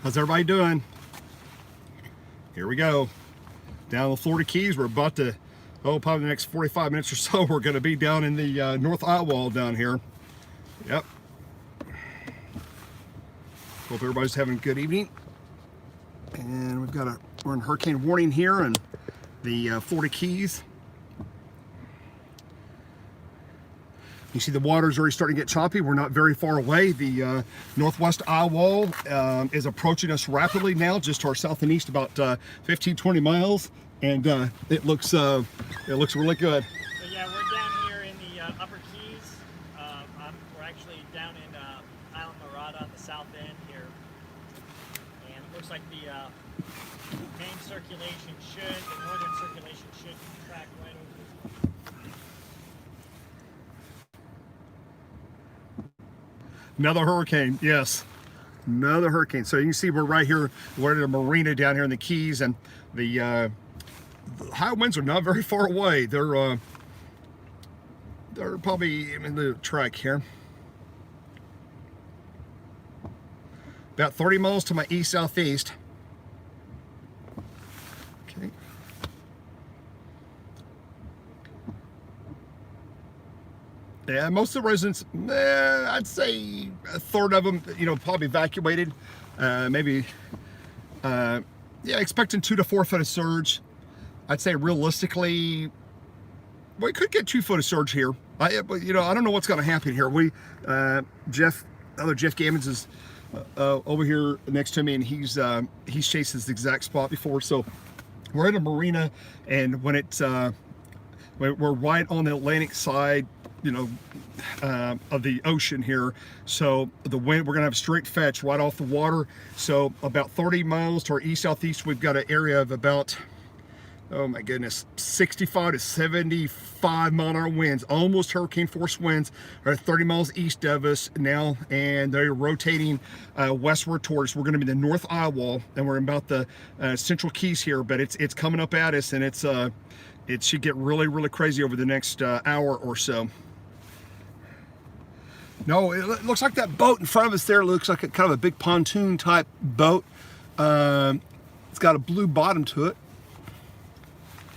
How's everybody doing? Here we go. Down the Florida Keys. We're about to, probably the next 45 minutes or so, we're going to be down in the North Eye Wall down here. Yep. Hope everybody's having a good evening. And we're in hurricane warning here in the Florida Keys. You see the water's already starting to get choppy. We're not very far away. The northwest eye wall is approaching us rapidly now, just to our south and east, about 15-20 miles, and it looks really good. So yeah, we're down here in the Upper Keys. We're actually down in Island Marada on the south end here, and it looks like the main circulation the northern circulation should track right over this. Another hurricane, yes. Another hurricane. So you can see we're right here, we're at a marina down here in the Keys, and the high winds are not very far away. They're probably in the track here. About 30 miles to my east-southeast. Okay. Yeah, most of the residents, I'd say a third of them, probably evacuated. Maybe, expecting 2 to 4 foot of surge. I'd say realistically, we could get 2 foot of surge here. I don't know what's going to happen here. Jeff Gammons is over here next to me, and he's chased this exact spot before. So we're at a marina, and when we're right on the Atlantic side, of the ocean here. So the wind, we're gonna have straight fetch right off the water. So about 30 miles to our east-southeast, we've got an area of about, oh my goodness, 65 to 75 mile-an-hour winds, almost hurricane force winds, are 30 miles east of us now, and they're rotating westward towards. We're going to be the North Eye Wall, and we're about the Central Keys here, but it's coming up at us, and it should get really, really crazy over the next hour or so. No, it looks like that boat in front of us there looks like kind of a big pontoon type boat. It's got a blue bottom to it.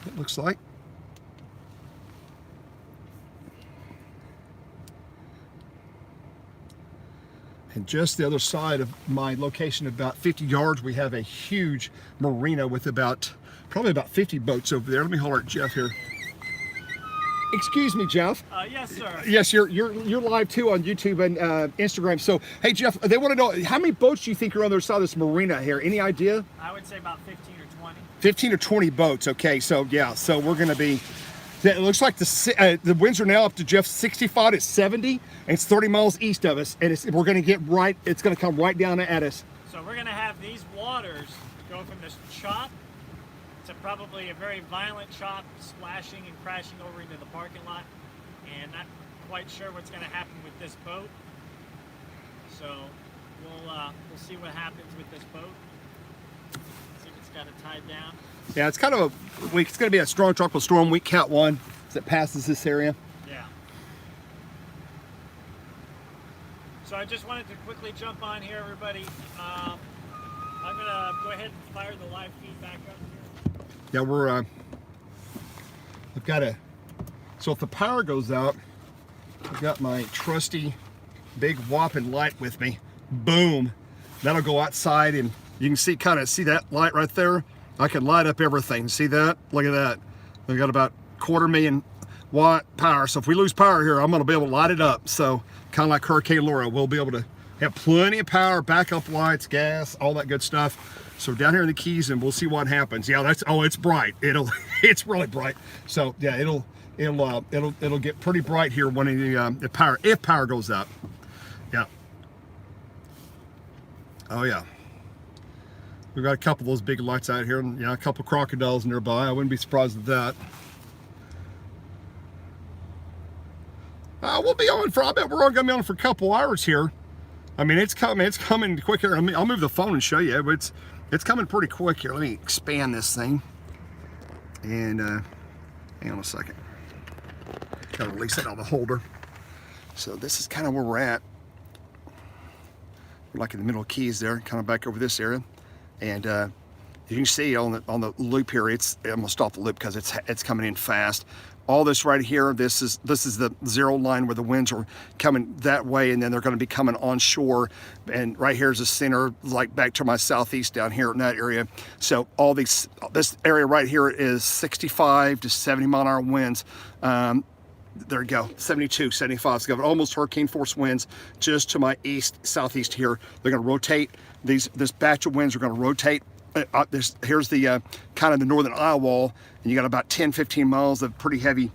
It looks like. And just the other side of my location, about 50 yards, we have a huge marina with probably about 50 boats over there. Let me holler at Jeff here. Excuse me, Jeff. Yes, sir. Yes, you're live too on YouTube and Instagram. So, hey, Jeff, they want to know how many boats do you think are on the other side of this marina here? Any idea? I would say about 15 or 20. 15 or 20 boats. Okay, so yeah, so we're going to be. It looks like the winds are now up to Jeff 65 to 70, and it's 30 miles east of us, and we're going to get right. It's going to come right down at us. So we're going to have these waters go from this chop to probably a very violent chop, splashing and crashing over into the parking lot, and not quite sure what's going to happen with this boat. So we'll see what happens with this boat. See if it's got it tied down. Yeah, it's kind of it's going to be a strong tropical storm, weak Cat 1, as it passes this area. Yeah. So I just wanted to quickly jump on here, everybody. I'm going to go ahead and fire the live feed back up here. Yeah, I've got so if the power goes out, I've got my trusty big whopping light with me. Boom. That'll go outside, and you can kind of see that light right there. I can light up everything. See that? Look at that. We've got about 250,000-watt power. So if we lose power here, I'm going to be able to light it up. So kind of like Hurricane Laura, we'll be able to have plenty of power, backup lights, gas, all that good stuff. So down here in the Keys, and we'll see what happens. Yeah, it's bright. It's really bright. So yeah, it'll get pretty bright here when if power goes up. Yeah. Oh yeah. We've got a couple of those big lights out here, and yeah, a couple of crocodiles nearby. I wouldn't be surprised at that. We'll be on I bet we're all gonna be on for a couple hours here. I mean, it's coming quick here. I'll move the phone and show you, but it's coming pretty quick here. Let me expand this thing. And hang on a second. Gotta release it out of the holder. So this is kind of where we're at. We're like in the middle of Keys there, kind of back over this area. And you can see on the loop here, I'm gonna stop the loop because it's coming in fast. All this right here, this is the zero line where the winds are coming that way, and then they're going to be coming onshore. And right here is the center, like back to my southeast down here in that area. So all this area right here is 65 to 70 mile an hour winds. There we go, 72, 75. So almost hurricane force winds just to my east, southeast here. They're going to rotate. This batch of winds are going to rotate. Here's the kind of the northern eye wall, and you got about 10-15 miles of pretty heavy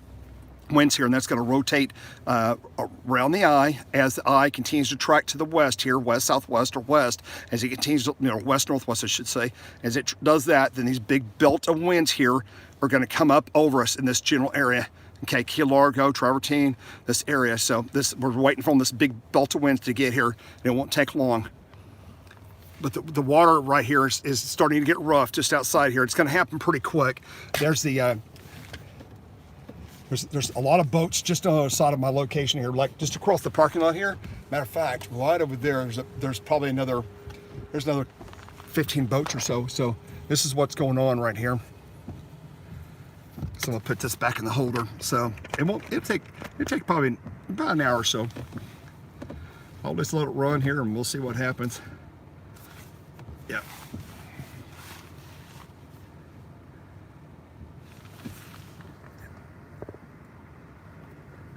winds here, and that's going to rotate around the eye as the eye continues to track to the west here, west southwest or west, as it continues to, west northwest I should say. As it does that, then these big belt of winds here are going to come up over us in this general area. Okay, Key Largo, Travertine, this area. So we're waiting for this big belt of winds to get here, and it won't take long. But the water right here is starting to get rough just outside here. It's going to happen pretty quick. There's the there's a lot of boats just on the other side of my location here, like just across the parking lot here. Matter of fact, right over there, there's probably another 15 boats or so. So this is what's going on right here. So I'm gonna put this back in the holder. So it'll take probably about an hour or so. I'll just let it run here and we'll see what happens. Yeah.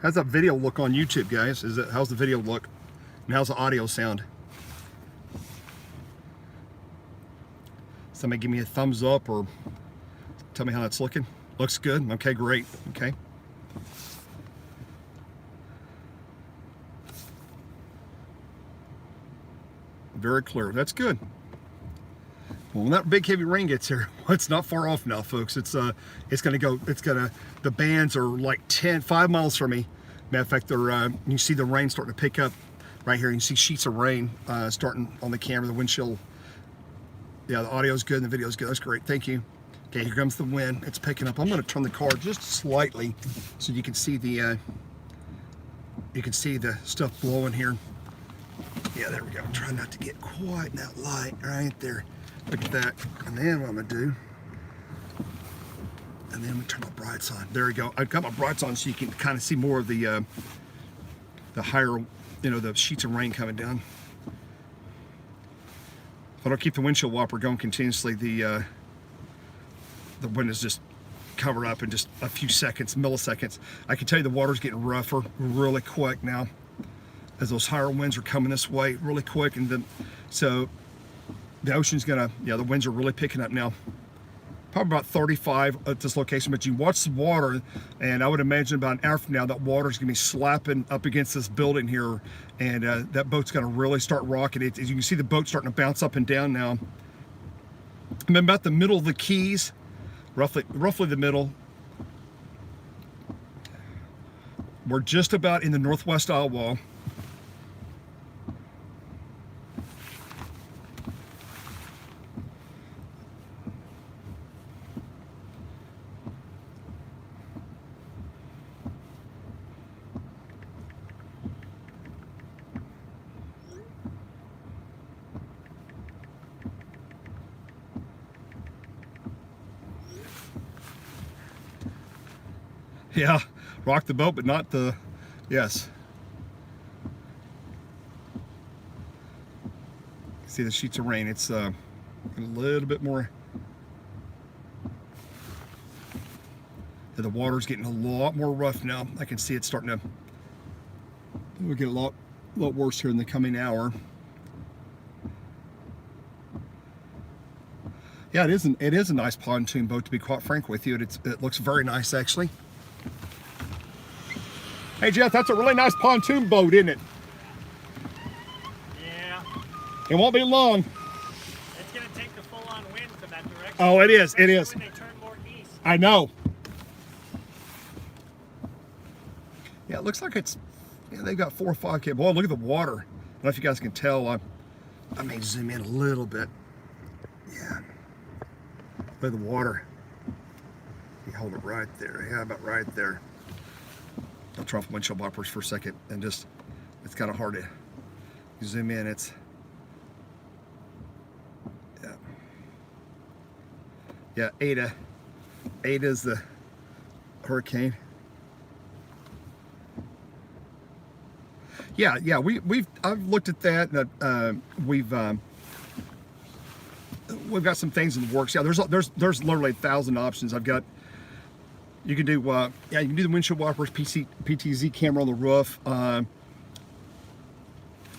How's that video look on YouTube, guys? How's the video look? And how's the audio sound? Somebody give me a thumbs up or tell me how that's looking. Looks good. Okay, great. Okay. Very clear. That's good. Well, when that big heavy rain gets here, well, it's not far off now, folks. The bands are like 5 miles from me. Matter of fact, you see the rain starting to pick up right here. You can see sheets of rain starting on the camera, the windshield. Yeah, the audio's good and the video's good. That's great. Thank you. Okay, here comes the wind. It's picking up. I'm going to turn the car just slightly so you can see the stuff blowing here. Yeah, there we go. I'm trying not to get quite in that light right there. Look at that. And then what I'm going to do, and then I'm going to turn my brights on. There we go. I've got my brights on so you can kind of see more of the higher, the sheets of rain coming down. If I don't keep the windshield wiper going continuously, the wind is just covered up in just a few seconds, milliseconds. I can tell you the water's getting rougher really quick now as those higher winds are coming this way really quick. And then, so the ocean's the winds are really picking up now. Probably about 35 at this location, but you watch the water, and I would imagine about an hour from now, that water's gonna be slapping up against this building here, and that boat's gonna really start rocking. As you can see, the boat's starting to bounce up and down now. I'm about the middle of the Keys, roughly the middle. We're just about in the northwest eye wall. Yeah, rock the boat, but not the, yes. See the sheets of rain, it's a little bit more. The water's getting a lot more rough now. I can see it starting to, we'll get a lot worse here in the coming hour. Yeah, it is a nice pontoon boat, to be quite frank with you. It looks very nice, actually. Hey Jeff, that's a really nice pontoon boat, isn't it? Yeah. It won't be long. It's going to take the full-on wind to that direction. Oh, it is. It is. When they turn more east. I know. Yeah, it looks like it's. Yeah, they've got 4 or 5 K. Boy, look at the water. I don't know if you guys can tell. I may zoom in a little bit. Yeah. Look at the water. You hold it right there. Yeah, about right there. I'll turn off windshield wipers for a second and it's kind of hard to zoom in. Yeah, ETA. ETA is the hurricane. Yeah, I've looked at that, and we've got some things in the works. Yeah, there's literally 1,000 options. You can do you can do the windshield wipers, PTZ camera on the roof, and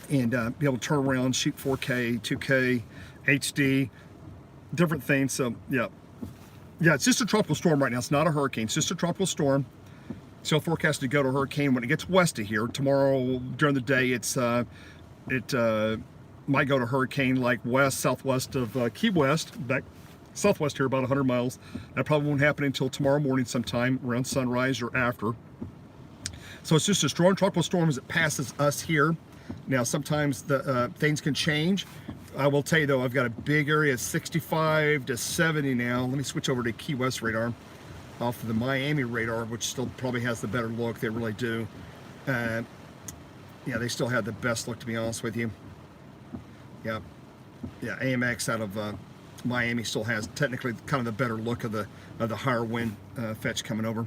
be able to turn around, shoot 4K, 2K, HD, different things. So yeah, it's just a tropical storm right now. It's not a hurricane. It's just a tropical storm. Still forecast to go to hurricane when it gets west of here. Tomorrow during the day, it might go to hurricane like southwest of Key West, back southwest here about 100 miles. That probably won't happen until tomorrow morning sometime around sunrise or after. So it's just a strong tropical storm as it passes us here. Now sometimes the things can change. I will tell you though, I've got a big area, 65 to 70 now. Let me switch over to Key West radar off of the Miami radar, which still probably has the better look. They really do. Yeah, they still have the best look, to be honest with you. Yeah, AMX out of Miami still has technically kind of the better look of the higher wind fetch coming over.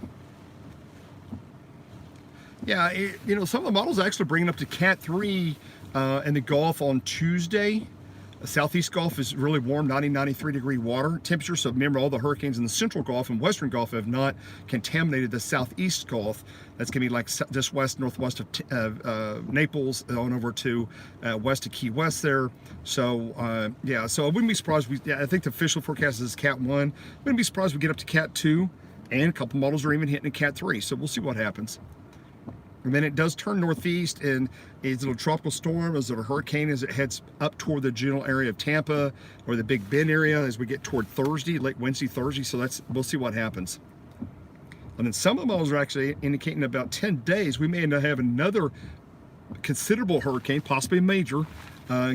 Yeah, some of the models actually bringing up to Cat 3 in the Gulf on Tuesday. The Southeast Gulf is really warm, 93 degree water temperature. So remember, all the hurricanes in the Central Gulf and Western Gulf have not contaminated the Southeast Gulf. That's going to be like just northwest of Naples on over to west of Key West there. So yeah, so I wouldn't be surprised. I think the official forecast is Cat 1. Wouldn't be surprised we get up to Cat 2, and a couple models are even hitting a Cat 3. So we'll see what happens. And then it does turn northeast, and it's a little tropical storm as a hurricane as it heads up toward the general area of Tampa or the Big Bend area as we get toward Thursday, late Wednesday, Thursday. So we'll see what happens. And then some of the models are actually indicating about 10 days we may end up having another considerable hurricane, possibly a major,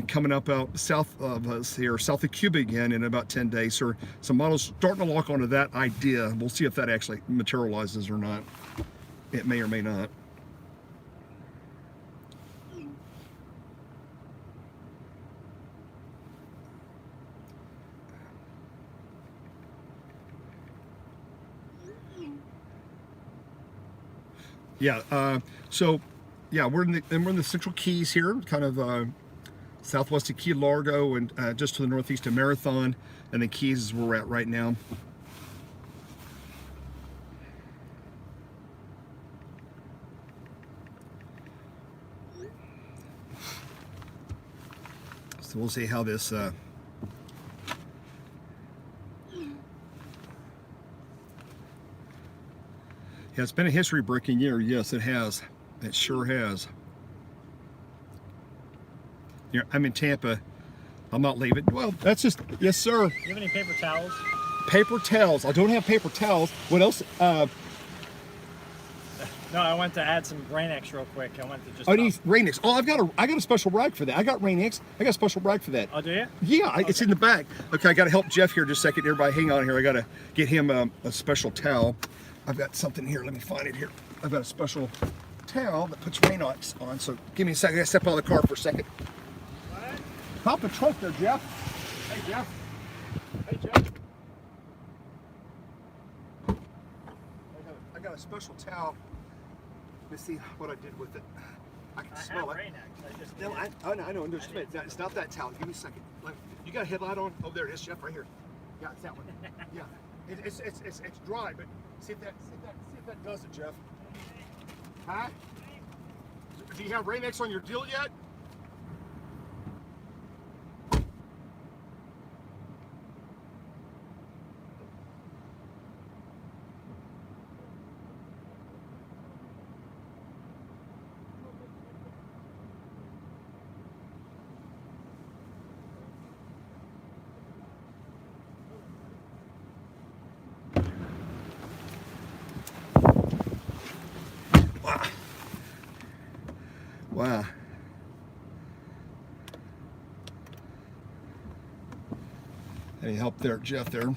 coming up out south of us here, south of Cuba again in about 10 days. So some models starting to lock onto that idea. We'll see if that actually materializes or not. It may or may not. Yeah, so yeah, we're in the Central Keys here, kind of southwest of Key Largo and just to the northeast of Marathon, and the Keys is where we're at right now. So we'll see how this yeah, it's been a history-breaking year. Yes, it has. It sure has. Yeah, I'm in Tampa. I'm not leaving. Well, that's just, yes, sir. Do you have any paper towels? Paper towels. I don't have paper towels. What else? No, I went to add some Rain-X real quick. I went to just. I need Rain-X. Oh, I got a special rag for that. I got Rain-X. I got a special rag for that. Oh, do you? Yeah, okay. It's in the back. Okay, I got to help Jeff here just a second. Everybody, hang on here. I got to get him a special towel. I've got something here. Let me find it here. I've got a special towel that puts Rain-X on. So give me a second. I got to step out of the car for a second. What? Pop the trunk there, Jeff. Hey, Jeff. Hey, Jeff. I got a special towel. Let me see what I did with it. I can smell it. No, I know. It's not that towel. Give me a second. You got a headlight on? Oh, there it is, Jeff, right here. Yeah, it's that one. Yeah, it's dry, but see if that does it, Jeff. Huh? Do you have Rain-X on your deal yet? Wow. Any help there, Jeff? There.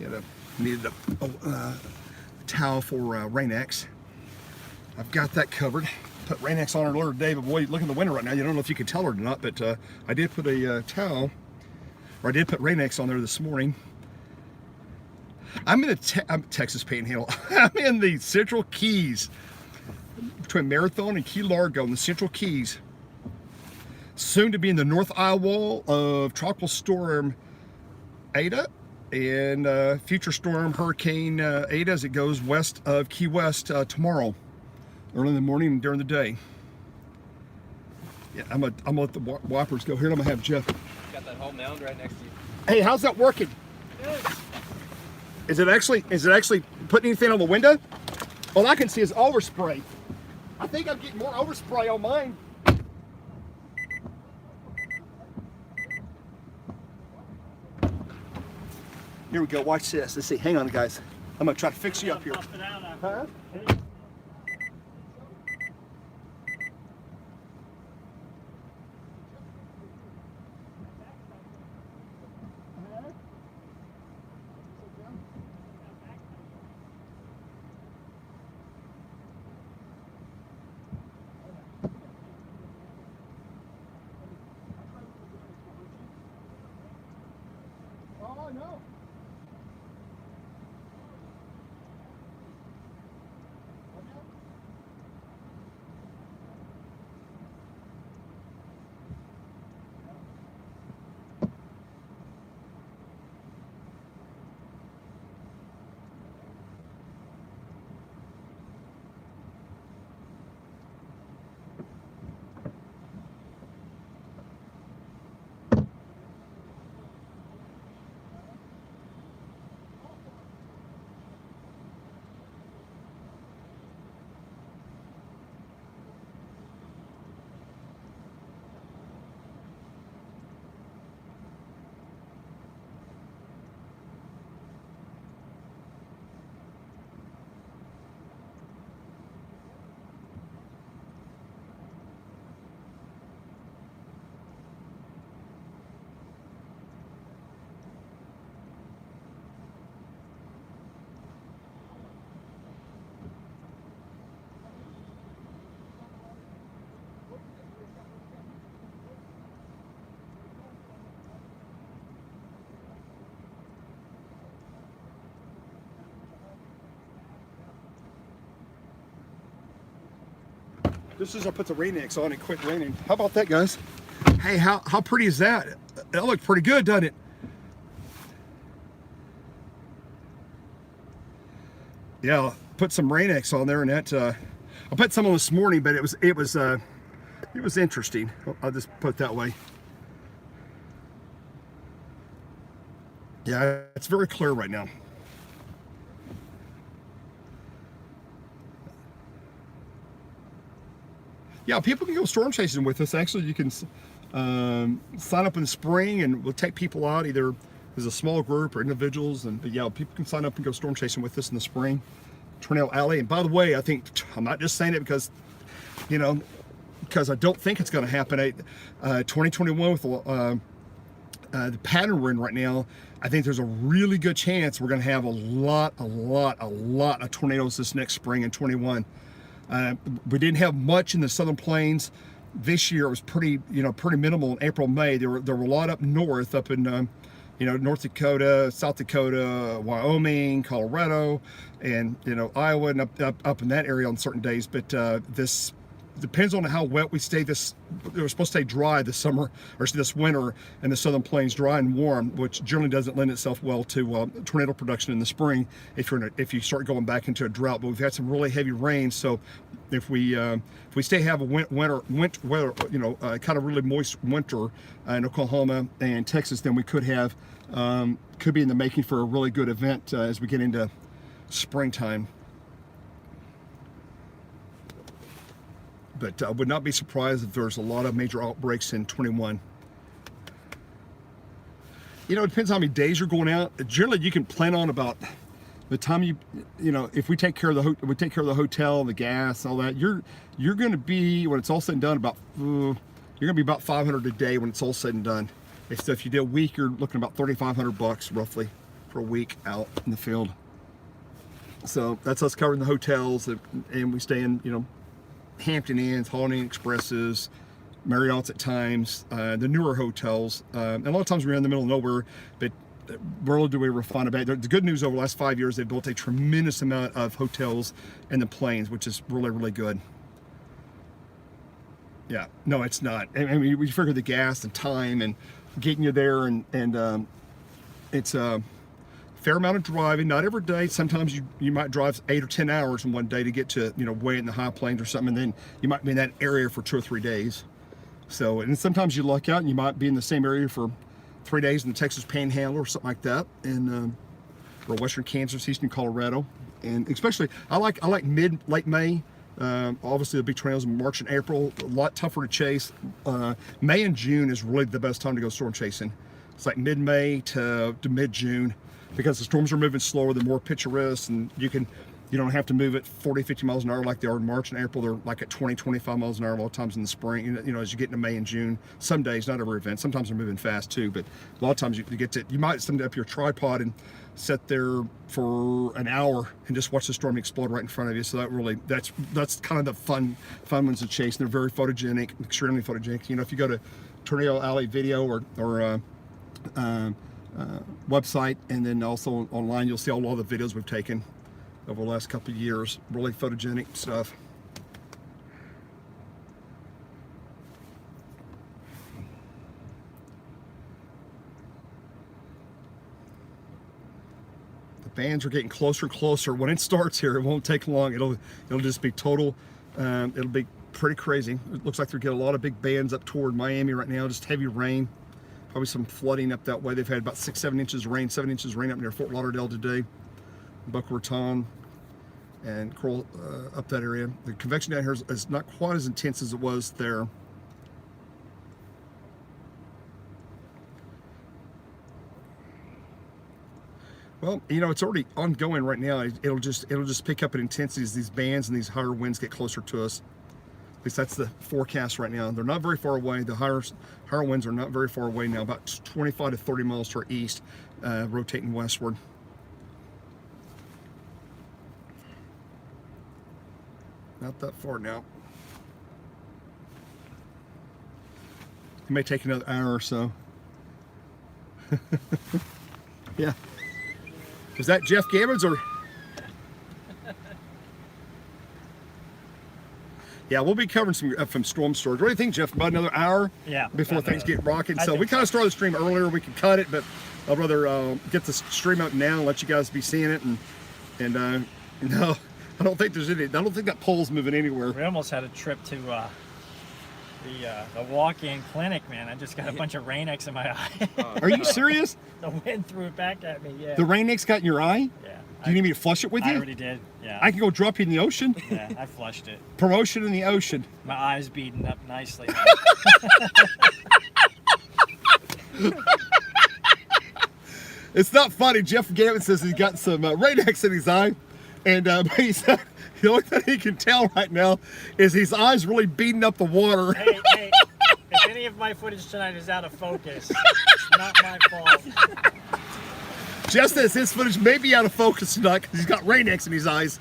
You needed a towel for Rain-X. I've got that covered. Put Rain-X on her earlier today, but boy, look in the winter right now. You don't know if you can tell her or not, but I did put a towel, or I did put Rain-X on there this morning. I'm in I'm Texas Panhandle. I'm in the Central Keys, between Marathon and Key Largo in the Central Keys. Soon to be in the North Eye wall of Tropical Storm Eta and future storm Hurricane Eta as it goes west of Key West tomorrow, early in the morning and during the day. Yeah, I'm gonna let the wipers go here. I'm gonna have Jeff. Got that whole mound right next to you. Hey, how's that working? Good. Is it actually putting anything on the window? All I can see is overspray. I think I'm getting more overspray on mine. Here we go. Watch this. Let's see. Hang on, guys. I'm gonna try to fix you up here. Buff it out after. Huh? Oh no. This is I put the rain X on and quit raining. How about that, guys? Hey, how pretty is that? That looked pretty good, doesn't it? Yeah, put some rain X on there, and that I put some on this morning, but it was interesting. I'll just put it that way. Yeah, it's very clear right now. Yeah, people can go storm chasing with us. Actually, you can sign up in the spring, and we'll take people out either as a small group or individuals. But yeah, people can sign up and go storm chasing with us in the spring. Tornado Alley. And by the way, I'm not just saying it because, because I don't think it's going to happen. 2021 with the pattern we're in right now, I think there's a really good chance we're going to have a lot of tornadoes this next spring in 21. We didn't have much in the Southern Plains this year. It was pretty minimal in April, May. There were a lot up north, up in North Dakota, South Dakota, Wyoming, Colorado, and Iowa, and up in that area on certain days. But this depends on how wet we stay. We're supposed to stay dry this summer, or this winter, in the Southern Plains, dry and warm, which generally doesn't lend itself well to tornado production in the spring if you start going back into a drought. But we've had some really heavy rain, so if we have a winter, kind of really moist winter in Oklahoma and Texas, then we could be in the making for a really good event as we get into springtime. But I would not be surprised if there's a lot of major outbreaks in 21. It depends how many days you're going out. Generally, you can plan on about the time if we take care of the hotel, the gas, all that. You're going to be, when it's all said and done, you're going to be about $500 a day when it's all said and done. So if you did a week, you're looking about $3,500 roughly for a week out in the field. So that's us covering the hotels, and we stay in Hampton Inns, Holiday Inn Expresses, Marriott's at times, the newer hotels, and a lot of times we're in the middle of nowhere, but rarely do we ever find a bad. The good news, over the last 5 years, they've built a tremendous amount of hotels in the plains, which is really, really good. Yeah, no, it's not. I mean, we figure the gas and time and getting you there, and it's a fair amount of driving. Not every day. Sometimes you might drive 8 or 10 hours in one day to get to, you know, way in the high plains or something, and then you might be in that area for 2 or 3 days. So, and sometimes you luck out and you might be in the same area for 3 days in the Texas Panhandle or something like that, and or Western Kansas, Eastern Colorado, and especially I like late May. Obviously the big trails in March and April, a lot tougher to chase. May and June is really the best time to go storm chasing. It's like mid-May to mid-June, because the storms are moving slower, they're more picturesque, and you don't have to move at 40, 50 miles an hour like they are in March and April. They're like at 20, 25 miles an hour a lot of times in the spring, you know, as you get into May and June. Some days, not every event, sometimes they're moving fast too, but a lot of times you might stand up your tripod and sit there for an hour and just watch the storm explode right in front of you. So that's kind of the fun ones to chase. And they're very photogenic, extremely photogenic. You know, if you go to Tornado Alley Video or website, and then also online, you'll see all the videos we've taken over the last couple of years. Really photogenic stuff. The bands are getting closer and closer. When it starts here, it won't take long. It'll just be total. It'll be pretty crazy. It looks like they're getting a lot of big bands up toward Miami right now. Just heavy rain. Probably some flooding up that way. They've had about 6-7 inches of rain, 7 inches of rain up near Fort Lauderdale today. Boca Raton and Coral, up that area. The convection down here is not quite as intense as it was there. Well, you know, it's already ongoing right now. It'll just pick up in intensity as these bands and these higher winds get closer to us. At least that's the forecast right now. They're not very far away. The higher winds are not very far away now, about 25 to 30 miles to our east, rotating westward. Not that far now. It may take another hour or so. Yeah. Was that Jeff Gammons or? Yeah, we'll be covering some from storm storage. What do you think, Jeff? About another hour? Yeah. Before things get rocking. So think we kind of started the stream earlier. We could cut it, but I'd rather get the stream out now and let you guys be seeing it. And no, I don't think there's any. I don't think that pole's moving anywhere. We almost had a trip to the walk-in clinic, man. I just got a bunch of Rain-X in my eye. Are you serious? The wind threw it back at me. Yeah. The Rain-X got in your eye? Yeah. Do you need me to flush it with you? I already did. Yeah. I can go drop you in the ocean. Yeah, I flushed it. Promotion in the ocean. My eye's beating up nicely. It's not funny. Jeff Gammon says he's got some Rain-X in his eye, and he said the only thing he can tell right now is his eyes really beating up the water. Hey, if any of my footage tonight is out of focus, it's not my fault. Just as his footage may be out of focus tonight because he's got Rain-X in his eyes.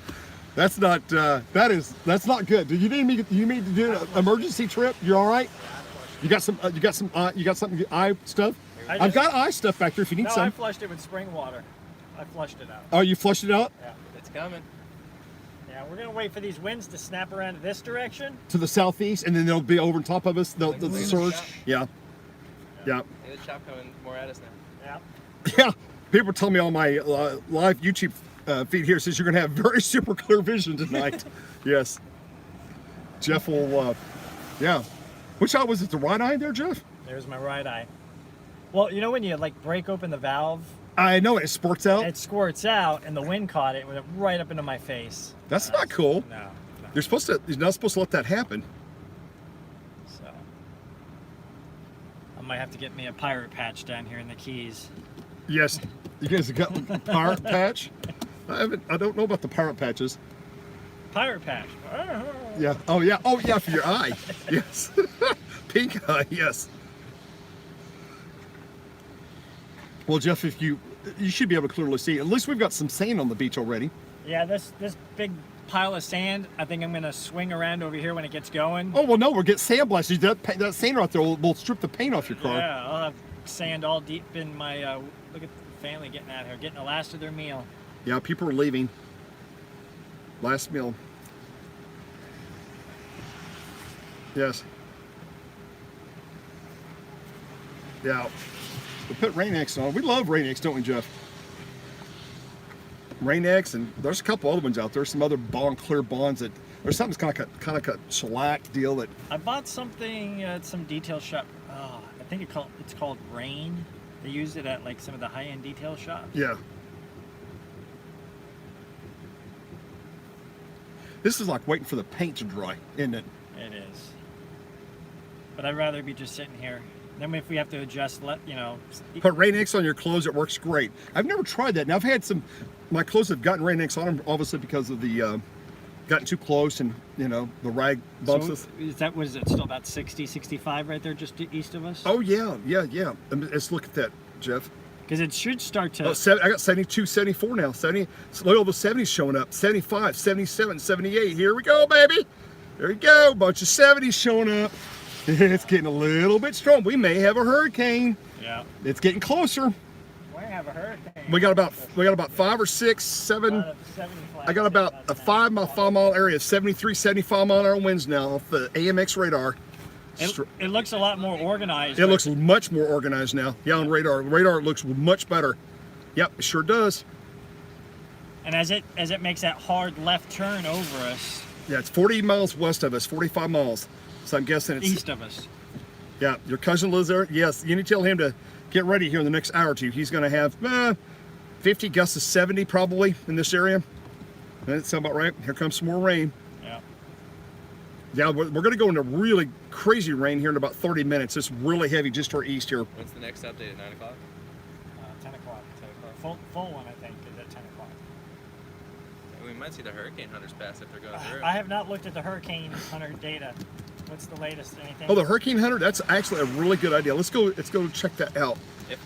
That's not that's not good. Do you need me to do an emergency trip? You all right? You got some eye stuff? I've got eye stuff back there if you need some. I flushed it with spring water. I flushed it out. Oh, you flushed it out? Yeah. It's coming. Yeah, we're gonna wait for these winds to snap around this direction. To the southeast, and then they'll be over on top of us. They'll surge. Yeah. Yeah. Hey, the chop coming more at us now. Yeah. Yeah. People tell me on my live YouTube feed here, says you're going to have very super clear vision tonight. Yes. Jeff will, yeah. Which eye was it? The right eye there, Jeff? There's my right eye. Well, you know when you like break open the valve? I know, it spurts out. It squirts out, and the wind caught it and went right up into my face. That's not cool. No. You're not supposed to let that happen. So I might have to get me a pirate patch down here in the Keys. Yes. You guys have got a pirate patch? I don't know about the pirate patches. Pirate patch. Yeah. Oh yeah. Oh yeah, for your eye. Yes. Pink eye, yes. Well, Jeff, if you should be able to clearly see. At least we've got some sand on the beach already. Yeah, this big pile of sand, I think I'm gonna swing around over here when it gets going. Oh well, no, we'll get sandblasted. That sand right there will strip the paint off your car. Yeah, I'll have sand all deep in my look at family getting out here, getting the last of their meal. Yeah, people are leaving. Last meal. Yes. Yeah. We put Rain X on. We love Rain X, don't we, Jeff? Rain X, and there's a couple other ones out there. Some other bond, clear bonds that there's something kind of like a shellac deal that. I bought something at some detail shop. Oh, I think it's called Rain. They use it at like some of the high-end detail shops. Yeah. This is like waiting for the paint to dry, isn't it? It is. But I'd rather be just sitting here. Then if we have to adjust, Put Rain X on your clothes, it works great. I've never tried that. Now I've had my clothes have gotten Rain X on them, obviously because of the gotten too close and the rag bumps us. Was it still about 60, 65 right there just east of us? Oh yeah. Let's look at that, Jeff. Because it should start to... I got 72, 74 now. 70, look at all the 70s showing up. 75, 77, 78. Here we go, baby. There you go. Bunch of 70s showing up. It's getting a little bit strong. We may have a hurricane. Yeah. It's getting closer. We have a hurricane. We got about 5 or 6, 7. I got about a 5 mile area, 73, 75 mile an hour winds now off the AMX radar. It looks a lot more organized. It looks much more organized now. Yeah, on radar. Radar looks much better. Yep, it sure does. And as it makes that hard left turn over us. Yeah, it's 40 miles west of us, 45 miles. So I'm guessing it's east of us. Yeah, your cousin lives there. Yes, you need to tell him to get ready here in the next hour or two. He's going to have 50 gusts of 70 probably in this area. That sound about right. Here comes some more rain. Yeah. Yeah, we're going to go into really crazy rain here in about 30 minutes. It's really heavy just to our east here. When's the next update at 9 o'clock? 10 o'clock. 10 o'clock. Full one, I think, is at 10 o'clock. We might see the hurricane hunters pass if they're going through. I have not looked at the hurricane hunter data. What's the latest? Anything? Oh, the hurricane hunter? That's actually a really good idea. Let's go check that out.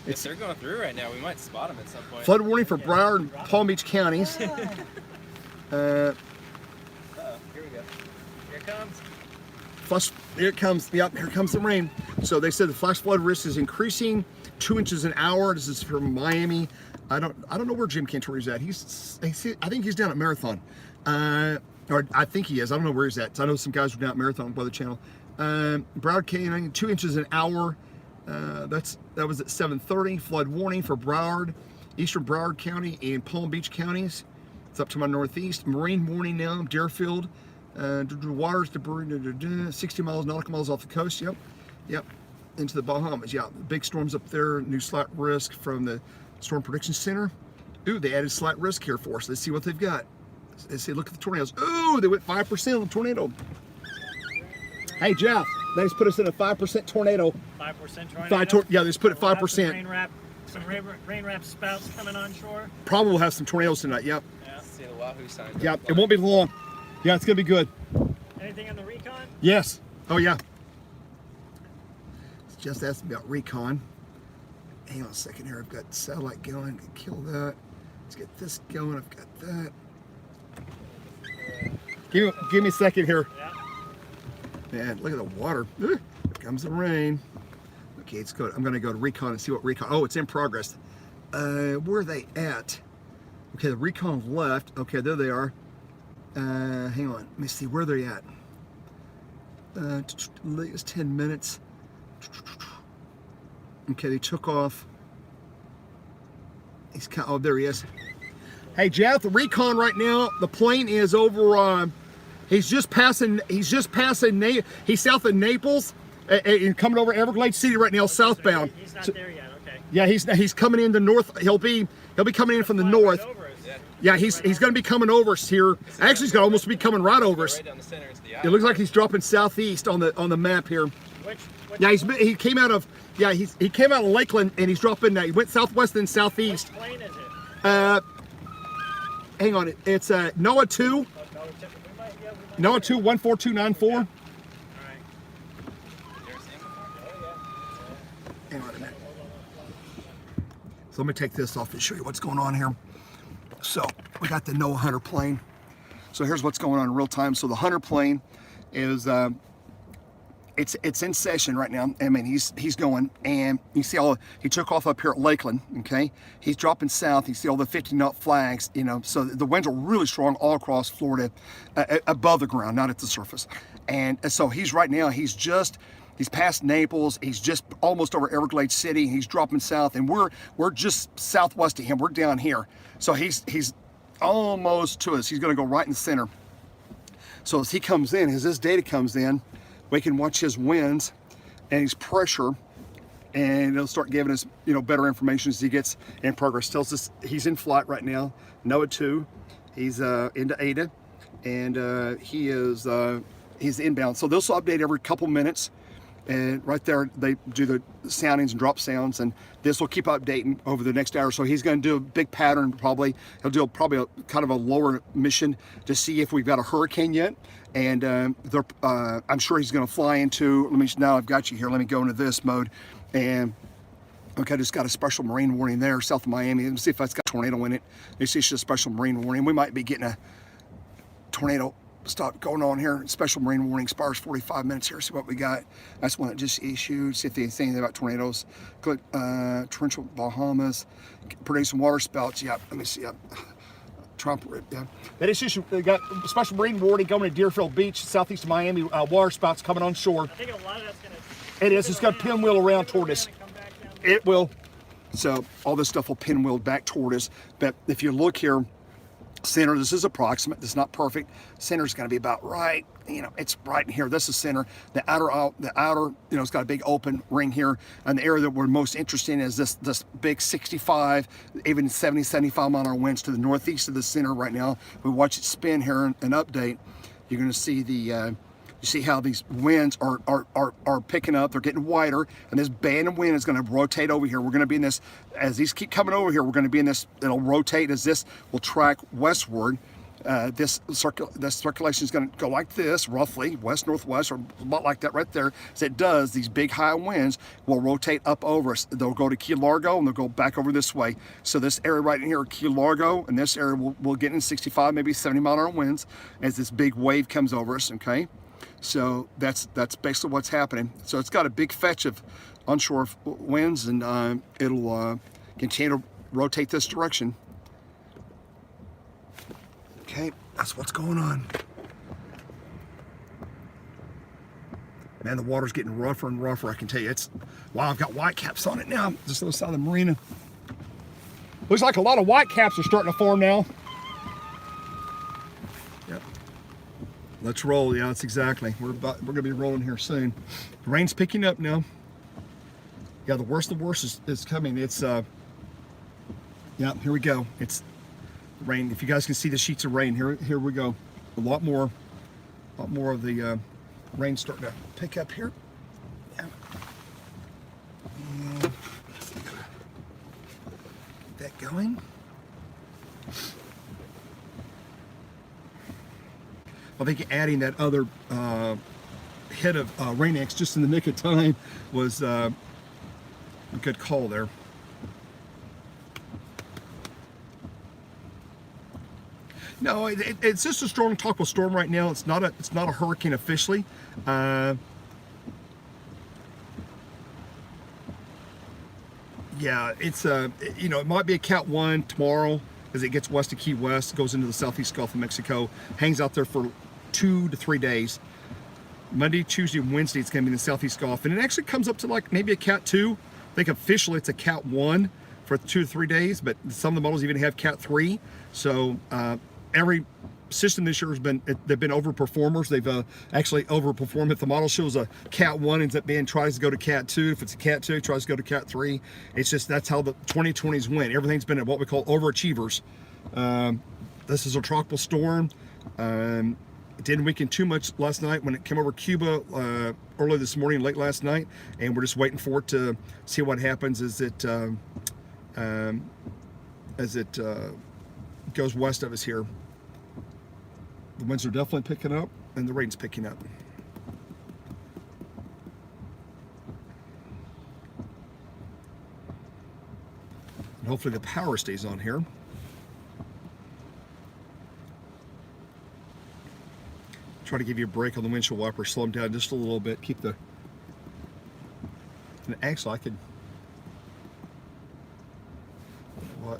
If they're going through right now, we might spot them at some point. Flood warning for Broward and Palm Beach counties. Here we go. Here it comes. Here it comes. Yep, here comes the rain. So they said the flash flood risk is increasing 2 inches an hour. This is from Miami. I don't know where Jim Cantori's at. I think he's down at Marathon. Or I think he is. I don't know where he's at. I know some guys were down at Marathon Weather Channel. Broward Canyon, 2 inches an hour. That was at 7:30. Flood warning for Broward, eastern Broward County, and Palm Beach counties. It's up to my northeast. Marine warning now. Deerfield, waters debris, 60 miles, nautical miles off the coast. Yep. Into the Bahamas. Yeah, big storms up there. New slight risk from the Storm Prediction Center. Ooh, they added slight risk here for us. Let's see what they've got. Let's see, look at the tornadoes. Ooh, they went 5% on the tornado. Hey, Jeff, they just put us in a 5% tornado. 5% tornado? Yeah, they just put it 5%. Some rain wrap spouts coming on shore. Probably will have some tornadoes tonight, yep. Yeah. See the Wahoo sign. Yep, it won't be long. Yeah, it's going to be good. Anything on the recon? Yes. Oh, yeah. Just asked about recon. Hang on a second here. I've got satellite going. I can kill that. Let's get this going. I've got that. Give me a second here. Yeah. Man, look at the water. Here comes the rain. Okay, it's good. I'm going to go to recon and see what recon. Oh, it's in progress. Where are they at? Okay, the recon left. Okay, there they are. Hang on. Let me see where they're at. Latest 10 minutes. Okay, they took off. Oh, there he is. Hey, Jeff, the recon right now. The plane is over. He's just passing. He's south of Naples and coming over Everglades City right now, southbound. He's not there yet. Okay. Yeah, he's coming in the north. He'll be coming in from the north. Yeah, he's going to be coming over us here. Actually, he's going to almost be coming right over us. Right down the center is the It looks like he's dropping southeast on the map here. Yeah, he came out of Lakeland and he's dropping. He went southwest and southeast. Which plane is it? Hang on, it's NOAA 2. NOAA 2 14294. All right. Hang on a minute. So let me take this off and show you what's going on here. So we got the NOAA Hunter plane. So here's what's going on in real time. So the Hunter plane is it's in session right now. I mean, he's going, and you see he took off up here at Lakeland. Okay, he's dropping south. You see all the 50-knot flags. You know, so the winds are really strong all across Florida, above the ground, not at the surface. And so he's right now. He's past Naples. He's just almost over Everglades City. He's dropping south, and we're just southwest of him. We're down here. So he's almost to us. He's going to go right in the center. So as he comes in, as this data comes in, we can watch his winds and his pressure, and it'll start giving us, you know, better information as he gets in progress. Tells us he's in flight right now, NOAA 2. He's into ETA, and he's inbound. So this will update every couple minutes. And right there, they do the soundings and drop sounds, and this will keep updating over the next hour. So he's going to do a big pattern, probably. He'll do probably a kind of a lower mission to see if we've got a hurricane yet. And I'm sure he's going to fly into, now I've got you here, let me go into this mode. And okay, just got a special marine warning there, south of Miami. Let me see if that's got a tornado in it. You see it's just a special marine warning. We might be getting a tornado stuff going on here. Special marine warning expires 45 minutes here. See what we got. That's one that just issued. See if they say anything about tornadoes. Click torrential Bahamas, producing water spouts. Yeah, let me see. Yeah. Trump. Yeah. That is issued. They got special marine warning going to Deerfield Beach, southeast of Miami. Water spouts coming on shore. I think a lot of that's going to. It is. It's going to pinwheel around toward us. It will. So all this stuff will pinwheel back toward us. But if you look here, center, this is approximate, this is not perfect. Center is going to be about right, you know, it's right in here. This is center. The outer, you know, it's got a big open ring here, and the area that we're most interested in is this big 65, even 70, 75 mile an hour winds to the northeast of the center right now. We watch it spin here and update. You're going to see the you see how these winds are picking up. They're getting wider, and this band of wind is going to rotate over here. We're going to be in this, as these keep coming over here, we're going to be in this, it'll rotate as this will track westward. This circulation is going to go like this, roughly, west-northwest, or about like that right there. As it does, these big high winds will rotate up over us. They'll go to Key Largo, and they'll go back over this way. So this area right in here, Key Largo, and this area will get in 65, maybe 70 mile an hour winds as this big wave comes over us, okay? So that's basically what's happening. So it's got a big fetch of onshore winds, and it'll continue to rotate this direction. Okay, that's what's going on. Man, the water's getting rougher and rougher, I can tell you. It's, wow, I've got white caps on it now, just on the side of the marina. Looks like a lot of white caps are starting to form now. Yep. Let's roll. Yeah, that's exactly. We're gonna be rolling here soon. The rain's picking up now. Yeah, the worst is coming. It's yeah, here we go. It's rain. If you guys can see the sheets of rain, here we go. A lot more of the rain starting to pick up here. Yeah. And get that going. I think adding that other head of Rain-X just in the nick of time was a good call there. No, it's just a strong tropical storm right now. It's not a hurricane officially. Yeah, it's you know, it might be a Cat 1 tomorrow as it gets west of Key West, goes into the southeast Gulf of Mexico, hangs out there for 2 to 3 days. Monday, Tuesday, Wednesday, it's going to be in the southeast Gulf, and it actually comes up to like maybe a Cat 2. I think officially it's a Cat 1 for 2 to 3 days, but some of the models even have Cat 3. So every system this year they've been overperformers. They've actually overperformed. If the model shows a Cat 1, ends up tries to go to Cat 2. If it's a Cat 2, tries to go to Cat 3. It's just, that's how the 2020s went. Everything's been at what we call overachievers. This is a tropical storm. It didn't weaken too much last night when it came over Cuba early this morning, late last night, and we're just waiting for it to see what happens as it goes west of us here. The winds are definitely picking up, and the rain's picking up. And hopefully the power stays on here. Try to give you a break on the windshield wiper, slow them down just a little bit, keep the And actually, I could. What?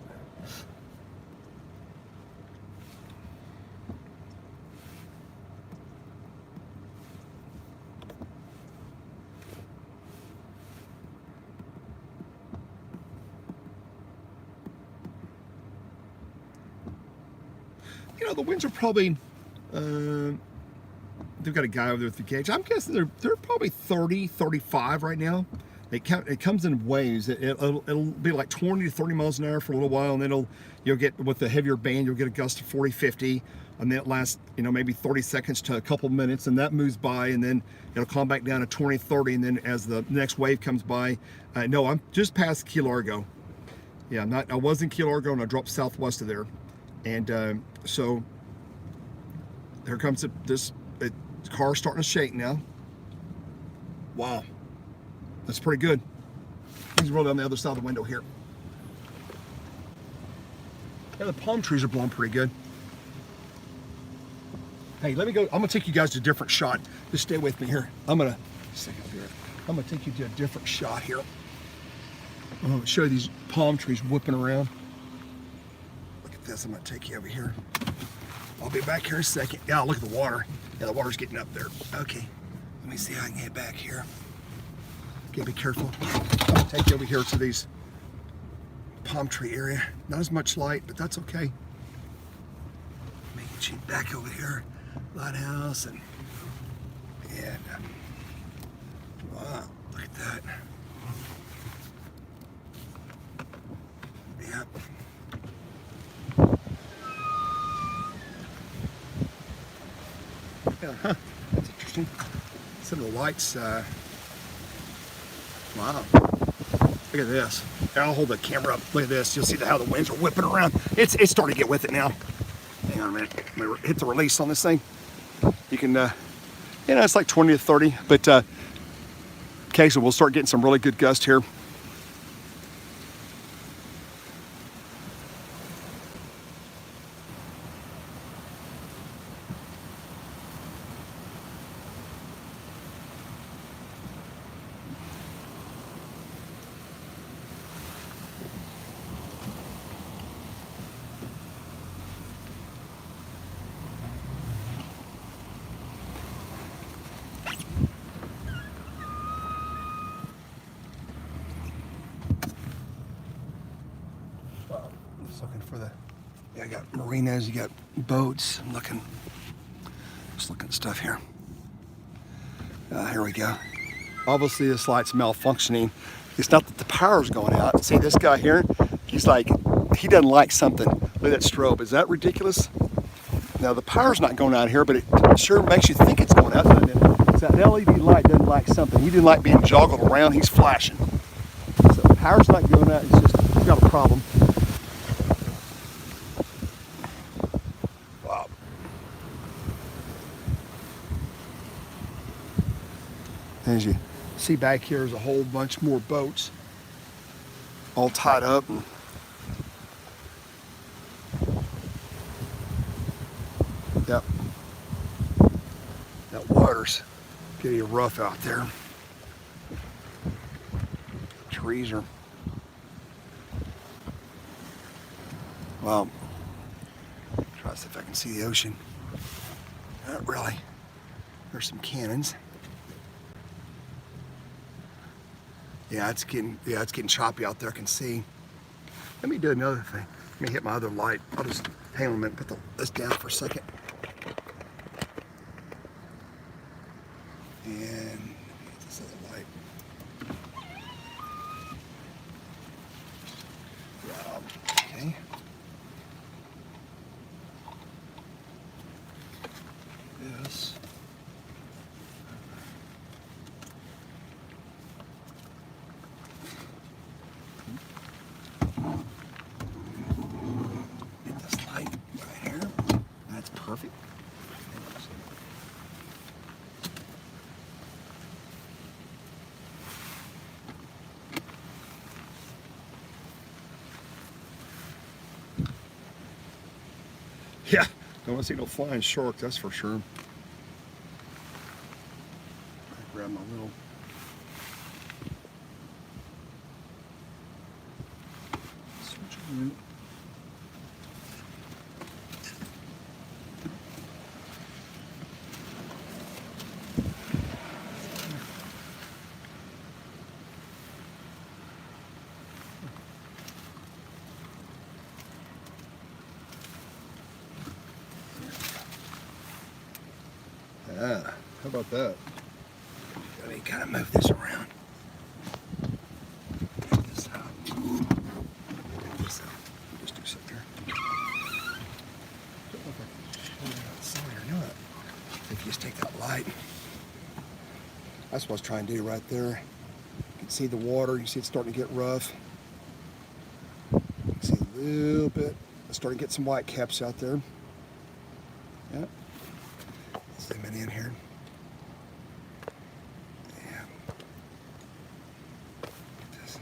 You know, the winds are probably. They've got a guy over there with the gauge. I'm guessing they're probably 30, 35 right now. It comes in waves. It'll be like 20 to 30 miles an hour for a little while, and then you'll get, with the heavier band, you'll get a gust of 40, 50, and then it lasts, you know, maybe 30 seconds to a couple minutes, and that moves by, and then it'll calm back down to 20, 30, and then as the next wave comes by, no, I'm just past Key Largo. Yeah, I was in Key Largo, and I dropped southwest of there, and so here comes this car starting to shake now. Wow. That's pretty good. He's rolling on the other side of the window here. Yeah, the palm trees are blowing pretty good. Hey, let me go. I'm gonna take you guys to a different shot. Just stay with me here. I'm gonna take you to a different shot here. I'm gonna show you these palm trees whipping around. Look at this. I'm gonna take you over here. I'll be back here in a second. Yeah, look at the water. Yeah, the water's getting up there. Okay, let me see how I can get back here. Okay, be careful. I'm gonna take you over here to these palm tree area. Not as much light, but that's okay. Let me get you back over here. Lighthouse and wow, look at that. Yep. Yeah, huh. That's interesting. Some of the lights, wow. Look at this. I'll hold the camera up. Look at this. You'll see how the winds are whipping around. It's starting to get with it now. Hang on a minute. I'm gonna hit the release on this thing. You can, you know, it's like 20 to 30, but occasionally we'll start getting some really good gust here. Just looking for the, yeah, I got marinas, you got boats. I'm looking, just looking at stuff here. Here we go. Obviously this light's malfunctioning. It's not that the power's going out. See this guy here? He's like, he doesn't like something. Look at that strobe. Is that ridiculous? Now the power's not going out here, but it sure makes you think it's going out, doesn't it? So that LED light doesn't like something. He didn't like being joggled around. He's flashing. So the power's not going out. It's just, he's got a problem. Wow. As you see back here is a whole bunch more boats all tied up. And yep. That water's getting rough out there. Trees are, well, try to see if I can see the ocean. Not really. There's some cannons. Yeah, it's getting choppy out there. I can see. Let me do another thing. Let me hit my other light. I'll just hang on a minute. Put this down for a second. And get this other light. Okay. This. Get this light right here. That's perfect. Yeah, don't want to see no flying shark, that's for sure. I grab my little Ah, how about that? Let me kind of move this around. Get this out. Get this out. Just do something here. Don't know if I can show you outside or not. If you just take that light. That's what I was trying to do right there. You can see the water. You see it's starting to get rough. You can see a little bit. It's starting to get some white caps out there. Yeah. Zoom it in here. Yeah. This.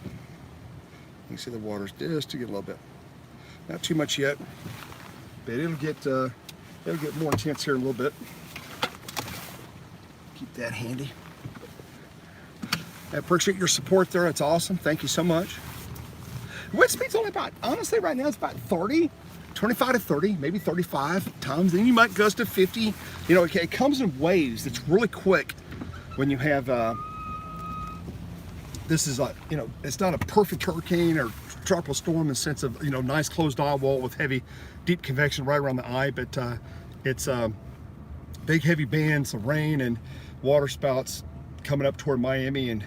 You can see the water's just to get a little bit. Not too much yet, but it'll get more intense here in a little bit. Keep that handy. I appreciate your support there. It's awesome. Thank you so much. Wind speed's only about, honestly, right now it's about 30. 25 to 30, maybe 35 times. Then you might gust to 50. You know, it comes in waves. It's really quick when you have, this is like, you know, it's not a perfect hurricane or tropical storm in the sense of, you know, nice closed eye wall with heavy, deep convection right around the eye, but it's big heavy bands of rain and water spouts coming up toward Miami and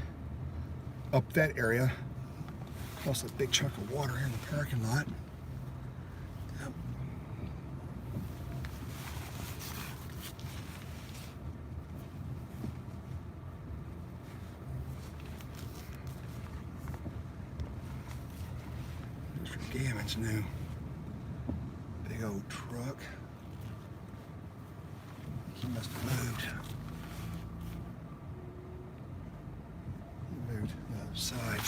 up that area. Also a big chunk of water here in the parking lot. Gammon's new big old truck. He must have moved. He moved to the other side.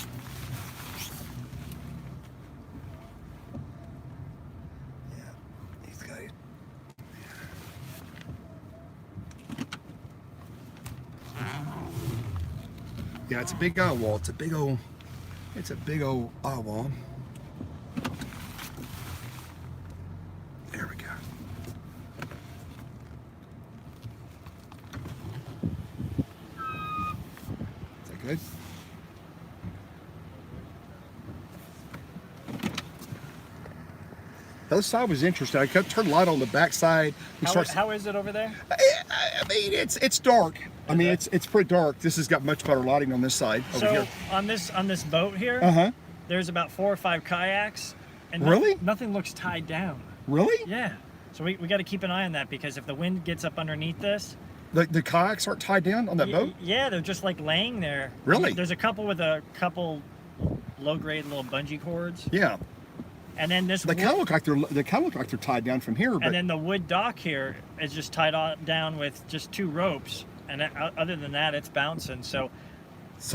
Yeah, he's got it. Yeah, it's a big eye wall. It's a big old eye wall. There we go. Is that good? The other side was interesting. I kept turning the light on the back side. How is it over there? I mean, it's dark. I mean, it's pretty dark. This has got much better lighting on this side over So here. on this boat here, there's about 4 or 5 kayaks, and Really? nothing looks tied down. Really? Yeah. So we got to keep an eye on that, because if the wind gets up underneath this, The kayaks aren't tied down on that boat? Yeah, they're just like laying there. Really? There's a couple with a couple low-grade little bungee cords, Yeah. and then this. They kind of look like they're tied down from here, but And then the wood dock here is just tied down with just 2 ropes, and other than that, it's bouncing. so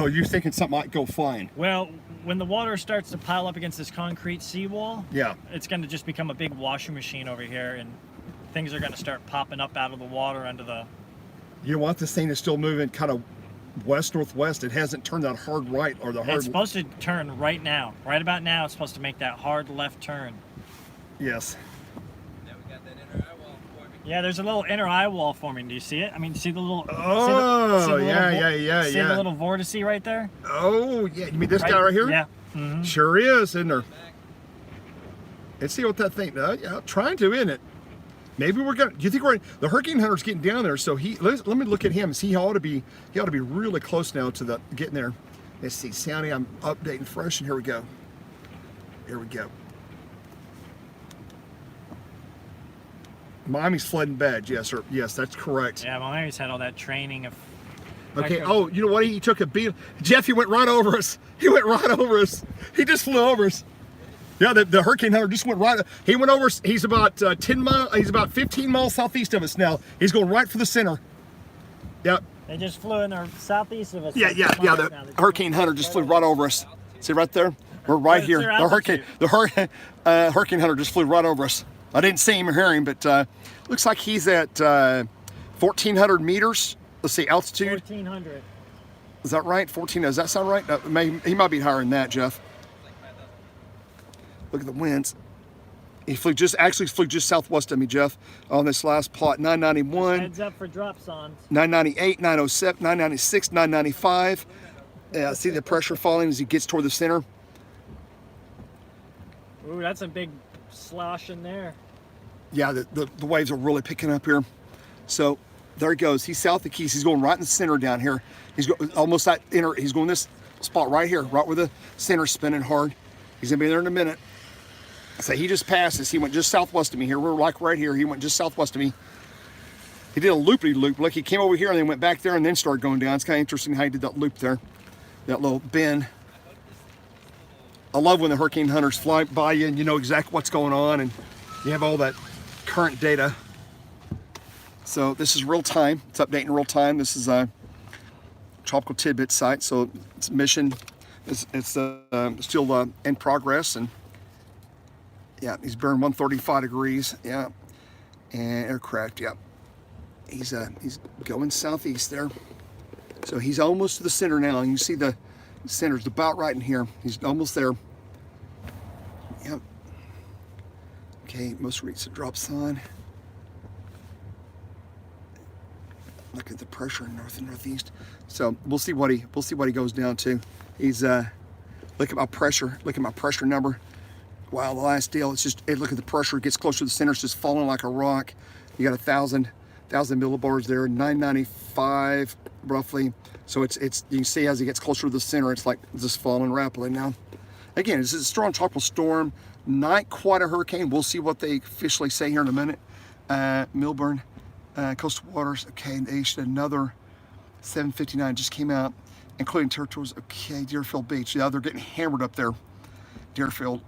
you're thinking something might go flying? Well, when the water starts to pile up against this concrete seawall, Yeah. it's going to just become a big washing machine over here, and things are going to start popping up out of the water under the. You know what? This thing is still moving kind of west-northwest. It hasn't turned that hard right or the hard. It's supposed to turn right now. Right about now, it's supposed to make that hard left turn. Yes. Now we got that inner eye wall forming. Yeah, there's a little inner eye wall forming. Do you see it? I mean, see the little. Oh, see the yeah. See the little vortice right there? Oh, yeah. You mean this guy right here? Yeah. Mm-hmm. Sure is, isn't there? Let's see what that thing. Yeah, trying to, isn't it? Maybe we're gonna. Do you think the hurricane hunter's getting down there? So let me look at him. See, he ought to be really close now to the getting there. Let's see, sounding. I'm updating fresh, and here we go. Here we go. Miami's flooding bad. Yes, sir. Yes, that's correct. Yeah, Miami's had all that training of. Okay. Oh, you know what? He took a beat. Jeff, he went right over us. He went right over us. He just flew over us. Yeah, the hurricane hunter just went right. He went over. He's about 10 miles. He's about 15 miles southeast of us now. He's going right for the center. Yep. They just flew in the southeast of us. Yeah. The hurricane hunter just flew right over us. See right there? We're right here. The hurricane hunter just flew right over us. I didn't see him or hear him, but looks like he's at 1,400 meters. Let's see, altitude. 1,400. Is that right? 14. Does that sound right? He might be higher than that, Jeff. Look at the winds. He actually flew just southwest of me, Jeff, on this last plot. 991. Heads up for drop sondes. 998, 907, 996, 995. See the pressure falling as he gets toward the center. Ooh, that's a big slosh in there. Yeah, the waves are really picking up here. So there he goes. He's south of the Keys. He's going right in the center down here. He's almost that inner. He's going this spot right here, right where the center's spinning hard. He's gonna be there in a minute. So he just passed us. He went just southwest of me here. We're like right here. He went just southwest of me. He did a loopity-loop. Like he came over here and then went back there and then started going down. It's kind of interesting how he did that loop there, that little bend. I love when the hurricane hunters fly by you and you know exactly what's going on and you have all that current data. So this is real time. It's updating real time. This is a tropical tidbit site. So its mission is still in progress. And yeah, he's bearing 135 degrees. Yeah, and aircraft. Yeah, he's going southeast there. So he's almost to the center now. And you see the center's about right in here. He's almost there. Yep. Okay, most recent drops on. Look at the pressure in north and northeast. So we'll see what he goes down to. He's look at my pressure. Look at my pressure number. Wow, the last deal. It's just look at the pressure. It gets closer to the center. It's just falling like a rock. You got 1,000 millibars there. 995 roughly. So it's you can see as he gets closer to the center, it's like just falling rapidly now. Again, this is a strong tropical storm. Not quite a hurricane. We'll see what they officially say here in a minute. Milburn. Coastal waters, okay, they issued another 759 just came out, including territories. Okay, Deerfield Beach, yeah, they're getting hammered up there. Deerfield,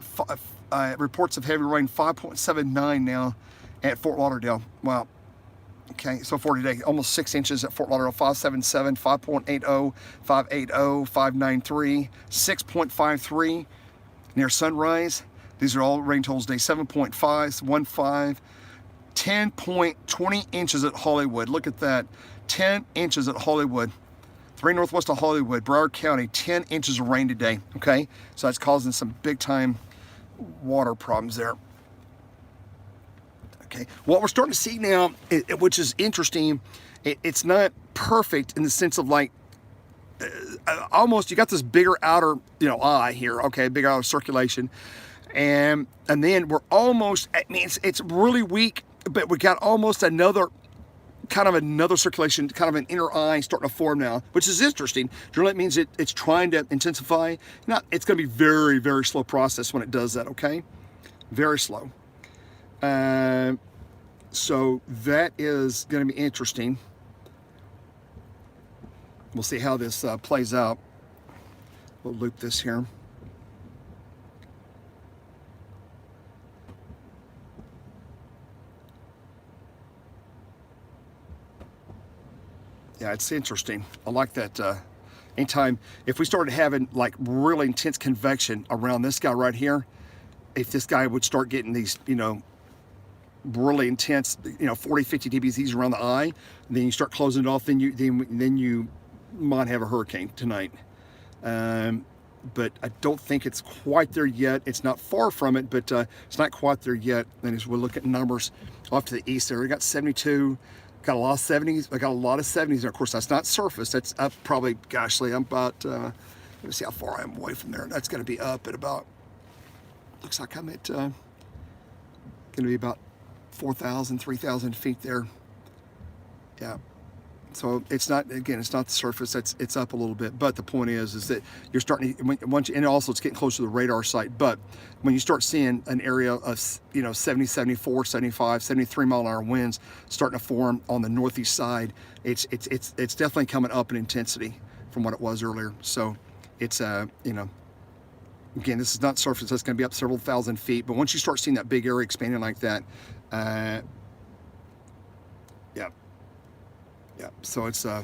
reports of heavy rain, 5.79 now at Fort Lauderdale. Wow. Okay, so for today, almost 6 inches at Fort Lauderdale, 577, 5.80, 580, 593, 6.53 near sunrise. These are all rain totals today, 7.5, 15. 10.20 inches at Hollywood. Look at that. 10 inches at Hollywood. 3 northwest of Hollywood, Broward County, 10 inches of rain today. Okay, so that's causing some big time water problems there. Okay, what we're starting to see now, which is interesting, it's not perfect in the sense of like almost you got this bigger outer eye here. Okay, big outer circulation, and then we're almost. I mean, it's really weak. But we got almost another circulation, kind of an inner eye starting to form now, which is interesting. Generally, it means it's trying to intensify. It's going to be very, very slow process when it does that. Okay, very slow. So that is going to be interesting. We'll see how this plays out. We'll loop this here. Yeah, it's interesting. I like that. Anytime, if we started having like really intense convection around this guy right here, if this guy would start getting these, really intense, 40, 50 dBs around the eye, then you start closing it off, then you might have a hurricane tonight. But I don't think it's quite there yet. It's not far from it, but it's not quite there yet. And as we look at numbers off to the east there, we got 72. Got a lot of 70s. I got a lot of 70s. And of course, that's not surface. That's up probably, goshly, I'm about, let me see how far I am away from there. That's going to be up at about, looks like I'm at, going to be about 4,000, 3,000 feet there. Yeah. So it's not, again, it's not the surface. It's up a little bit. But the point is that you're starting to, and also it's getting closer to the radar site. But when you start seeing an area of, 70, 74, 75, 73 mile an hour winds starting to form on the northeast side, it's definitely coming up in intensity from what it was earlier. So it's, again, this is not surface. That's going to be up several thousand feet. But once you start seeing that big area expanding like that, yeah, so it's going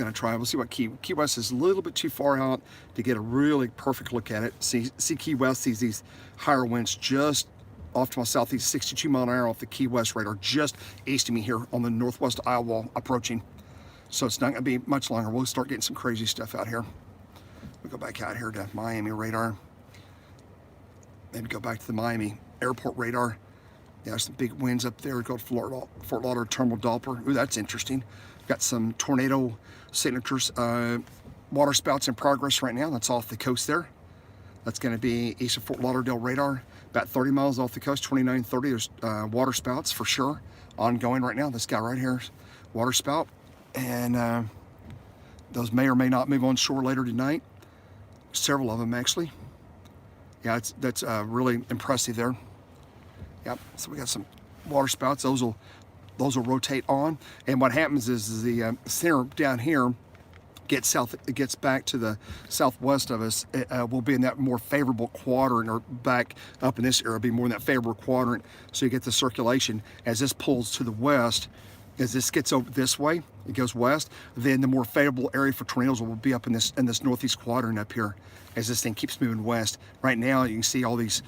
to try. We'll see what Key West is a little bit too far out to get a really perfect look at it. See Key West sees these higher winds just off to my southeast, 62 mile an hour off the Key West radar, just east of me here on the northwest eye wall approaching. So it's not going to be much longer. We'll start getting some crazy stuff out here. We'll go back out here to Miami radar. and go back to the Miami airport radar. Yeah, some big winds up there. Go to Fort Lauderdale Terminal Doppler. Ooh, that's interesting. Got some tornado signatures. Water spouts in progress right now. That's off the coast there. That's going to be east of Fort Lauderdale radar. About 30 miles off the coast, 2930. There's water spouts for sure. Ongoing right now. This guy right here is water spout. And those may or may not move on shore later tonight. Several of them actually. Yeah, that's really impressive there. Yep, so we got some water spouts. Those will rotate on, and what happens is the center down here gets south. It gets back to the southwest of us. We'll be in that more favorable quadrant, or back up in this area, be more in that favorable quadrant. So you get the circulation as this pulls to the west. As this gets over this way, it goes west. Then the more favorable area for tornadoes will be up in this northeast quadrant up here. As this thing keeps moving west. Right now, you can see all these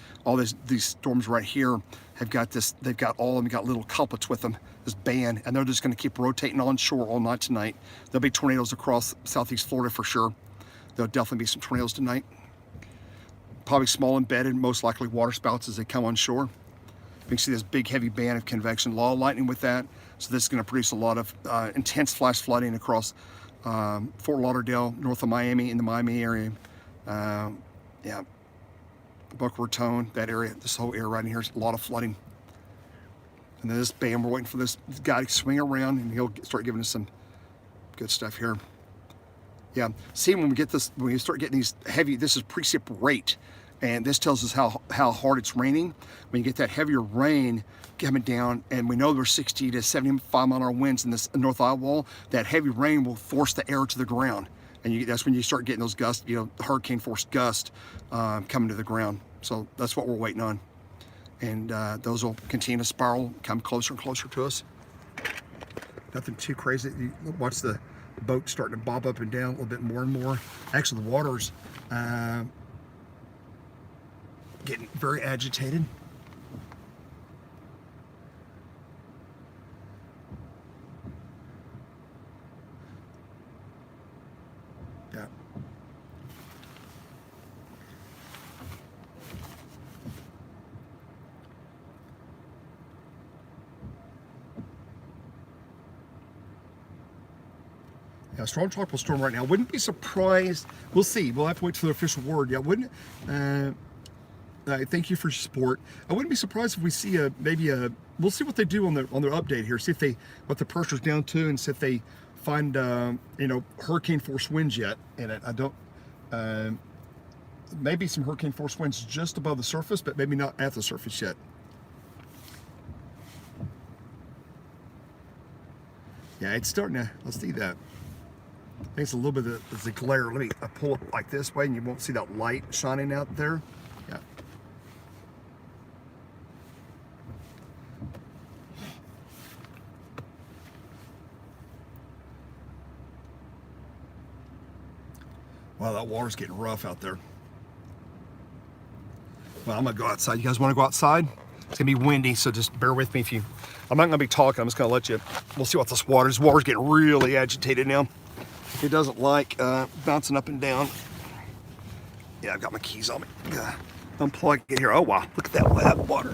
storms right here have got this. They've got all of them got little couplets with them, this band, and they're just going to keep rotating onshore all night tonight. There'll be tornadoes across southeast Florida for sure. There'll definitely be some tornadoes tonight. Probably small embedded, most likely water spouts as they come onshore. You can see this big heavy band of convection, a lot of lightning with that. So this is going to produce a lot of intense flash flooding across Fort Lauderdale, north of Miami, in the Miami area. Yeah, Boca Raton, that area, this whole area right in here is a lot of flooding. And then this band, we're waiting for this guy to swing around and he'll start giving us some good stuff here. Yeah, see, when we start getting these heavy, this is Precip Rate, and this tells us how hard it's raining. When you get that heavier rain coming down, and we know there's 60 to 75 mile an hour winds in this North Eye wall, that heavy rain will force the air to the ground. And that's when you start getting those gusts, hurricane force gusts coming to the ground. So that's what we're waiting on. And those will continue to spiral, come closer and closer to us. Nothing too crazy. You watch the boat starting to bob up and down a little bit more and more. Actually, the water's getting very agitated. Yeah. Yeah, strong tropical storm right now. Wouldn't be surprised. We'll see. We'll have to wait for the official word. Yeah, wouldn't. Thank you for your support. I wouldn't be surprised if we see we'll see what they do on their update here. See if what the pressure's down to, and see if they find hurricane force winds yet in it. I don't. Maybe some hurricane force winds just above the surface, but maybe not at the surface yet. Yeah, it's starting to. Let's see that. I think it's a little bit of the glare. Let me pull it like this way, and you won't see that light shining out there. Yeah. Wow, that water's getting rough out there. Well, I'm gonna go outside. You guys want to go outside? It's gonna be windy, so just bear with me if you. I'm not gonna be talking. I'm just gonna let you. We'll see what this water is. Water's getting really agitated now. It doesn't like bouncing up and down. Yeah, I've got my keys on me. Unplug it here. Oh wow, look at that water.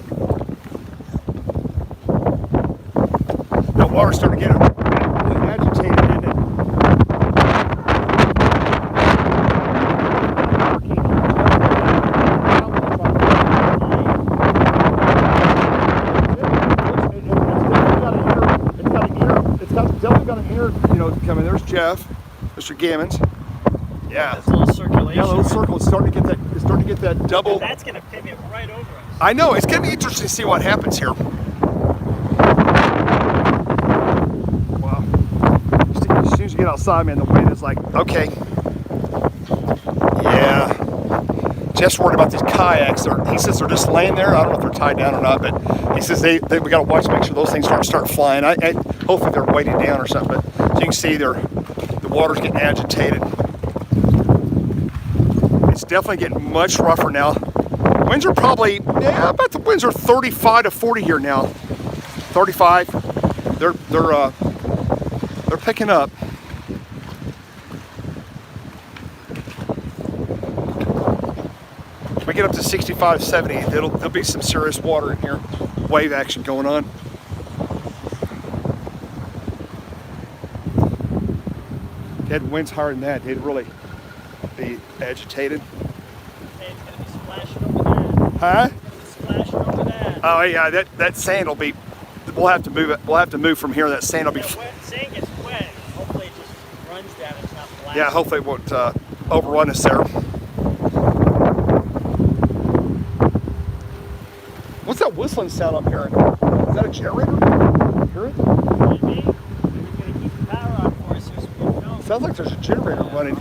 That water's starting to get really agitated, isn't it? Definitely got an ear, coming. There's Jeff, Mr. Gammons. Yeah. This little circulation. Yeah, a little circle. It's starting to get that double. And that's gonna pivot right over us. I know. It's gonna be interesting to see what happens here. Wow. As soon as you get outside, man, the wind is like, okay. Yeah. Jeff's worried about these kayaks. He says they're just laying there. I don't know if they're tied down or not, but he says we got to watch to make sure those things start flying. Hopefully they're weighted down or something. But as you can see, the water's getting agitated. It's definitely getting much rougher now. Winds are probably, the winds are 35 to 40 here now. 35. They're picking up. we get up to 65, 70, there'll be some serious water in here. Wave action going on. Had winds higher than that, they'd really be agitated. Hey, it's gonna be splashing over that. Huh? Splashing over that. Oh yeah, that sand will be. We'll have to move it. We'll have to move from here. That sand will be. Sand gets wet. Hopefully it just runs down. It's not blasting. Yeah, hopefully it won't overrun us there. What's that whistling sound I'm hearing? Is that a generator? Hear it? Maybe. Maybe we're gonna keep the power on for us so we can go. Sounds like there's a generator running. I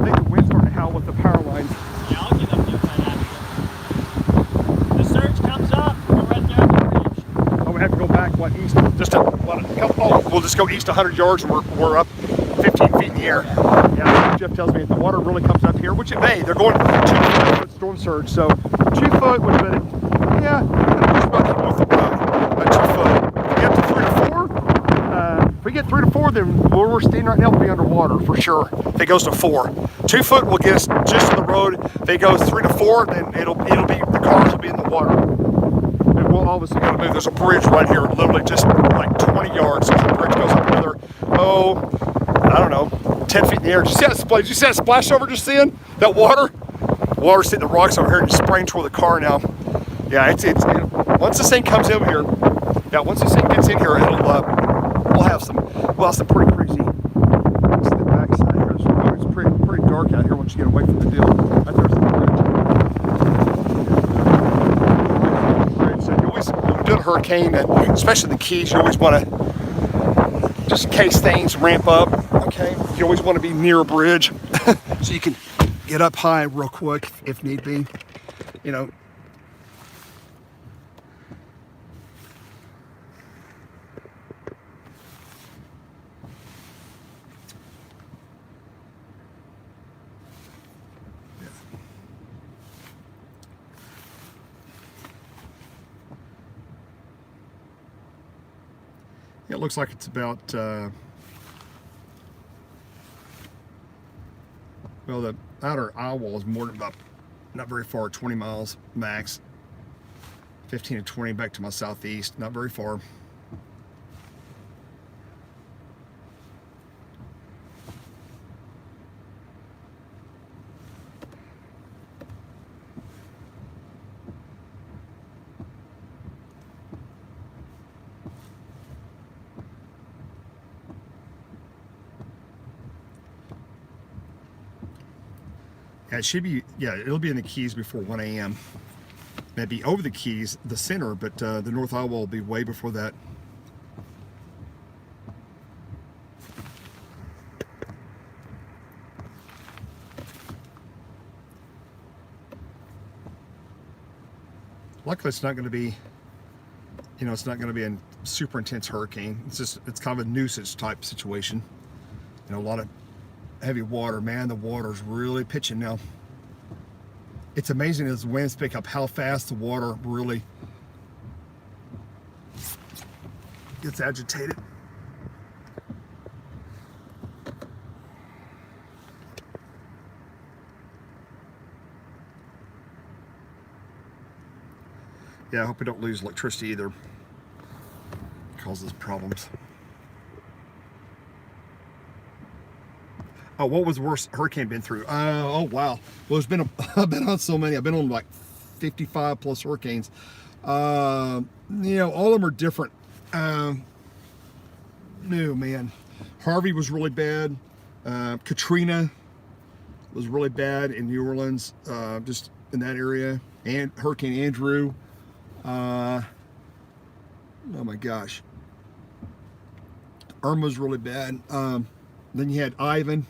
think the wind's starting to howl with the power lines. Yeah, I'll get up there right after. The surge comes up. We're right there at the bridge. Oh, we have to go back, what, east? We'll just go east 100 yards and we're up 15 feet in the air. Yeah, Jeff tells me if the water really comes up here, which it may, they're going 2 foot storm surge, so 2 foot would have been, yeah, just about keep off the road, 2 foot. If we get to 3 to 4, if we get 3 to 4, then where we're standing right now will be underwater for sure. If it goes to 4, 2 foot will get us just to the road. If it goes 3 to 4, then it'll be, the cars will be in the water. And we'll obviously gotta move. There's a bridge right here, literally just like 20 yards. So the bridge goes up another, I don't know, 10 feet in the air. Did you see that splash? Did you see that splash over just then? That water? Water's hitting the rocks over here and spraying toward the car now. Yeah, it's once this thing comes in here, yeah, once this thing gets in here, it'll we'll have some pretty crazy. This is the backside here. It's pretty dark out here once you get away from the deal. Right there's the bridge. So you always, when you're doing a hurricane, and especially the Keys, you always want to, just in case things ramp up, okay, you always want to be near a bridge so you can get up high real quick if need be, you know. It looks like it's about, well, the outer eye wall is more than about, not very far, 20 miles max. 15 to 20 back to my southeast, not very far. Yeah, it should be, yeah, it'll be in the Keys before 1 a.m. Maybe over the Keys, the center, but the North Eye wall will be way before that. Luckily, it's not going to be, you know, it's not going to be a super intense hurricane. It's kind of a nuisance type situation. You know, a lot of heavy water. Man, the water's really pitching now. It's amazing as the winds pick up how fast the water really gets agitated. Yeah, I hope we don't lose electricity either. It causes problems. Oh, what was the worst hurricane been through? Oh, wow. Well, I've been on so many. I've been on like 55 plus hurricanes. You know, all of them are different. No, man. Harvey was really bad. Katrina was really bad in New Orleans, just in that area. And Hurricane Andrew. Oh my gosh. Irma was really bad. Then you had Ivan.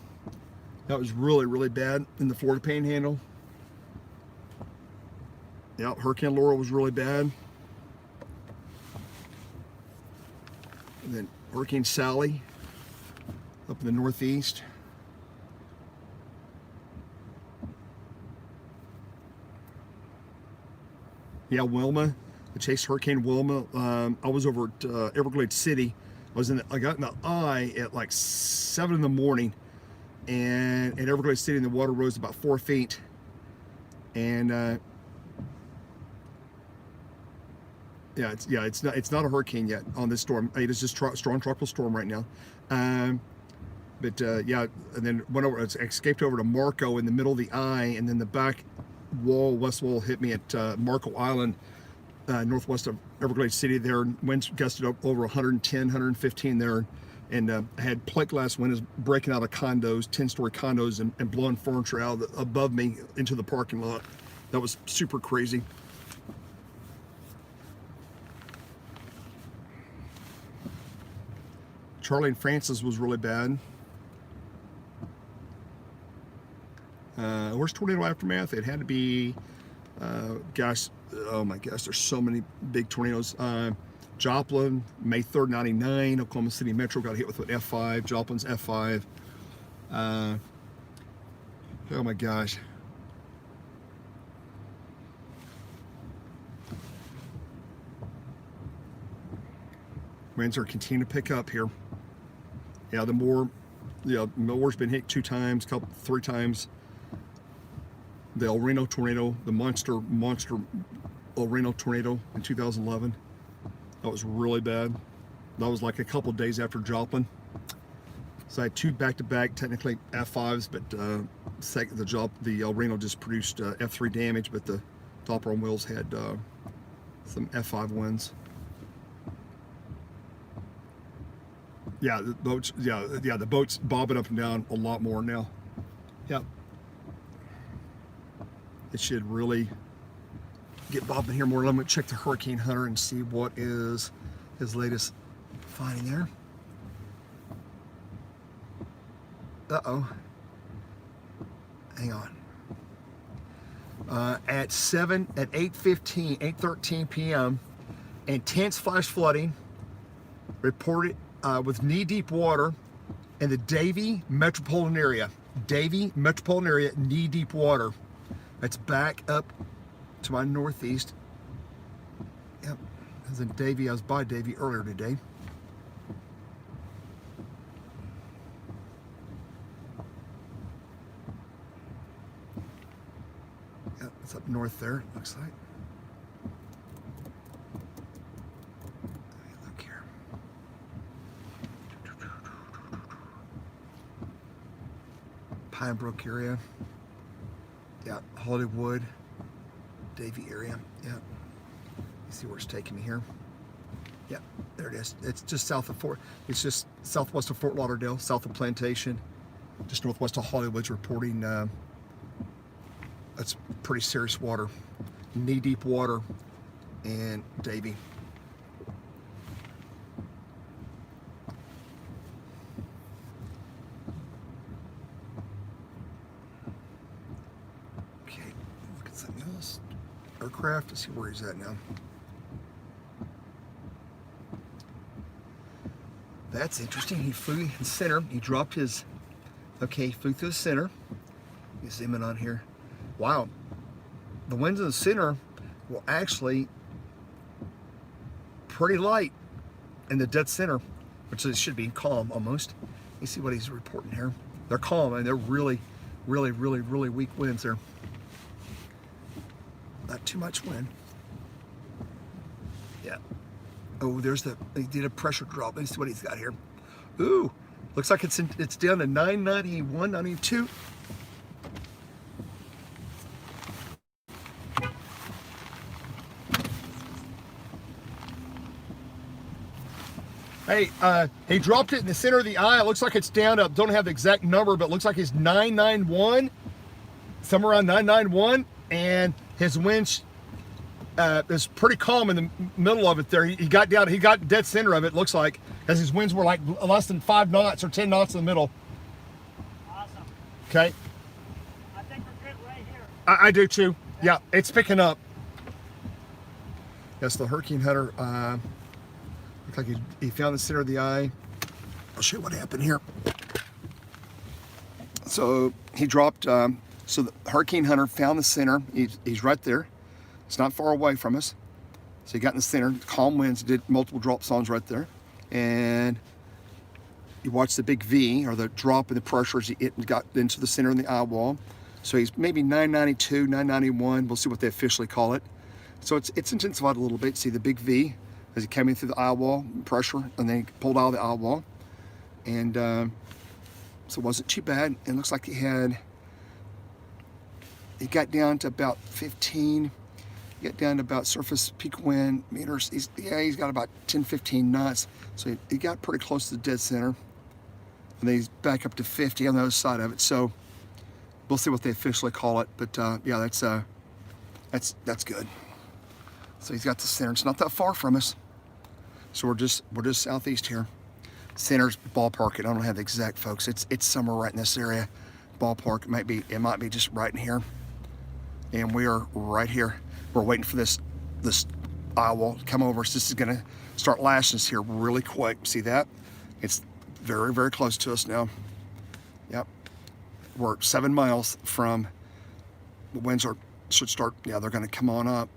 That was really, really bad in the Florida Panhandle. Yeah, Hurricane Laura was really bad. And then Hurricane Sally up in the Northeast. Yeah, Wilma, the Chase Hurricane Wilma. I was over at Everglades City I got in the eye at like 7 in the morning, and at Everglades City, the water rose about 4 feet, and it's not a hurricane yet on this storm. It is just strong tropical storm right now. But and then went over, escaped over to Marco in the middle of the eye, and then the back wall, west wall, hit me at Marco Island, northwest of Everglades City there. Winds gusted up over 110, 115 there, and I had plate glass windows breaking out of condos, 10-story condos, and blowing furniture out above me into the parking lot. That was super crazy. Charlie and Francis was really bad. Where's tornado aftermath? It had to be, gosh, oh my gosh, there's so many big tornadoes. Joplin, May 3rd, 99, Oklahoma City Metro got hit with an F5, Joplin's F5. Oh my gosh. Winds are continuing to pick up here. Yeah, Milwaukee been hit 2 times, 3 times. The El Reno tornado, the monster El Reno tornado in 2011. That was really bad. That was like a couple of days after Joplin. So I had 2 back-to-back, technically F5s, but the El Reno just produced F3 damage, but the Doppler on wheels had some F5 winds. Yeah, the boats. Yeah, the boats bobbing up and down a lot more now. Yeah, it should really get bobbing here more. Let me check the Hurricane Hunter and see what is his latest finding there. Uh-oh. Hang on. At 8:13 p.m. intense flash flooding reported with knee-deep water in the Davie metropolitan area. Davie metropolitan area, knee-deep water. That's back up to my northeast. Yep, I was in Davie. I was by Davie earlier today. Yep, it's up north there, looks like. Look here. Pine Brook area. Yeah, Hollywood, Davie area. Yeah. You see where it's taking me here? Yeah, there it is. It's just south of it's just southwest of Fort Lauderdale, south of Plantation, just northwest of Hollywood's reporting. That's pretty serious water, knee-deep water in Davie. Aircraft to see where he's at now. That's interesting. He flew in the center. He dropped his. Okay, he flew through the center. You zoom in on here. Wow, the winds in the center were actually pretty light in the dead center, which it should be calm almost. You see what he's reporting here? They're calm, and they're really weak winds there. Not too much wind. Yeah. Oh, he did a pressure drop. Let's see what he's got here. Ooh, looks like it's down to 991, 92. Hey, he dropped it in the center of the eye. It looks like it's down to, don't have the exact number, but it looks like it's 991, somewhere around 991, and his winch is pretty calm in the middle of it there. He got dead center of it, looks like, as his winds were like less than 5 knots or 10 knots in the middle. Awesome. Okay. I think we're good right here. I do too. Yeah, it's picking up. Yes, the Hurricane Hunter, looks like he found the center of the eye. I'll show you what happened here. So he dropped, so the Hurricane Hunter found the center. He's right there. It's not far away from us. So he got in the center, calm winds, did multiple drop zones right there. and you watch the big V, or the drop in the pressure as it got into the center of the eye wall. So he's maybe 992, 991. We'll see what they officially call it. So it's intensified a little bit. See the big V as he came in through the eye wall pressure, and then he pulled out of the eye wall. And so it wasn't too bad. It looks like he got down to about 15. He got down to about surface peak wind meters. He's got about 10, 15 knots. So he got pretty close to the dead center. And then he's back up to 50 on the other side of it. So we'll see what they officially call it. But yeah, that's good. So he's got the center. It's not that far from us. So we're just southeast here. Center's ballpark. I don't have the exact, folks. It's somewhere right in this area. Ballpark. It might be just right in here. And we are right here. We're waiting for this eye wall to come over. So this is gonna start lashing us here really quick. See that? It's very, very close to us now. Yep. We're 7 miles from the winds should start. Yeah, they're gonna come on up.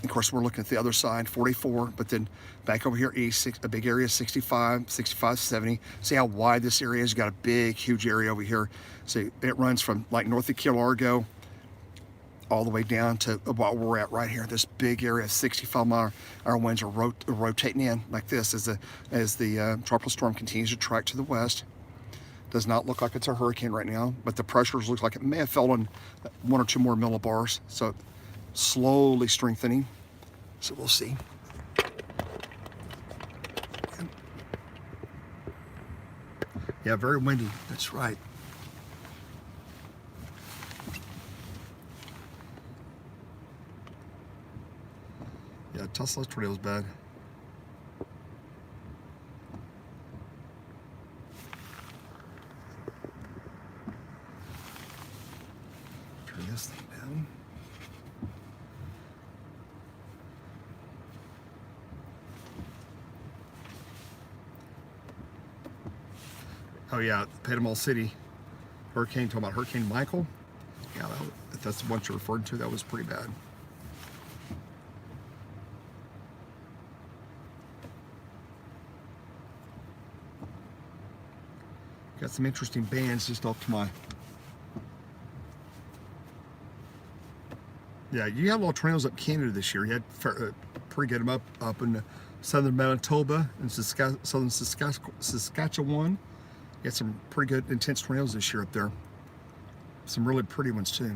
Of course, we're looking at the other side, 44, but then back over here east, a big area, 65, 70. See how wide this area is? You got a big, huge area over here. See, it runs from like north of Key Largo all the way down to what we're at right here. This big area, 65-mile-an-hour winds are rotating in like this as the tropical storm continues to track to the west. Does not look like it's a hurricane right now, but the pressures look like it may have fell on 1 or 2 more millibars. So slowly strengthening. So we'll see. Yeah, very windy. That's right. Yeah, Tesla's tornado is bad. Turn this thing down. Oh yeah, Panama City hurricane, talking about Hurricane Michael. Yeah, if that's the one you're referring to, that was pretty bad. Got some interesting bands just off to my. Yeah, you had a lot of tornadoes up Canada this year. You had pretty good up in southern Manitoba and southern Saskatchewan. You had some pretty good intense tornadoes this year up there. Some really pretty ones too.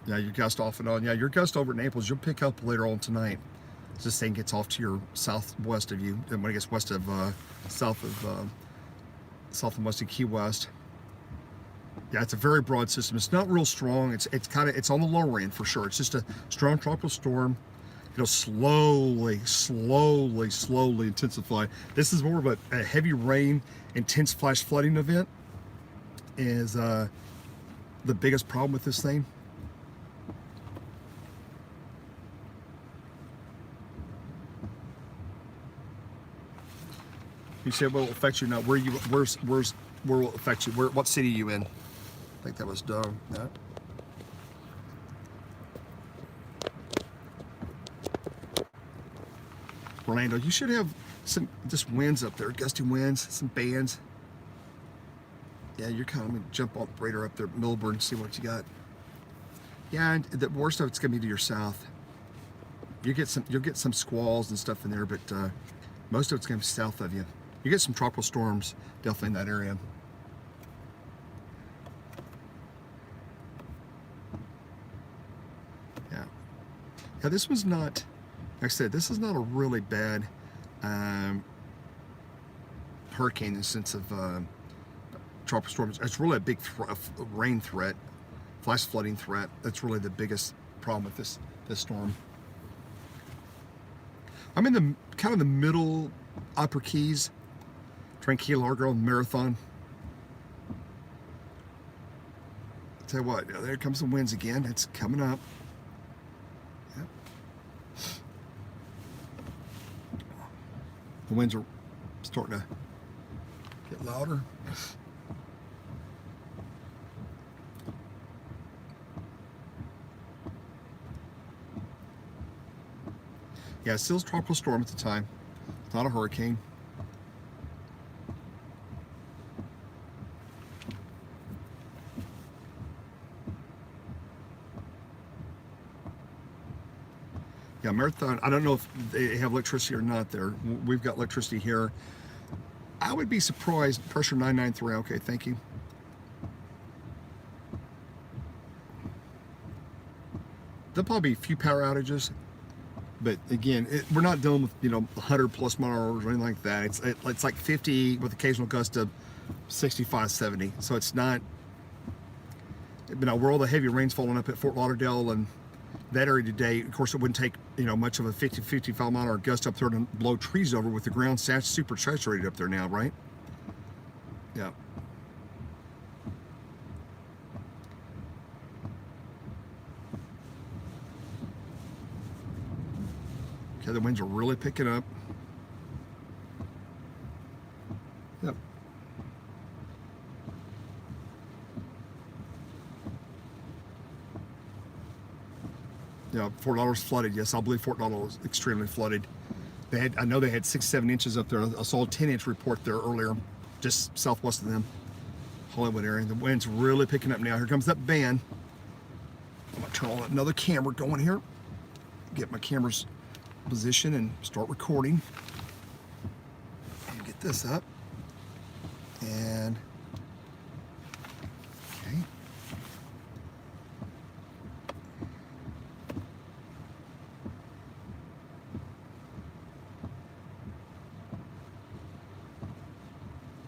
Yeah, you gust off and on. Yeah, your gust over at Naples, you'll pick up later on tonight. This thing gets off to your southwest of you, and when it gets west of south and west of Key West. Yeah, it's a very broad system. It's not real strong. It's on the lower end for sure. It's just a strong tropical storm. It'll slowly intensify. This is more of a heavy rain, intense flash flooding event is the biggest problem with this thing. You said, well, it'll affect you now. Where will it affect you? What city are you in? I think that was Doe. Yeah. Orlando, you should have some just winds up there, gusty winds, some bands. Yeah, you're kind of gonna jump off the radar up there, Milburn, see what you got. Yeah, and the worst of it's gonna be to your south. You'll get some squalls and stuff in there, but most of it's gonna be south of you. You get some tropical storms definitely in that area. Yeah. Yeah, this was not, like I said, this is not a really bad hurricane in the sense of tropical storms. It's really a big rain threat, flash flooding threat. That's really the biggest problem with this storm. I'm in the kind of the middle upper Keys, Tranquil, Largo, Marathon. I'll tell you what, there comes the winds again. It's coming up. Yep. The winds are starting to get louder. Yeah, it's still a tropical storm at the time. It's not a hurricane. Yeah, Marathon, I don't know if they have electricity or not there. We've got electricity here. I would be surprised. Pressure 993. Okay, thank you. There'll probably be a few power outages, but again, we're not dealing with 100 plus mile hours or anything like that. It's like 50 with occasional gust of 65, 70. So it's not. Where all the heavy rain's falling up at Fort Lauderdale and that area today, of course, it wouldn't take much of a 50, 55 mile an hour gust up there to blow trees over with the ground super saturated up there now, right? Yeah. Okay, the winds are really picking up. Yep. Yeah, Fort Lauderdale's flooded. Yes, I believe Fort Lauderdale is extremely flooded. I know they had 6-7 inches up there. I saw a 10-inch report there earlier, just southwest of them, Hollywood area. The wind's really picking up now. Here comes that band. I'm gonna turn on another camera going here. Get my camera's position and start recording. And get this up. And okay.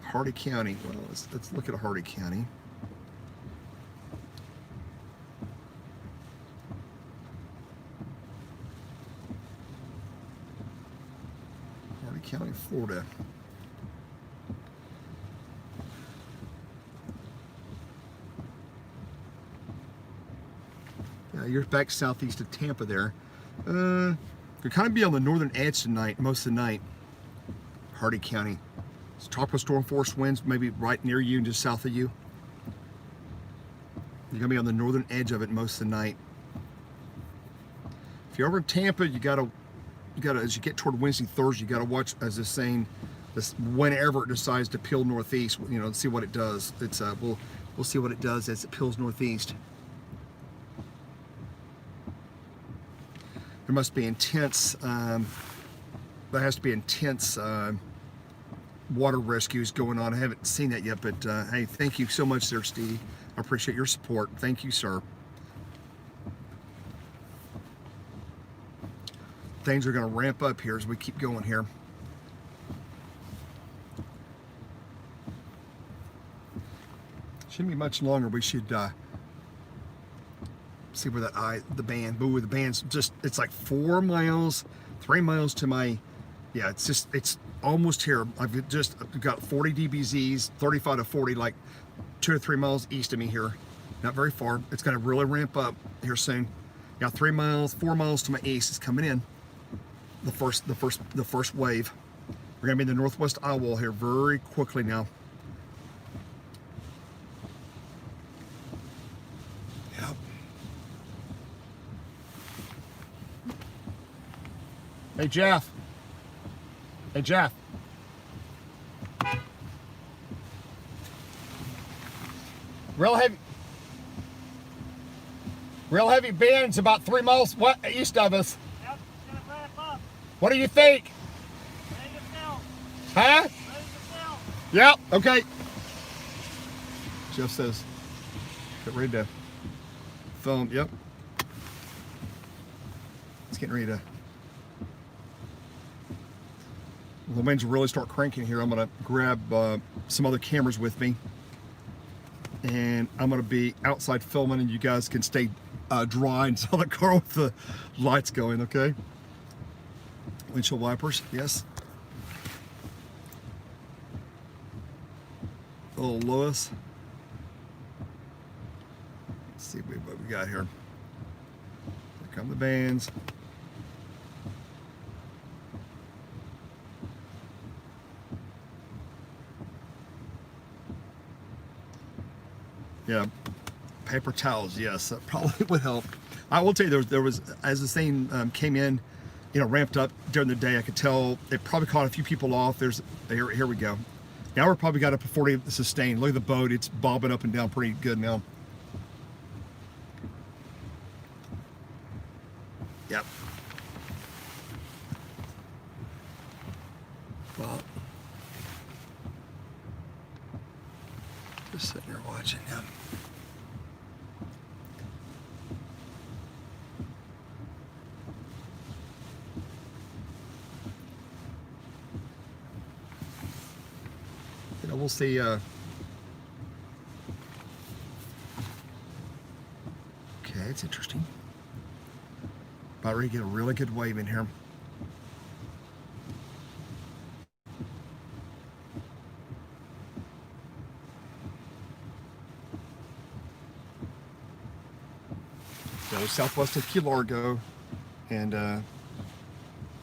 Hardy County. Well, let's look at Hardy County. Hardy County, Florida. Yeah, you're back southeast of Tampa there. Could kind of be on the northern edge tonight, most of the night. Hardy County. It's tropical storm force winds, maybe right near you and just south of you. You're gonna be on the northern edge of it most of the night. If you're over in Tampa, you gotta, as you get toward Wednesday, Thursday, you gotta watch, as it's saying, this whenever it decides to peel northeast, see what it does. It's we'll see what it does as it peels northeast. There must be intense. There has to be intense. Water rescues going on. I haven't seen that yet, but hey, thank you so much there, Steve. I appreciate your support. Thank you, sir. Things are going to ramp up here as we keep going here. Shouldn't be much longer. We should see where the band. But with the band's it's like 4 miles, 3 miles to my. Yeah, it's almost here. I've got 40 dBZs, 35 to 40, like 2 or 3 miles east of me here. Not very far. It's going to really ramp up here soon. Got 3 miles, 4 miles to my east. It's coming in. The first wave. We're going to be in the northwest eye wall here very quickly now. Yep. Hey, Jeff. Hey, Jeff. Real heavy bands about 3 miles east of us. Yep, it's gonna ramp up. What do you think? Ready to fill. Huh? Ready to fill. Yep, okay. Jeff says, get ready to film. Yep. It's getting ready to. The winds really start cranking here. I'm going to grab some other cameras with me, and I'm going to be outside filming, and you guys can stay dry until the car with the lights going, okay? Windshield wipers, yes. Little Lewis. Let's see what we got here. Here come the bands. Yeah, paper towels. Yes, that probably would help. I will tell you, there was as the thing came in ramped up during the day. I could tell it probably caught a few people off. Here we go. Now we're probably got up to 40 sustained. Look at the boat. It's bobbing up and down pretty good now. Yep. Well, just sitting here watching him. We'll see. Okay, it's interesting. About ready to get a really good wave in here. So southwest of Key Largo and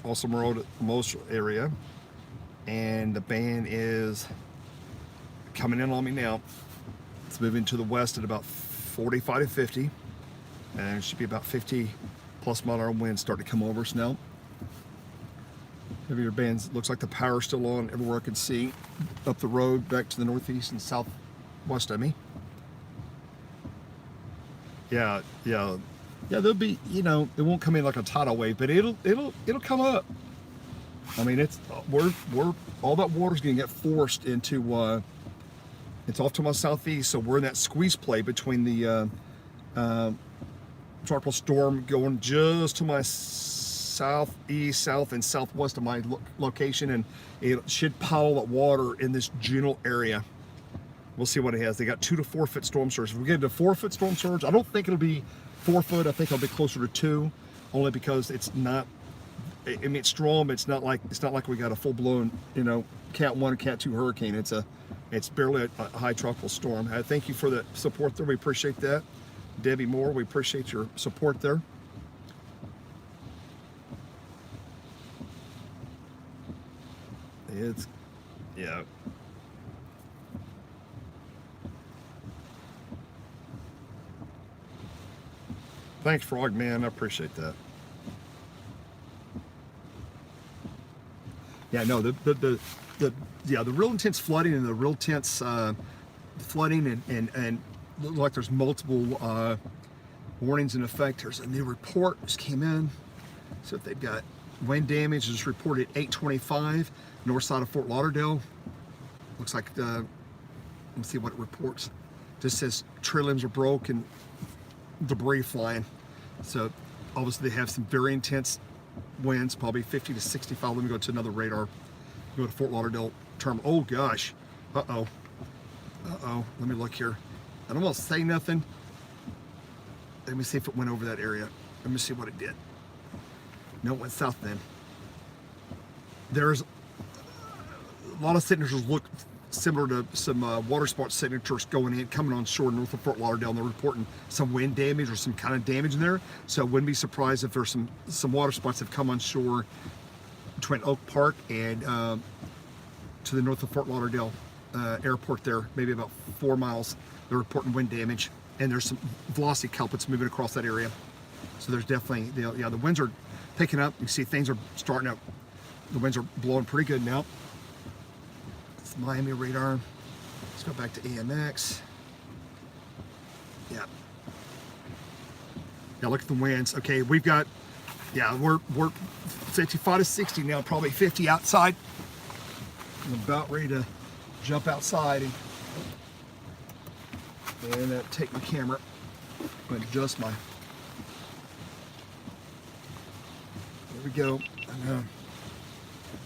also Merle area, and the band is coming in on me now. It's moving to the west at about 45 to 50, and it should be about 50 plus mile an hour winds starting to come over us now. Heavier bands. Looks like the power's still on everywhere I can see up the road back to the northeast and southwest of me. Yeah. There'll be, it won't come in like a tidal wave, but it'll come up. I mean, we're all that water's gonna get forced into. It's off to my southeast, so we're in that squeeze play between the tropical storm going just to my southeast, south, and southwest of my location, and it should pile that water in this general area. We'll see what it has. They got 2 to 4 foot storm surge. If we get a 4 foot storm surge, I don't think it'll be 4 foot. I think it'll be closer to 2, only because it's not. I mean, it's strong, but it's not like we got a full blown, Cat 1, Cat 2 hurricane. It's barely a high tropical storm. I thank you for the support there. We appreciate that. Debbie Moore, we appreciate your support there. Yeah. Thanks, Frog Man. I appreciate that. Yeah, no, the real intense flooding and the real intense flooding and look like there's multiple warnings in effect. There's a new report just came in. So if they've got wind damage is reported 825 north side of Fort Lauderdale. Looks like let's see what it reports. Just says tree limbs are broke and debris flying. So obviously they have some very intense winds, probably 50 to 65. Let me go to another radar. Go to Fort Lauderdale term. Oh gosh. Uh-oh. Let me look here. I don't want to say nothing. Let me see if it went over that area. Let me see what it did. No, it went south then. There's a lot of signatures look similar to some water spot signatures coming on shore north of Fort Lauderdale, and they're reporting some wind damage or some kind of damage in there. So I wouldn't be surprised if there's some water spots that have come on shore between Oak Park and to the north of Fort Lauderdale airport there, maybe about 4 miles. They're reporting wind damage, and there's some velocity culprits moving across that area. So there's definitely, the winds are picking up. You see things are starting up. The winds are blowing pretty good now. It's Miami radar. Let's go back to AMX. Yeah. Now look at the winds. Okay, we've got, we're 55 to 60 now, probably 50 outside. I'm about ready to jump outside and take my camera and adjust my. There we go.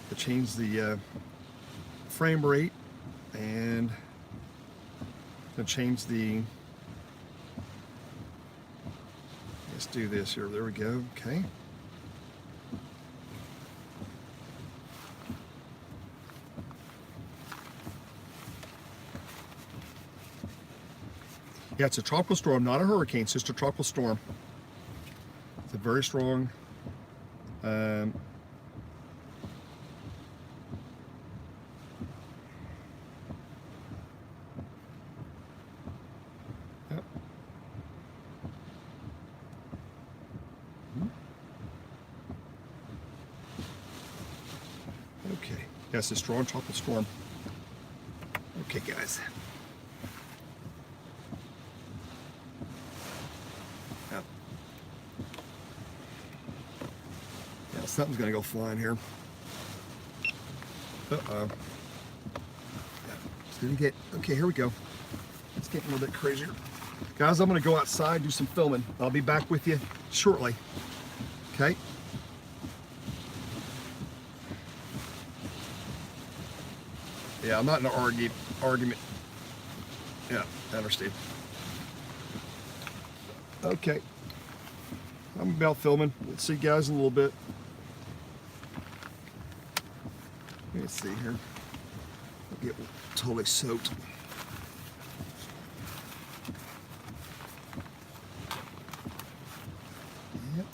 To change the frame rate and to change the. Let's do this here. There we go. Okay. Yeah, it's a tropical storm, not a hurricane. It's just a tropical storm. It's a very strong. Yep. Yes, a strong tropical storm. Okay, guys. Yeah. Yeah, something's gonna go flying here. Uh-oh. Yeah, it's gonna get, okay, here we go. It's getting a little bit crazier. Guys, I'm gonna go outside, do some filming. I'll be back with you shortly. Okay? Yeah, I'm not in an argument. Yeah, I understand. Okay. I'm about filming. Let's see you guys in a little bit. Let's see here. I'll get totally soaked. Yep.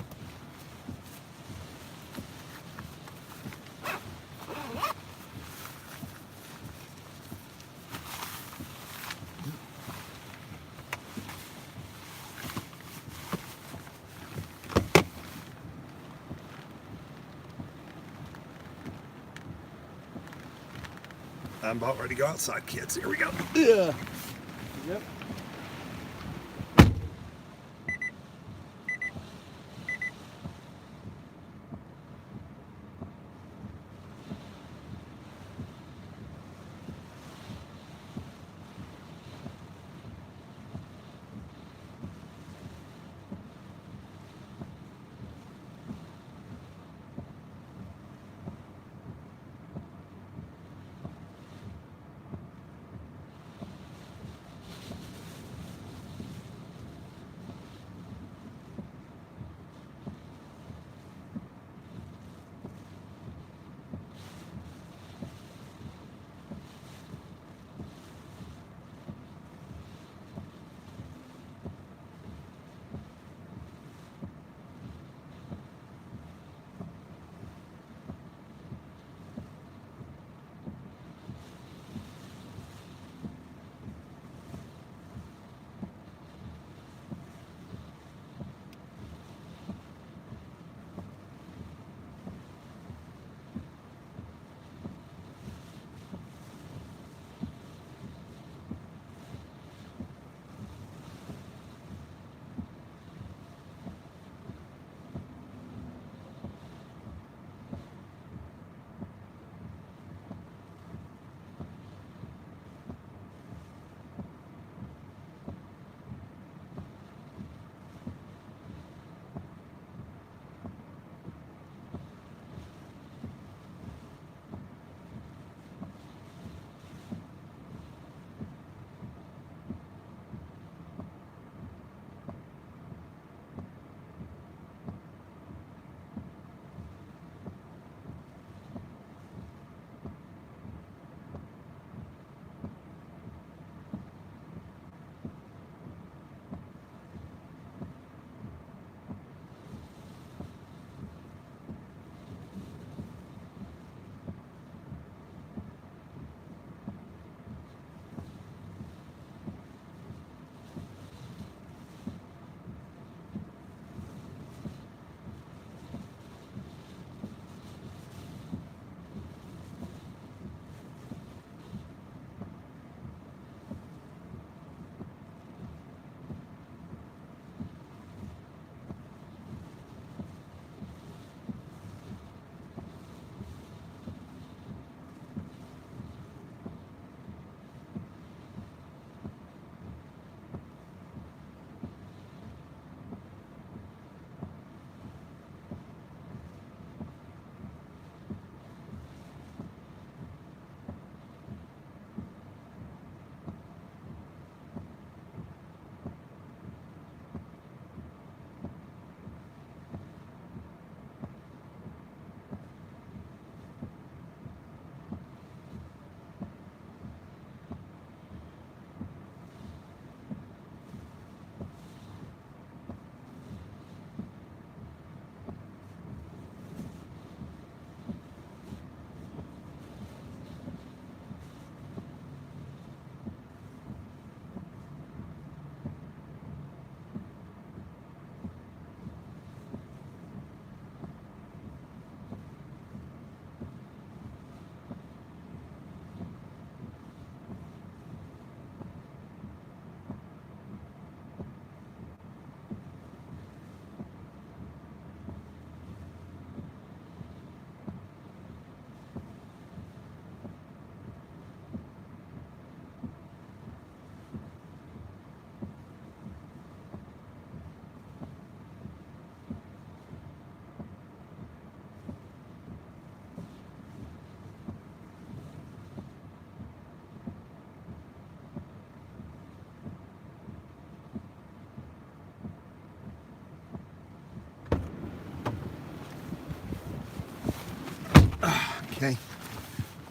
I'm about ready to go outside, kids. Here we go. Yeah. Yep.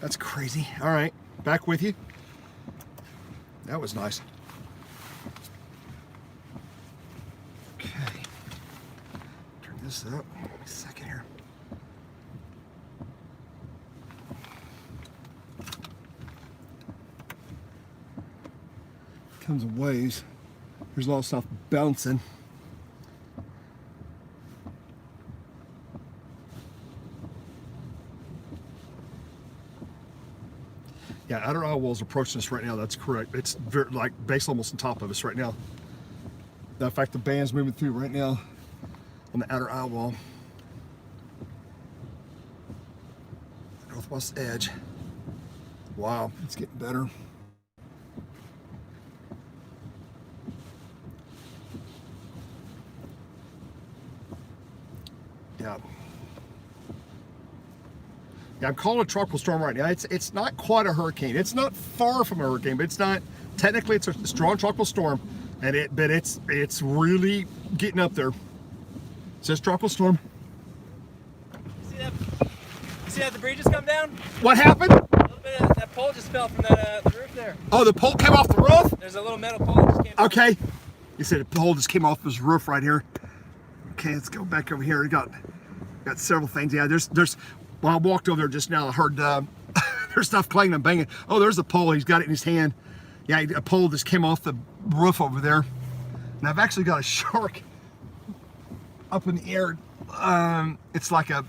That's crazy. All right, back with you. That was nice. Okay. Turn this up. A second here. Comes in waves. There's a lot of stuff bouncing. Yeah, outer eye wall's approaching us right now. That's correct. It's very, like base almost on top of us right now. In fact, the band's moving through right now on the outer eye wall. Northwest edge. Wow, it's getting better. Yeah. Yeah, I'm calling it a tropical storm right now. It's not quite a hurricane. It's not far from a hurricane, but it's not technically. It's a strong tropical storm, and it's really getting up there. It says tropical storm. You see that debris just come down? What happened? A little bit of that pole just fell from the roof there. Oh, the pole came off the roof. There's a little metal pole that just came down. Okay. You said the pole just came off his roof right here. Okay, let's go back over here. We got several things. Yeah, there's. Well, I walked over there just now. I heard there's stuff clanging and banging. Oh, there's a pole. He's got it in his hand. Yeah, a pole just came off the roof over there. And I've actually got a shark up in the air. It's like a,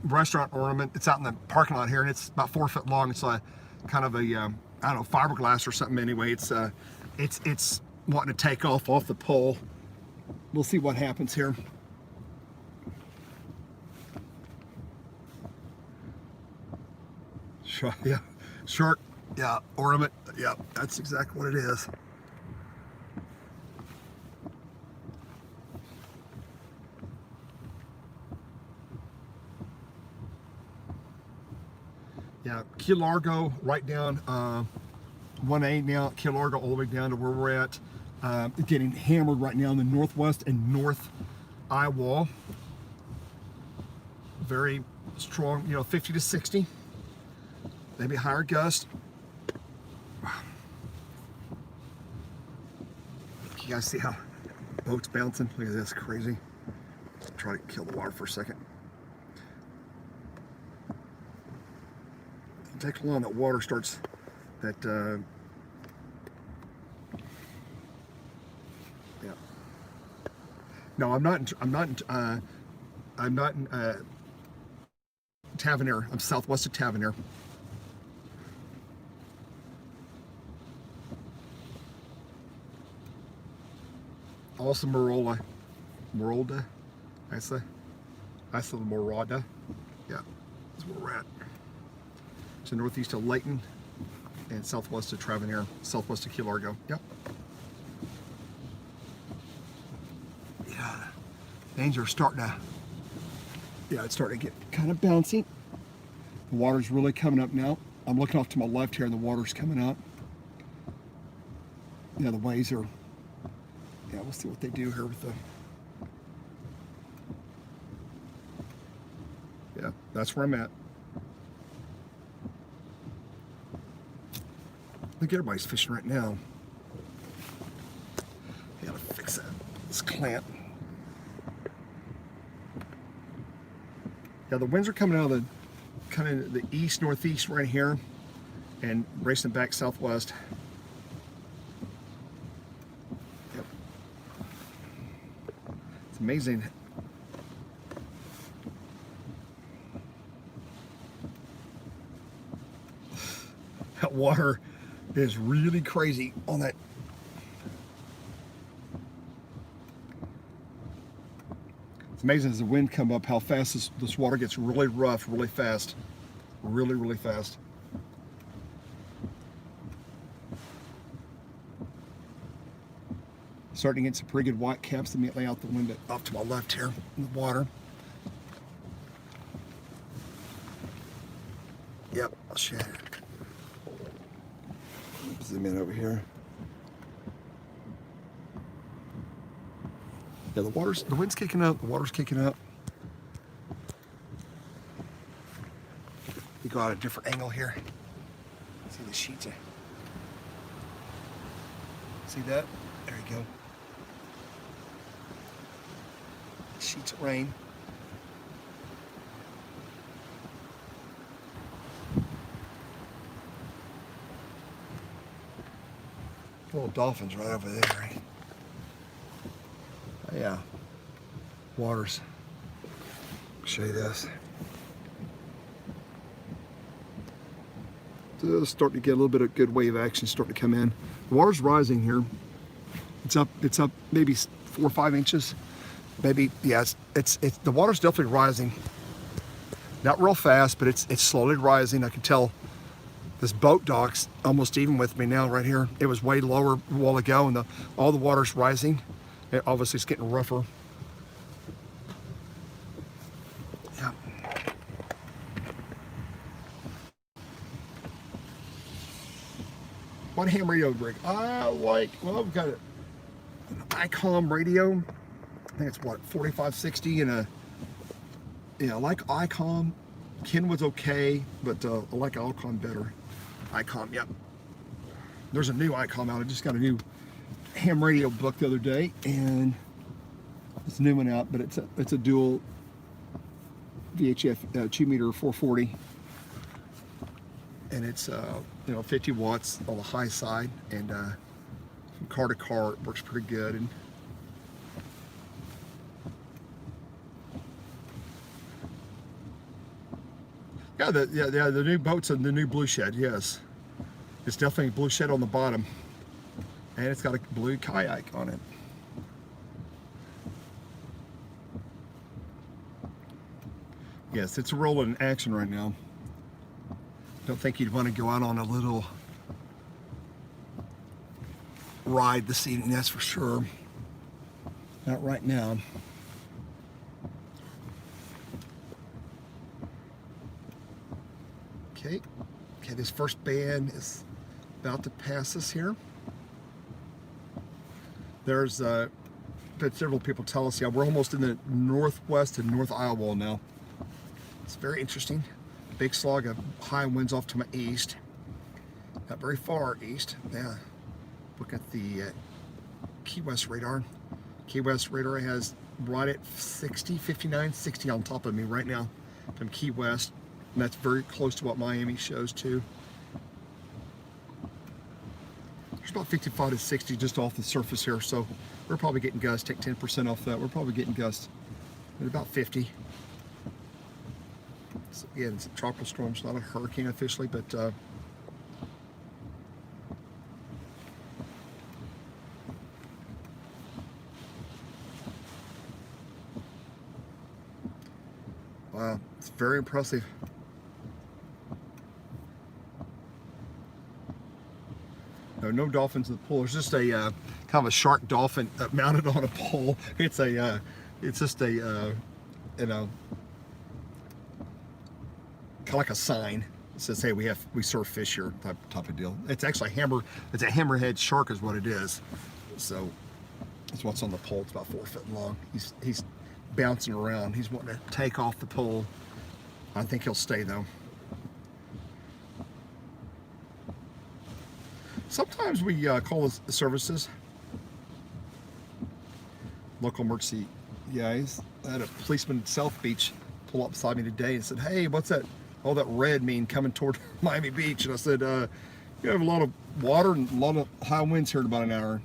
restaurant ornament. It's out in the parking lot here, and it's about 4 foot long. It's like kind of a, I don't know, fiberglass or something. Anyway, it's wanting to take off the pole. We'll see what happens here. Yeah, shark, yeah, ornament, yeah, that's exactly what it is. Yeah, Key Largo right down 1A now, Key Largo all the way down to where we're at. Getting hammered right now in the northwest and north eye wall. Very strong, 50 to 60. Maybe higher gust. You guys see how the boat's bouncing? Look at this, crazy. Let's try to kill the water for a second. It takes long, that water starts, yeah. No, I'm not in Tavernier. I'm southwest of Tavernier. Also Morolda, I say Morada. Yeah, that's where we're at. So northeast of Layton and southwest of Tavernier, southwest of Key Largo. Yep. Yeah, things are starting to. Yeah, it's starting to get kind of bouncy. The water's really coming up now. I'm looking off to my left here, and the water's coming up. Yeah, the waves are. Yeah, we'll see what they do here with the. Yeah, that's where I'm at. I think everybody's fishing right now. I gotta fix that. This clamp. Yeah, the winds are coming out of the east northeast right here, and racing back southwest. Yep. It's amazing. That water is really crazy on that. It's amazing as the wind comes up how fast this water gets really rough, really fast. Really, really fast. Starting to get some pretty good white caps immediately out the window, off to my left here in the water. Yep, I'll show you. Zoom in over here. Yeah, the wind's kicking up, the water's kicking up. You go out a different angle here. See the sheets of, see that? There you go. Sheets of rain. Little dolphins right over there, right? Oh, yeah. Waters. Show you this. Just starting to get a little bit of good wave action starting to come in. The water's rising here. It's up maybe 4 or 5 inches. Maybe, yeah, it's the water's definitely rising. Not real fast, but it's slowly rising. I can tell this boat dock's almost even with me now right here. It was way lower a while ago, and all the water's rising. Obviously it's getting rougher. Yeah. What ham radio rig? I like, well, we've got an ICOM radio. I think it's what, 4560, and I like ICOM. Kenwood's okay, but I like ICOM better. ICOM, yep. There's a new ICOM out. I just got a new ham radio book the other day, and it's a new one out, but it's a dual VHF 2 meter 440, and it's 50 watts on the high side, and from car to car it works pretty good. And the new boat's in the new blue shed. Yes, it's definitely a blue shed on the bottom, and it's got a blue kayak on it. Yes, it's rolling in action right now. Don't think you'd want to go out on a little ride this evening, that's for sure. Not right now. Okay, this first band is about to pass us here. There's but several people tell us, yeah, we're almost in the northwest and north eye wall now. It's very interesting. Big slog of high winds off to my east. Not very far east. Yeah. Look at the Key West radar. Key West radar has right at 60, 59, 60 on top of me right now from Key West. And that's very close to what Miami shows too. There's about 55 to 60 just off the surface here, so we're probably getting gusts. Take 10% off that. We're probably getting gusts at about 50. So again, it's a tropical storm. It's not a hurricane officially, but wow, it's very impressive. No dolphins in the pool. There's just a kind of a shark dolphin mounted on a pole. It's just a kind of like a sign. It says, "Hey, we serve fish here," type of deal. It's actually it's a hammerhead shark is what it is. So that's what's on the pole. It's about 4 foot long. He's bouncing around. He's wanting to take off the pole. I think he'll stay though. Sometimes we call the services. Local emergency guys. I had a policeman in South Beach pull up beside me today and said, "Hey, what's that? All that red mean coming toward Miami Beach?" And I said, "You have a lot of water and a lot of high winds here in about an hour."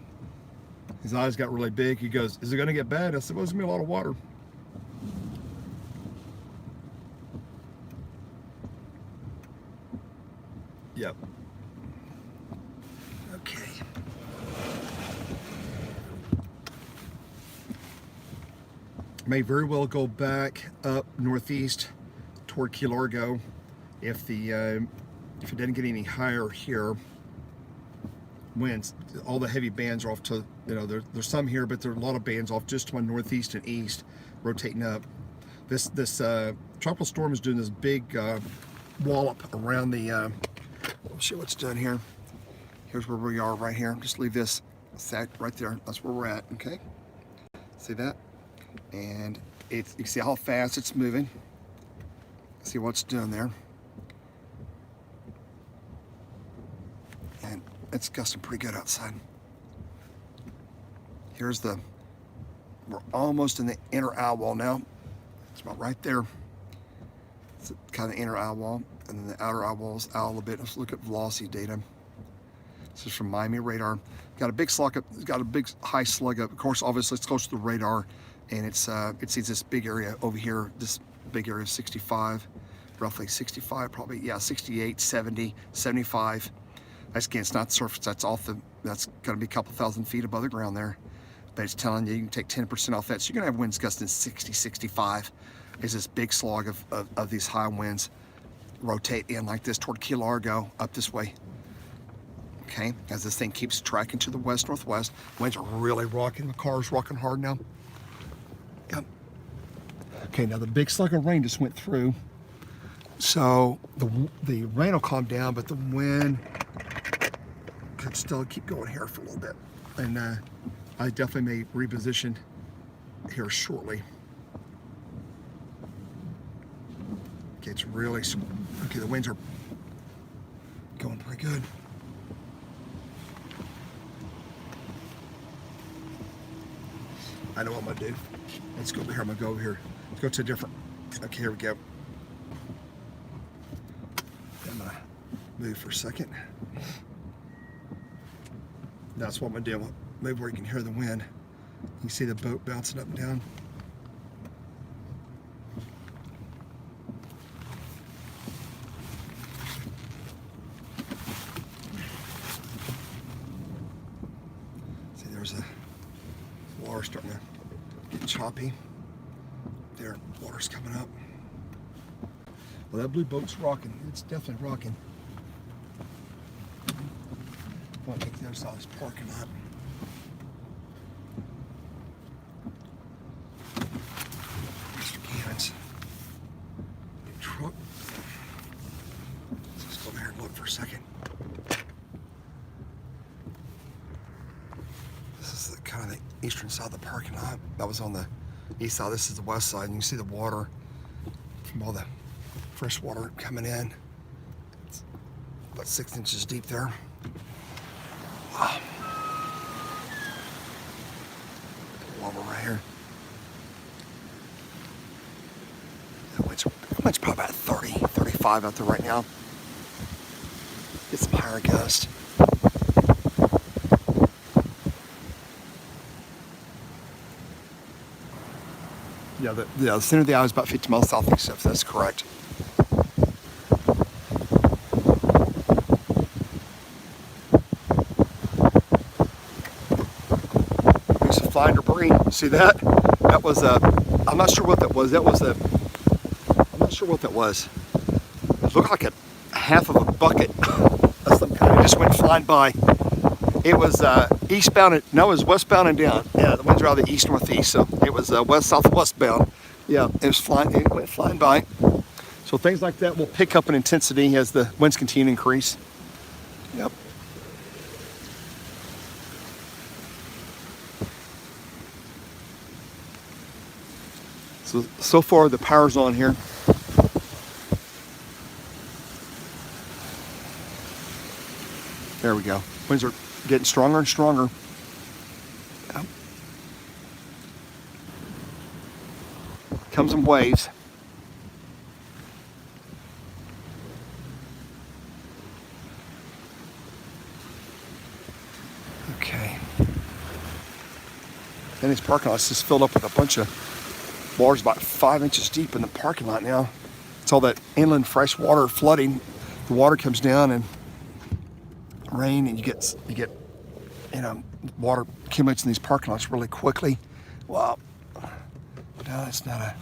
His eyes got really big. He goes, "Is it going to get bad?" I said, "Well, there's going to be a lot of water." Yep. Okay. May very well go back up northeast toward Key Largo if it doesn't get any higher here. Winds, all the heavy bands are off to, there's some here, but there are a lot of bands off just to my northeast and east, rotating up. This tropical storm is doing this big wallop around the. I'll show you what's done here. Here's where we are right here. Just leave this sack right there. That's where we're at. Okay. See that? And you see how fast it's moving. See what's done there. it's gusting pretty good outside. We're almost in the inner eye wall now. It's about right there. It's kind of the inner eye wall, and then the outer eye wall's out a little bit. Let's look at velocity data. This is from Miami radar. Got a big slug up, got a big high slug up. Of course, obviously it's close to the radar, and it sees this big area over here. This big area of 65, roughly 65, probably, yeah, 68, 70, 75. That's again, it's not surface. That's going to be a couple thousand feet above the ground there. But it's telling you can take 10% off that. So you're going to have winds gusting 60, 65. Is this big slog of these high winds rotate in like this toward Key Largo up this way. Okay, as this thing keeps tracking to the west-northwest. Winds are really rocking. The car's rocking hard now. Yep. Okay, now the big slug of rain just went through. So the rain will calm down, but the wind could still keep going here for a little bit. And I definitely may reposition here shortly. Okay, it's really, okay, the winds are going pretty good. I know what I'm gonna do. Let's go over here, I'm gonna go over here. Let's go to a different, okay, here we go. I'm gonna move for a second. That's what I'm gonna do. Move where you can hear the wind. You can see the boat bouncing up and down. See, there's a water starting to get choppy. There, water's coming up. Well, that blue boat's rocking. It's definitely rocking. I want to take the other side of this parking lot. Mr. Gammons. Big truck. Let's just go over here and look for a second. This is the kind of the eastern side of the parking lot. That was on the east side. This is the west side. And you can see the water from all the fresh water coming in. It's about 6 inches deep there. Wow. Pull over right here. The wind's probably about 30, 35 out there right now. Get some higher gusts. Yeah, the center of the eye is about 50 miles southeast, if that's correct. There's some flying debris. See that? That was I'm not sure what that was. I'm not sure what that was. It looked like a half of a bucket of some kind. It just went flying by. It was eastbound, it was westbound and down. Yeah, the winds are out of the east-northeast, so it was west-southwest bound. Yeah, it went flying by. So things like that will pick up in intensity as the winds continue to increase. Yep. So far the power's on here. There we go. Winds are getting stronger and stronger. Yep. Comes in waves. Okay. And these parking lots just filled up with a bunch of water's about 5 inches deep in the parking lot now. It's all that inland fresh water flooding. The water comes down and rain, and you get water accumulates in these parking lots really quickly. Wow. No, it's not a.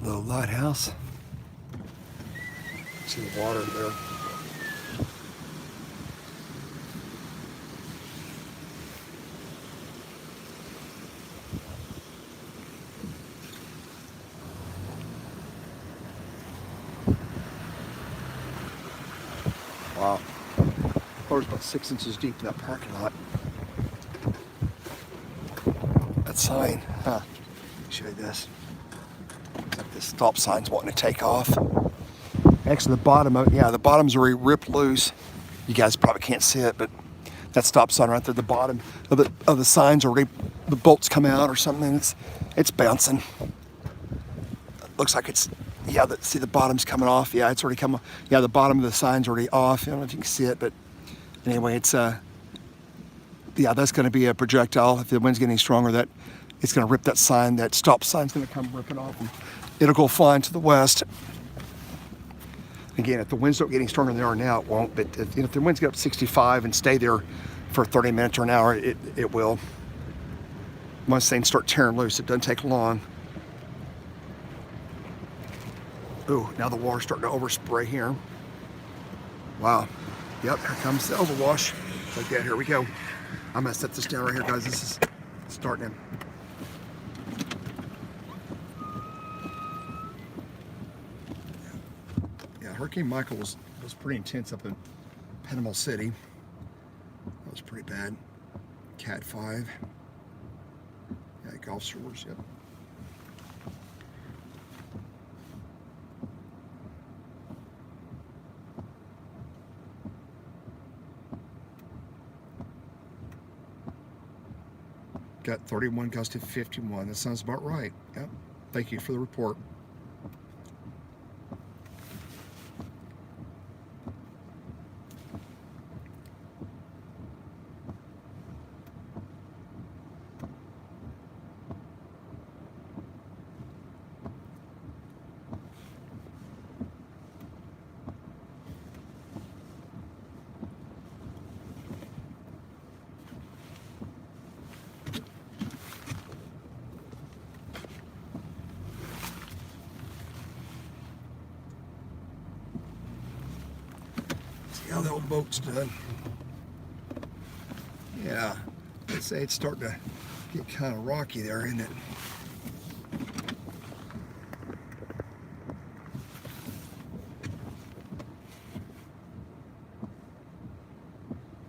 Little lighthouse. See the water there. Wow. Water's about 6 inches deep in that parking lot. sign. Huh. Show you this. Looks like this stop sign's wanting to take off. Actually, the bottom of it, yeah, the bottom's already ripped loose. You guys probably can't see it, but that stop sign right there, the bottom of the sign's already, the bolts come out or something. It's bouncing. Looks like it's, yeah, see the bottom's coming off. Yeah, it's already come off. Yeah, the bottom of the sign's already off. I don't know if you can see it, but anyway, it's, yeah, that's going to be a projectile. If the wind's getting stronger, that it's going to rip that sign. That stop sign's going to come ripping off, and it'll go flying to the west. Again, if the winds don't get any stronger than they are now, it won't. But if the winds get up 65 and stay there for 30 minutes or an hour, it will. Once things start tearing loose, it doesn't take long. Ooh, now the water's starting to overspray here. Wow. Yep, here comes the overwash. Like that, here we go. I'm gonna set this down right here, guys. This is starting. Yeah, Hurricane Michael was pretty intense up in Panama City. That was pretty bad. Cat 5. Yeah, Gulf shores, yep. Got 31 gusts to 51. That sounds about right. Yep. Thank you for the report. See how the old boat's done. Yeah, I'd say it's starting to get kind of rocky there, isn't it?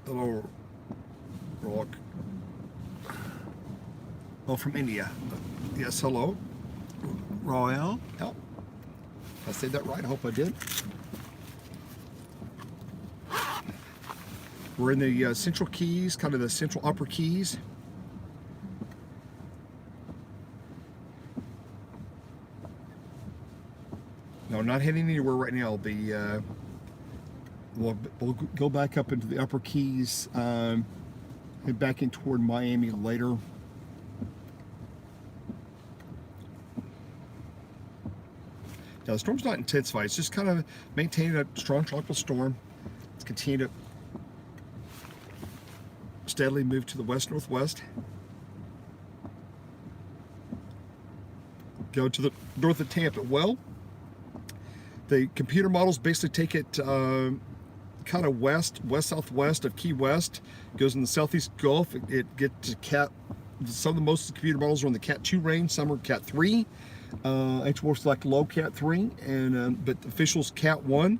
Hello, Rock. Oh, from India. Yes, hello. Royal. Oh, I said that right. I hope I did. We're in the Central Keys, kind of the Central Upper Keys. No, not heading anywhere right now. We'll go back up into the Upper Keys, head back in toward Miami later. Now, the storm's not intensified. It's just kind of maintaining a strong tropical storm. It's continuing to steadily move to the west-northwest. Go to the north of Tampa. Well, the computer models basically take it kind of west-southwest of Key West, goes in the southeast Gulf. It gets to Cat, some of the most of the computer models are in the Cat 2 range, some are Cat 3. Actually, select low Cat 3, and but the officials Cat 1.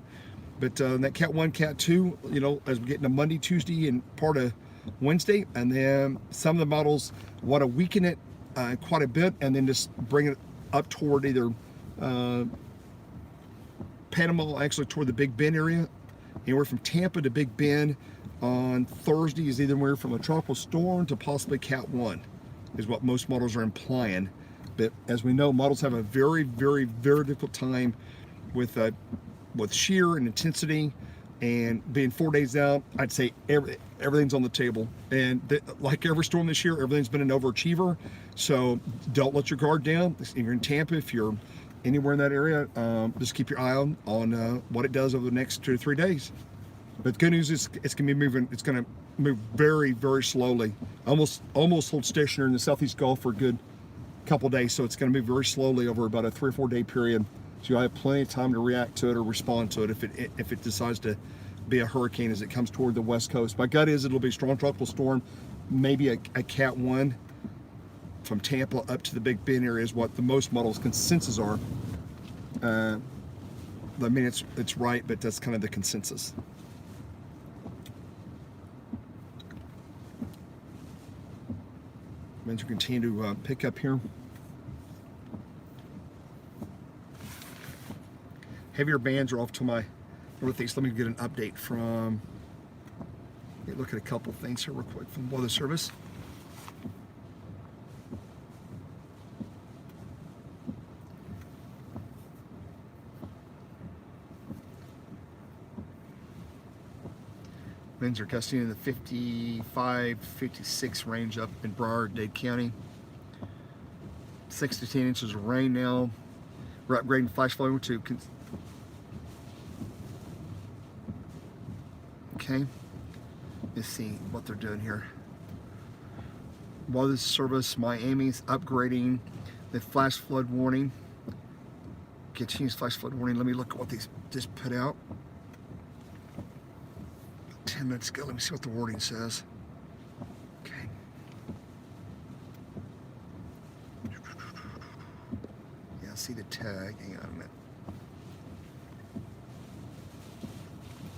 But that Cat 1, Cat 2, you know, as we get into Monday, Tuesday, and part of Wednesday, and then some of the models want to weaken it quite a bit, and then just bring it up toward either Panama, actually toward the Big Bend area. Anywhere from Tampa to Big Bend on Thursday is either anywhere from a tropical storm to possibly Cat 1, is what most models are implying. But as we know, models have a very, very, very difficult time with shear and intensity, and being 4 days out, I'd say everything's on the table. And like every storm this year, everything's been an overachiever. So don't let your guard down. If you're in Tampa, if you're anywhere in that area, just keep your eye on what it does over the next 2 to 3 days. But the good news is it's going to be moving. It's going to move very, very slowly. Almost hold stationary in the southeast Gulf for a good couple days. So it's going to move very slowly over about a 3 or 4 day period. So you'll have plenty of time to react to it or respond to it if it decides to be a hurricane as it comes toward the west coast. My gut is it'll be a strong tropical storm, maybe a Cat 1 from Tampa up to the Big Bend area is what the most models' consensus are. I mean, it's right, but that's kind of the consensus. Winds are continuing to pick up here. Heavier bands are off to my northeast. Let me get an update from, look at a couple things here real quick from Weather Service. Winds are gusting in the 55, 56 range up in Broward, Dade County. 6 to 10 inches of rain now. We're upgrading flash flow to, okay. Let's see what they're doing here. Weather Service Miami's upgrading the flash flood warning. Continuous flash flood warning. Let me look at what these just put out. 10 minutes ago. Let me see what the wording says. Okay. Yeah, I see the tag. Hang on a minute.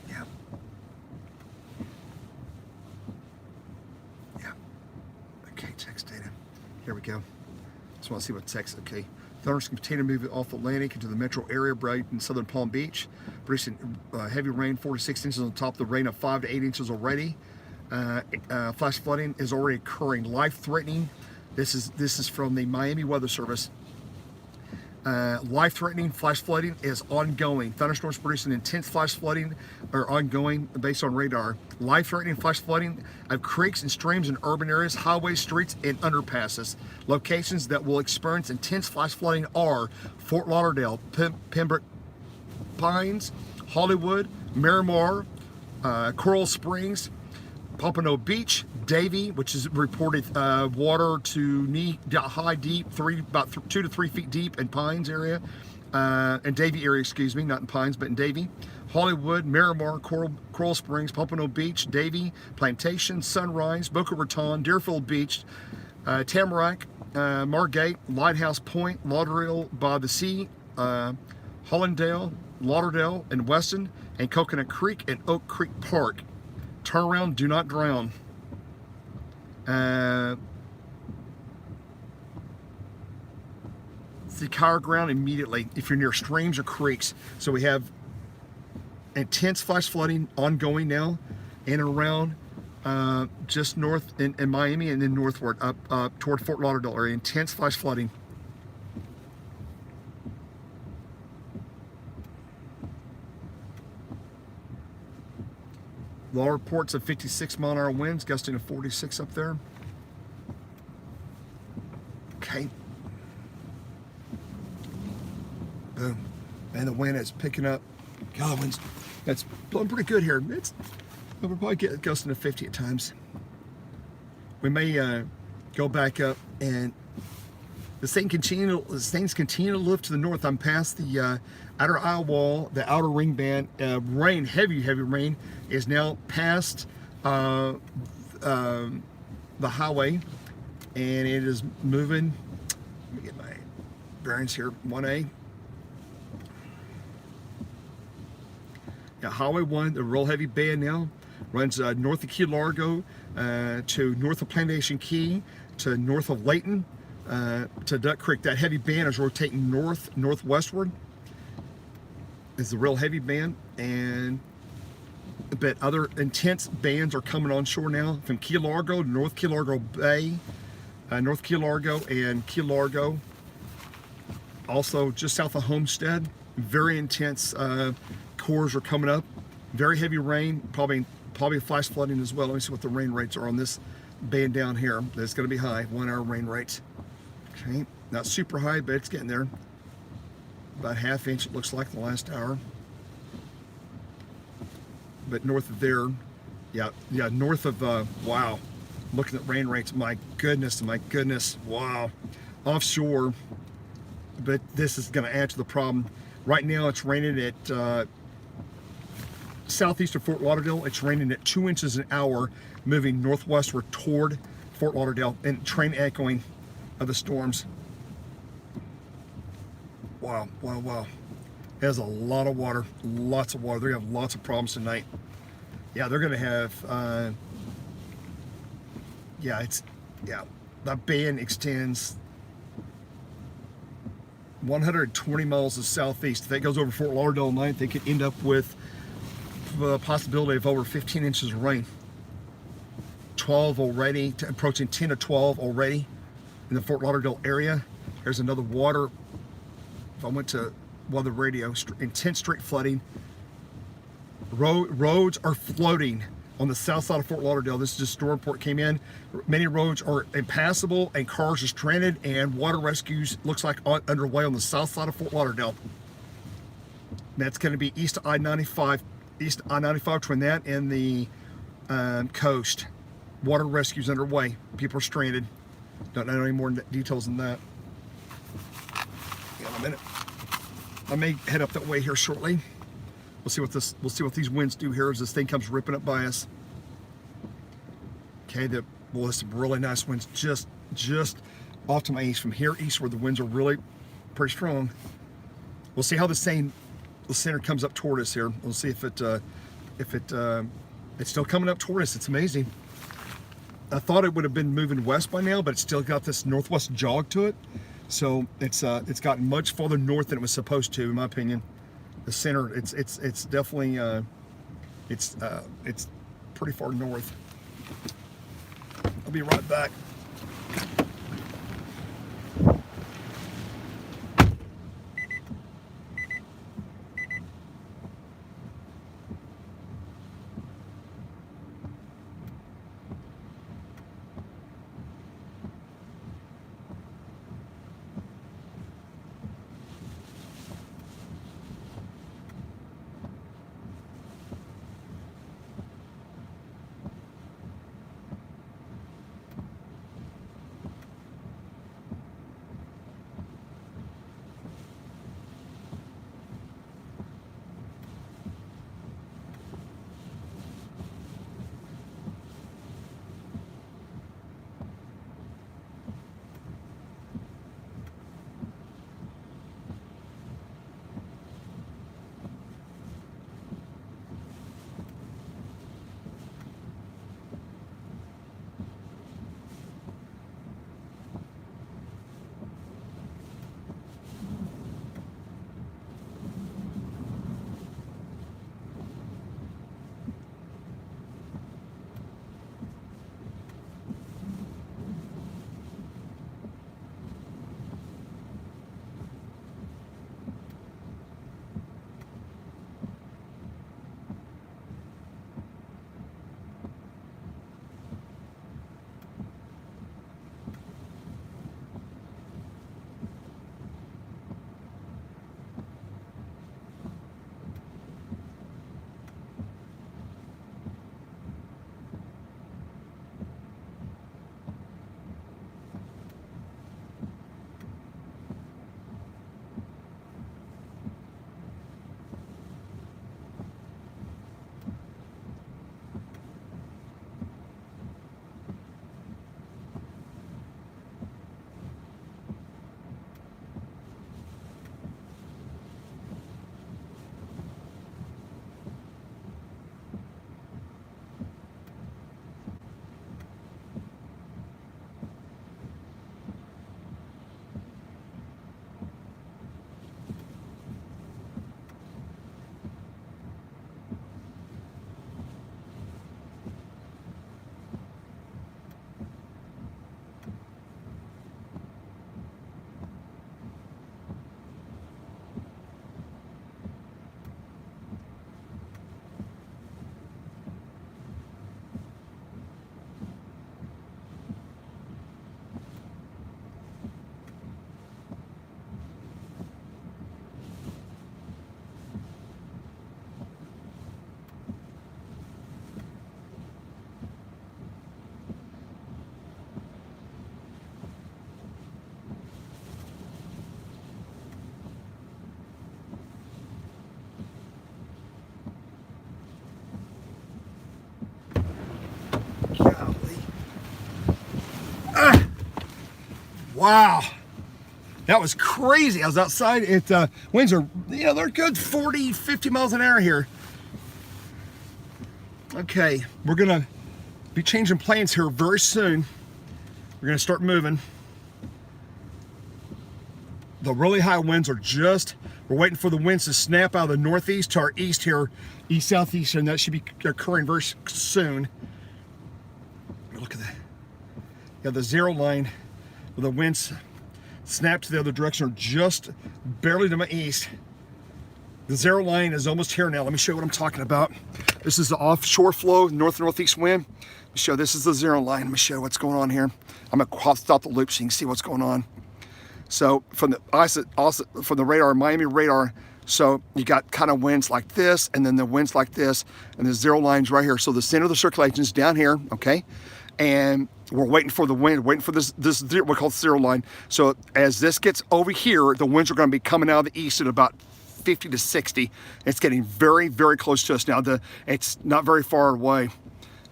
Yeah. Yeah. Okay, text data. Here we go. Just want to see what text. Okay. Thunders continue to move off Atlantic into the metro area, Broward and southern Palm Beach, producing heavy rain, 4 to 6 inches on top of the rain of 5 to 8 inches already. Flash flooding is already occurring, life-threatening. This is from the Miami Weather Service. Life-threatening flash flooding is ongoing. Thunderstorms producing intense flash flooding are ongoing based on radar. Life-threatening flash flooding of creeks and streams in urban areas, highways, streets, and underpasses. Locations that will experience intense flash flooding are Fort Lauderdale, Pembroke Pines, Hollywood, Miramar, Coral Springs, Pompano Beach, Davie, which is reported water to knee high deep, about 2 to 3 feet deep in Pines area, and Davie area, excuse me, not in Pines, but in Davie. Hollywood, Miramar, Coral Springs, Pompano Beach, Davie, Plantation, Sunrise, Boca Raton, Deerfield Beach, Tamarack, Margate, Lighthouse Point, Lauderdale by the Sea, Hollandale, Lauderdale, and Weston, and Coconut Creek and Oak Creek Park. Turn around, do not drown. The higher ground immediately if you're near streams or creeks. So we have intense flash flooding ongoing now in and around just north in Miami and then northward up toward Fort Lauderdale area. Intense flash flooding. Law reports of 56-mile-an-hour winds, gusting to 46 up there. Okay. Boom. And the wind is picking up. God, the wind's, that's blowing pretty good here. We'll probably get gusting to 50 at times. We may go back up, and the things continue to lift to the north. I'm past the outer eye wall, the outer ring band. Rain, heavy rain, is now past the highway, and it is moving. Let me get my bearings here. 1A. Yeah, Highway 1, the real heavy band now runs north of Key Largo to north of Plantation Key to north of Layton. To Duck Creek. That heavy band is rotating northwestward. Is the real heavy band, but other intense bands are coming on shore now from Key Largo to North Key Largo Bay, North Key Largo and Key Largo. Also just south of Homestead, very intense cores are coming up. Very heavy rain, probably flash flooding as well. Let me see what the rain rates are on this band down here. It's going to be high, 1 hour rain rates. Okay, not super high, but it's getting there. About ½ inch, it looks like, the last hour. But north of there, yeah, north of, wow. Looking at rain rates, my goodness, wow. Offshore, but this is going to add to the problem. Right now, it's raining at southeast of Fort Lauderdale. It's raining at 2 inches an hour, moving northwestward toward Fort Lauderdale, and train echoing of the storms. Wow. There's a lot of water, lots of water. They're gonna have lots of problems tonight. Yeah, they're gonna have, the band extends 120 miles to southeast. If that goes over Fort Lauderdale tonight, they could end up with the possibility of over 15 inches of rain. 12 already, approaching 10 to 12 already in the Fort Lauderdale area. There's another water. If I went to weather radio, intense street flooding. Roads are floating on the south side of Fort Lauderdale. This is just storm report came in. Many roads are impassable and cars are stranded, and water rescues looks like underway on the south side of Fort Lauderdale. That's going to be east of I-95, between that and the coast. Water rescues underway. People are stranded. Don't know any more details than that. In a minute, I may head up that way here shortly. We'll see what these winds do here as this thing comes ripping up by us. Okay, there's some really nice winds just off to my east, from here east, where the winds are really pretty strong. We'll see how the center comes up toward us here. We'll see if it's still coming up toward us. It's amazing. I thought it would have been moving west by now, but it's still got this northwest jog to it. So it's gotten much farther north than it was supposed to, in my opinion. The center, it's definitely it's pretty far north. I'll be right back. Wow, that was crazy. I was outside. Winds are, they're good 40, 50 miles an hour here. Okay, we're gonna be changing planes here very soon. We're going to start moving. The really high winds are we're waiting for the winds to snap out of the northeast to our east here, east-southeast, and that should be occurring very soon. Look at that. You have the zero line where the winds snap to the other direction are just barely to my east. The zero line is almost here now. Let me show you what I'm talking about. This is the offshore flow, north-northeast wind. Let me show you, this is the zero line. Let me show you what's going on here. I'm gonna stop the loop so you can see what's going on. So from the radar, Miami radar, so you got kind of winds like this, and then the winds like this, and the zero line's right here. So the center of the circulation is down here, okay? And we're waiting for the wind, waiting for this we call the zero line. So as this gets over here, the winds are going to be coming out of the east at about 50 to 60. It's getting very, very close to us now. It's not very far away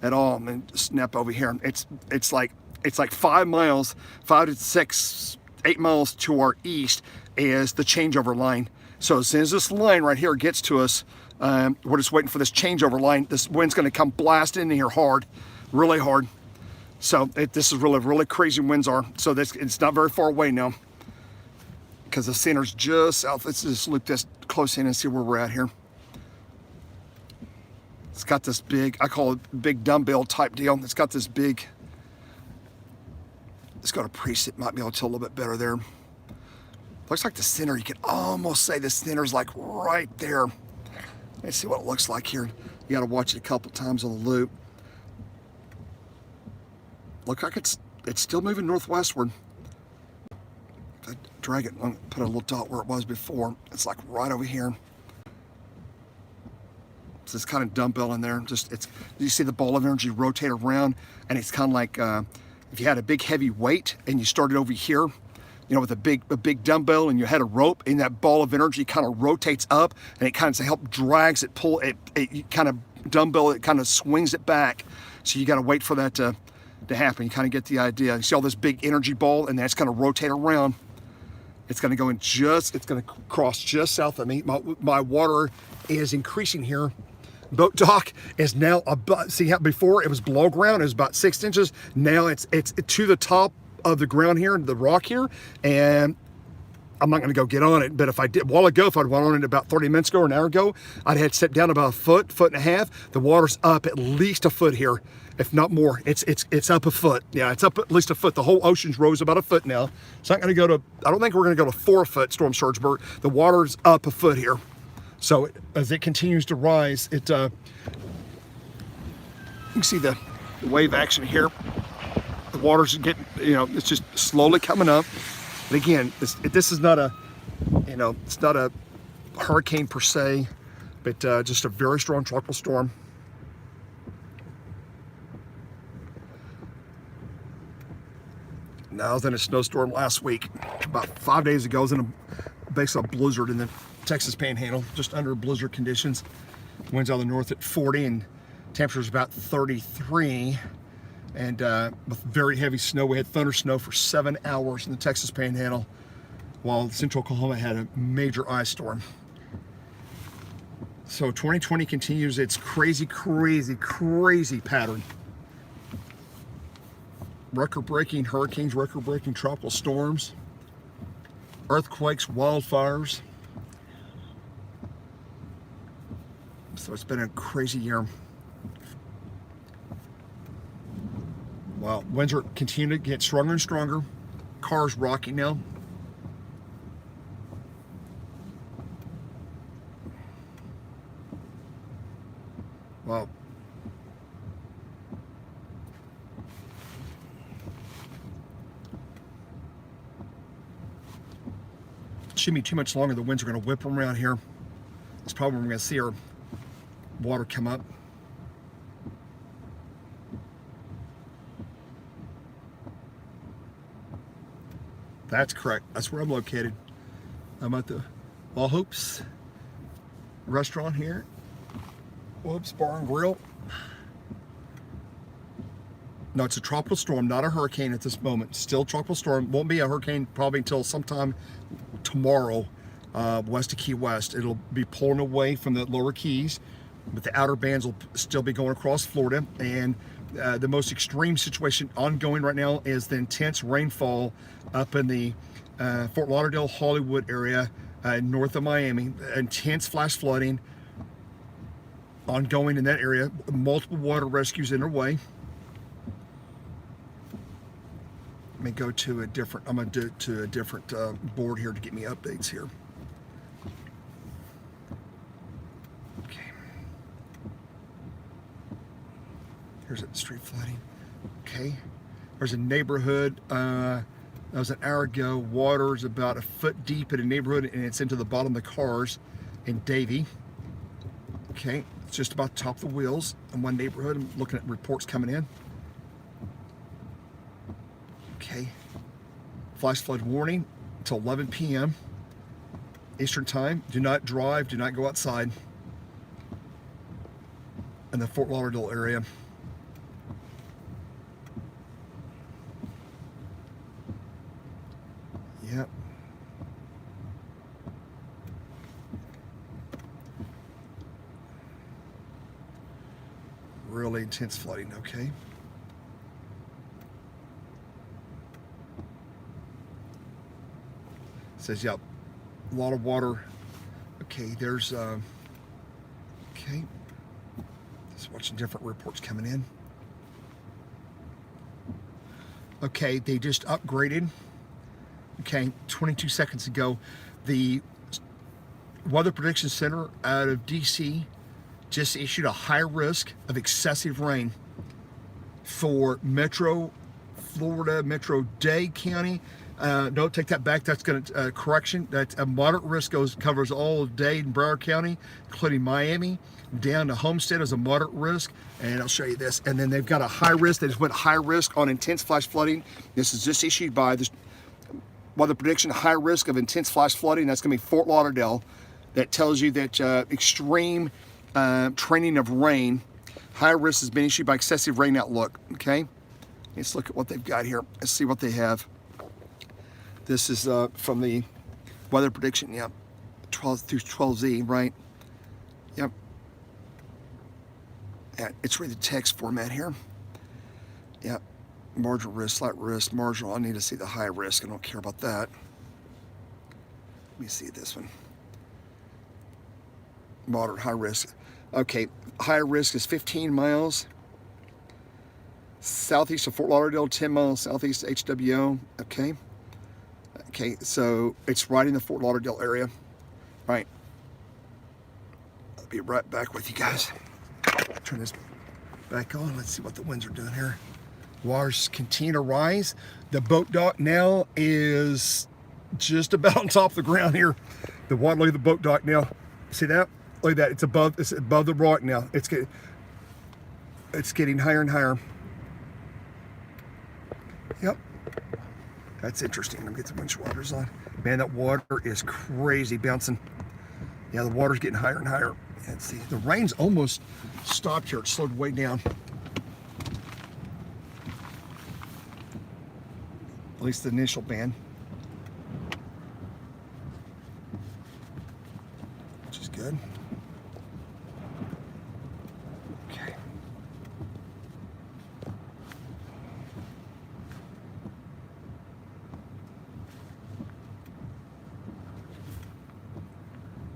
at all. I mean, snap over here. It's like 5 miles, 5 to 6, 8 miles to our east is the changeover line. So as soon as this line right here gets to us, we're just waiting for this changeover line. This wind's going to come blasting in here hard, really hard. So this is really crazy winds are. So it's not very far away now, because the center's just south. Let's just loop this close in and see where we're at here. It's got this big, I call it big dumbbell type deal. It's got this big, it's got a Precip, might be able to tell a little bit better there. Looks like the center, you could almost say the center's like right there. Let's see what it looks like here. You gotta watch it a couple times on the loop. Look like it's still moving northwestward. If I drag it, I'll put a little dot where it was before. It's like right over here. So it's kind of dumbbell in there. You see the ball of energy rotate around, and it's kind of like if you had a big heavy weight and you started over here, you know, with a big dumbbell, and you had a rope, and that ball of energy kind of rotates up, and it kind of help drags it, pull it, kind of dumbbell, it kind of swings it back. So you got to wait for that to happen. You kind of get the idea. You see all this big energy ball, and that's going to rotate around. It's going to go in it's going to cross just south of me. My water is increasing here. Boat dock is now about, see how before it was below ground, it was about 6 inches. Now it's to the top of the ground here, the rock here, and I'm not going to go get on it, but if I did, a while ago, if I'd went on it about 30 minutes ago or an hour ago, I'd had set down about a foot and a half. The water's up at least a foot here, if not more. It's up a foot. Yeah, it's up at least a foot. The whole ocean's rose about a foot now. It's not going to go to, I don't think we're going to go to 4 foot storm surge, but the water's up a foot here. So as it continues to rise, you can see the wave action here. The water's getting, you know, it's just slowly coming up. But again, this is not a, you know, it's not a hurricane per se, but just a very strong tropical storm. Now, I was in a snowstorm last week, about 5 days ago. I was in basically a blizzard in the Texas Panhandle, just under blizzard conditions. Winds out of the north at 40, and temperatures about 33. And with very heavy snow, we had thunder snow for 7 hours in the Texas Panhandle, while central Oklahoma had a major ice storm. So 2020 continues its crazy pattern. Record-breaking hurricanes, record-breaking tropical storms, earthquakes, wildfires. So it's been a crazy year. Wow, winds are continuing to get stronger and stronger. Cars rocking now. Wow. Shouldn't be too much longer. The winds are going to whip around here. It's probably when we're going to see our water come up. That's correct. That's where I'm located. I'm at the All Hopes restaurant here. Whoops, Bar and Grill. No, it's a tropical storm, not a hurricane at this moment. Still tropical storm. Won't be a hurricane probably until sometime tomorrow, west of Key West. It'll be pulling away from the lower Keys, but the outer bands will still be going across Florida, and The most extreme situation ongoing right now is the intense rainfall up in the Fort Lauderdale, Hollywood area, north of Miami. Intense flash flooding ongoing in that area. Multiple water rescues underway. Let me go to a different, I'm going to do to a different board here to get me updates here. Okay. Here's it, street flooding. Okay. There's a neighborhood, that was an hour ago. Water is about a foot deep in a neighborhood, and it's into the bottom of the cars in Davie. Okay. It's just about top of the wheels in one neighborhood. I'm looking at reports coming in. Okay. Flash flood warning until 11 p.m. Eastern time. Do not drive. Do not go outside in the Fort Lauderdale area. Yep. Really intense flooding, okay? Says, yep, a lot of water. Okay, there's, okay. Just watching different reports coming in. Okay, they just upgraded. Okay, 22 seconds ago, the Weather Prediction Center out of DC just issued a high risk of excessive rain for Metro Florida, Metro Dade County. No, take that back. That's going to correction. That's a moderate risk covers all of Dade and Broward County, including Miami, down to Homestead as a moderate risk. And I'll show you this. And then they've got a high risk. They just went high risk on intense flash flooding. This is just issued by the Weather Prediction, high risk of intense flash flooding. That's going to be Fort Lauderdale. That tells you that extreme training of rain. High risk has been issued by excessive rain outlook. Okay, let's look at what they've got here. Let's see what they have. This is from the Weather Prediction. Yep, 12 through 12Z, right? Yep. Yeah, it's really the text format here. Yep. Marginal risk, slight risk, marginal. I need to see the high risk. I don't care about that. Let me see this one. Moderate, high risk. Okay, high risk is 15 miles southeast of Fort Lauderdale, 10 miles southeast of HWO. Okay. Okay, so it's right in the Fort Lauderdale area. Right. I'll be right back with you guys. Turn this back on. Let's see what the winds are doing here. Waters continue to rise. The boat dock now is just about on top of the ground here. The water, look at the boat dock now. See that? Look at that. It's above the rock now. It's getting higher and higher. Yep. That's interesting. Let me get the windshield wipers on. Man, that water is crazy bouncing. Yeah, the water's getting higher and higher. And see, the rain's almost stopped here. It slowed way down. At least the initial band. Which is good. Okay.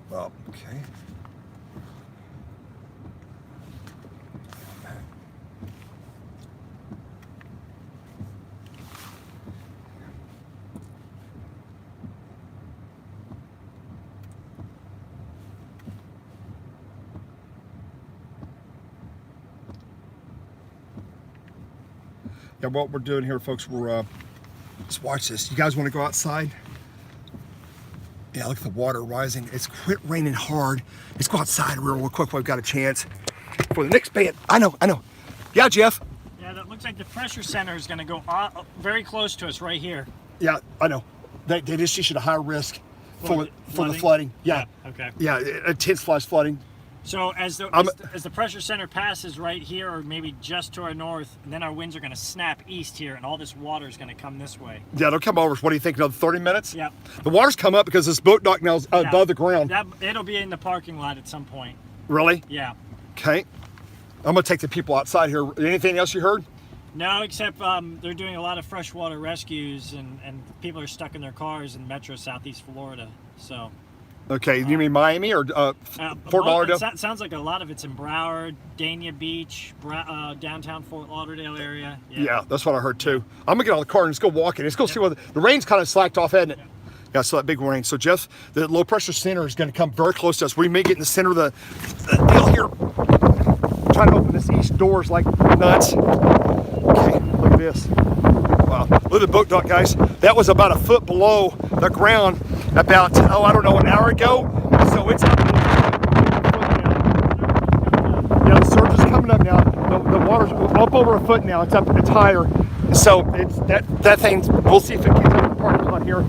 Well, okay. Yeah, what we're doing here, folks, we're just watch this. You guys want to go outside? Yeah, look at the water rising. It's quit raining hard. Let's go outside real quick while we've got a chance for the next band. I know. Yeah, Jeff. Yeah, that looks like the pressure center is going to go very close to us right here. Yeah, I know. They just issued a high risk for the flooding. Yeah. Okay. Yeah, intense flash flooding. So as the pressure center passes right here, or maybe just to our north, and then our winds are going to snap east here, and all this water is going to come this way. Yeah, they'll come over. What do you think? Another 30 minutes? Yeah. The water's come up because this boat dock now is above the ground. It'll be in the parking lot at some point. Really? Yeah. Okay. I'm gonna take the people outside here. Anything else you heard? No, except they're doing a lot of freshwater rescues, and people are stuck in their cars in Metro Southeast Florida. So. Okay, you mean Miami or Fort Lauderdale? Sounds like a lot of it's in Broward, Dania Beach, downtown Fort Lauderdale area. Yeah, that's what I heard too. I'm gonna get out of the car and let's go walking. Let's go see what the rain's kind of slacked off, hasn't it? Yeah, so that big rain. So Jeff, the low pressure center is gonna come very close to us. We may get in the center of the deal here. Trying to open this east doors like nuts. Okay, look at this. Wow, look at the boat dock, guys. That was about a foot below the ground about, I don't know, an hour ago. So it's up. Yeah, the surge is coming up now. The water's up over a foot now. It's up, it's higher. So it's that thing, we'll see if it gets up in the parking lot here.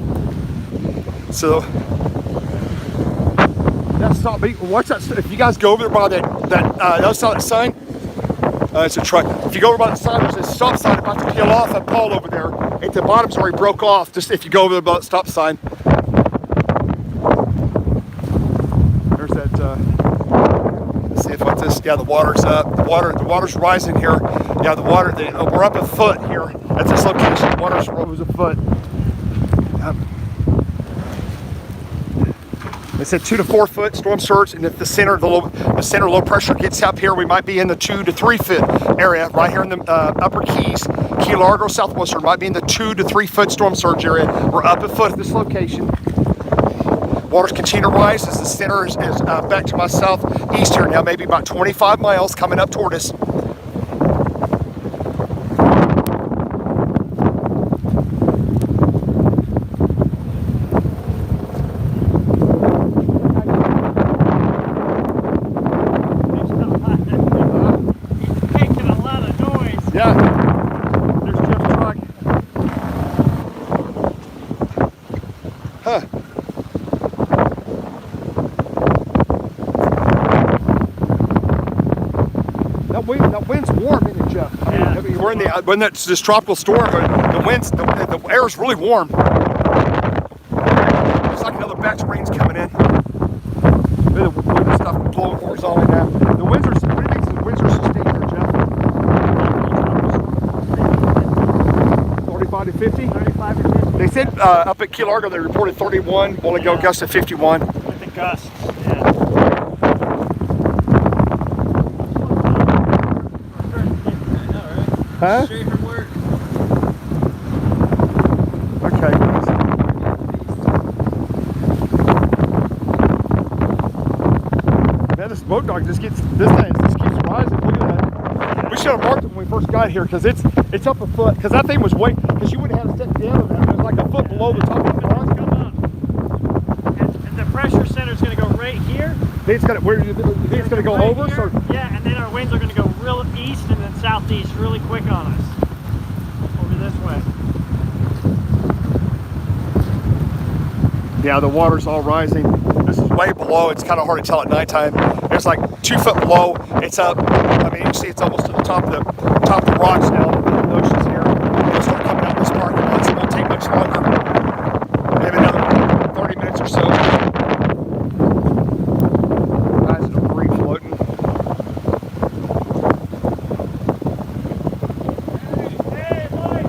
So that's not big. Watch that. If you guys go over there by that other side of that sign, it's a truck. If you go over by the sign, there's a stop sign about to peel off. That pole over there at the bottom's already broke off. Just if you go over the stop sign, there's that. Let's see if what's this. Yeah, the water's up. The water's rising here. Yeah, we're up a foot here at this location. The water's rose a foot. They said 2 to 4 foot storm surge, and if the center low pressure gets up here, we might be in the 2 to 3 foot area right here in the upper Keys. Key Largo, Southwestern might be in the 2 to 3 foot storm surge area. We're up a foot at this location. Waters continue to rise as the center is back to my southeast here now, maybe about 25 miles coming up toward us. That wind's warm, isn't it, Jeff? I mean, we're in when that's this tropical storm, but the air's really warm. It's like another batch of rain's coming in. The wind and stuff blowing horizontally now. The winds are, what do you think the winds are sustained here, Jeff? 35 to 50? 35 to 50. They said up at Key Largo they reported 31, only go gust to 51. With the gusts, Huh? Straight from work. Okay. Man, this boat dock just keeps rising. Look at that. We should have marked it when we first got here because it's up a foot. Because that thing was because you wouldn't have to step down on that. It was like a foot below the top of the dock. And the pressure center is going to go right here. It's going to go right over? Here. Yeah, and then our winds are going to go real east and then southeast really quick on us. Over this way. Yeah, the water's all rising. This is way below. It's kind of hard to tell at nighttime. It's like 2 foot below. It's up. I mean, you can see it's almost to the top of the rocks now. The ocean's here. It'll start coming out this parking lot. So it won't take much longer. Maybe another 30 minutes or so. Nice debris floating. Hey, boy!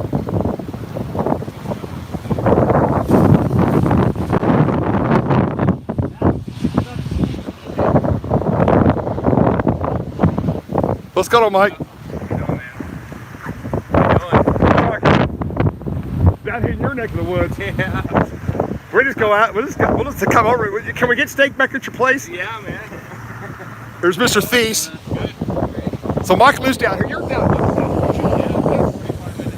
Let's go, Mike. Down here in your neck of the woods. Yeah. We just go out. We'll just come over. Can we get steak back at your place? Yeah, man. There's Mr. Thies. So Mike lives down here. You're down here.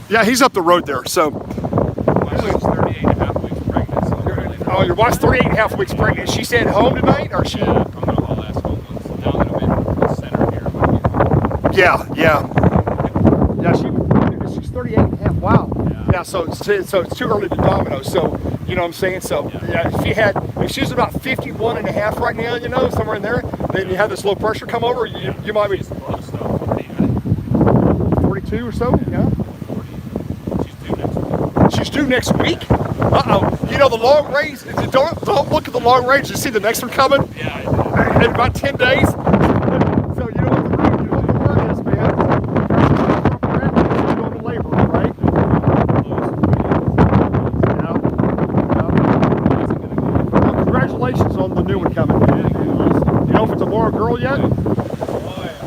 Yeah, he's up the road there. So. My wife's 38 and a half weeks pregnant. So oh, your wife's 38 and a half weeks pregnant. Is she staying home tonight, or she? Yeah, I'm gonna haul last home once. Now that I'm in the center here. Yeah. She's 38 and a half. Wow. Yeah. So it's too early to domino. So you know what I'm saying. So yeah, if she was about 51 and a half right now, you know, somewhere in there, then you have this low pressure come over. You might be 42 or so. Yeah. She's due next week. Uh-oh. You know the long range. Don't look at the long range. You see the next one coming? Yeah. In about 10 days. So you know what the word congratulations on the new one coming. You know if it's a boy or girl yet?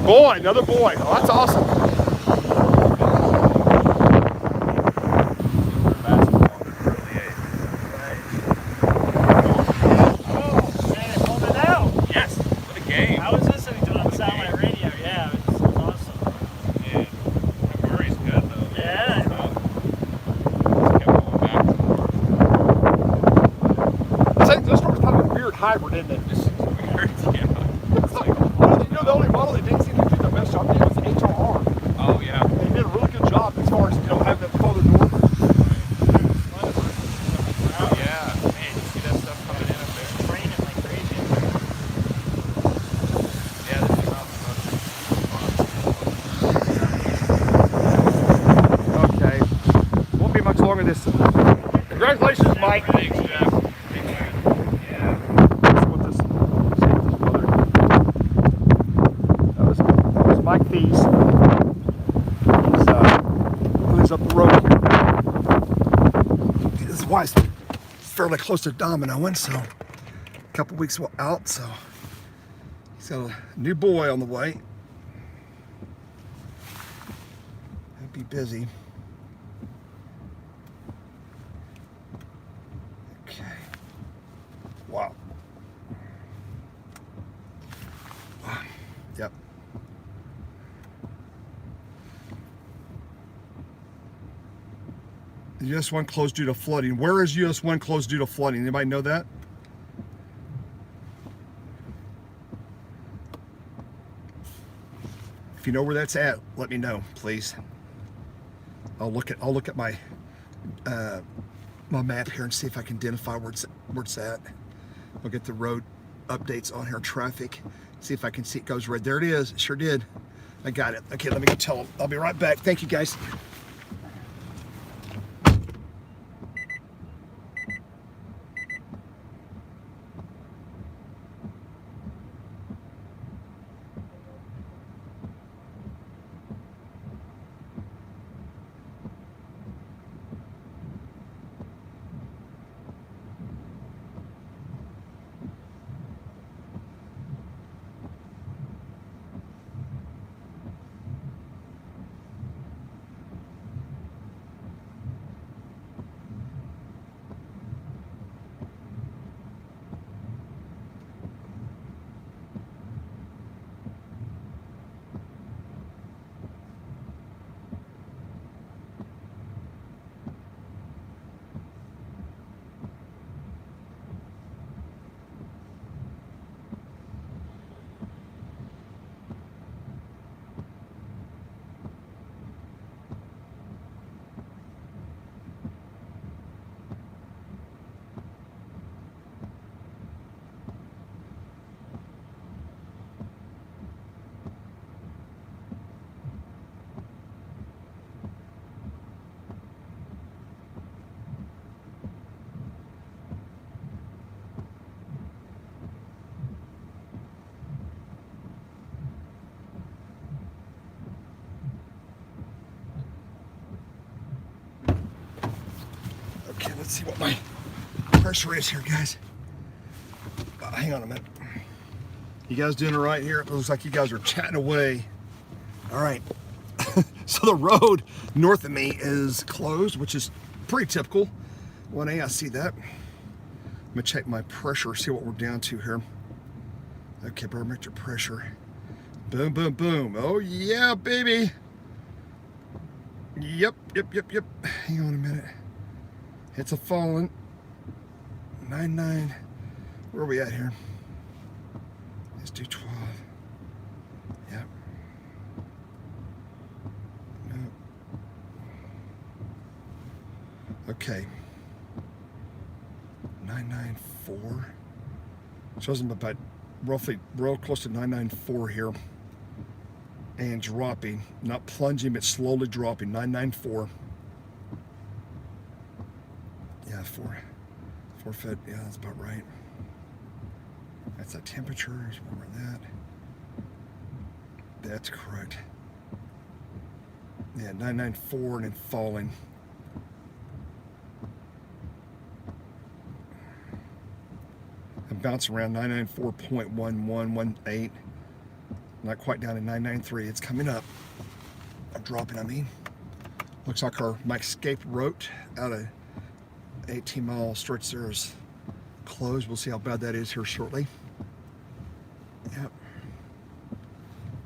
Boy, another boy. Oh, that's awesome. Hybrid, isn't it? This is weird, yeah. It's like, you know, the only model that didn't seem to do the best job was the HRR. oh, yeah. They did a really good job as far as, you know, having that further north. Oh, yeah. Man, you see that stuff coming in up there? It's raining like crazy. Yeah, this is Okay. Won't be much longer this. Congratulations, Mike. Thanks, Jeff. Mike Thies. He's lives up the road here. His wife's fairly close to dominoing, so a couple weeks out, so he's got a new boy on the way. He'll be busy. Okay. Wow. Yep. US 1 closed due to flooding. Where is US 1 closed due to flooding? Anybody know that? If you know where that's at, let me know, please. I'll look at my my map here and see if I can identify where it's at. I'll get the road updates on here, traffic. See if I can see it goes red. There it is. It sure did. I got it. Okay, let me go tell them. I'll be right back. Thank you, guys. Okay, let's see what my pressure is here, guys. Hang on a minute. You guys doing all right here? It looks like you guys are chatting away. All right. So the road north of me is closed, which is pretty typical. 1A, I see that. I'm gonna check my pressure, see what we're down to here. Okay, barometric pressure. Boom, boom, boom. Oh yeah, baby. Yep. Hang on a minute. It's a falling. 99. Where are we at here? Let's do 12. Yep. No. Okay. 994. Shows them about roughly real close to 994 here. And dropping. Not plunging, but slowly dropping. 994. Yeah, 4 foot. Yeah, that's about right. That's the temperature. Is where we're at. That's correct. Yeah, 994 and then falling. bouncing around 994.1118. Not quite down to 993. It's coming up. I'm dropping, I mean. Looks like my escape route out of 18-mile stretch there is closed. We'll see how bad that is here shortly. Yep.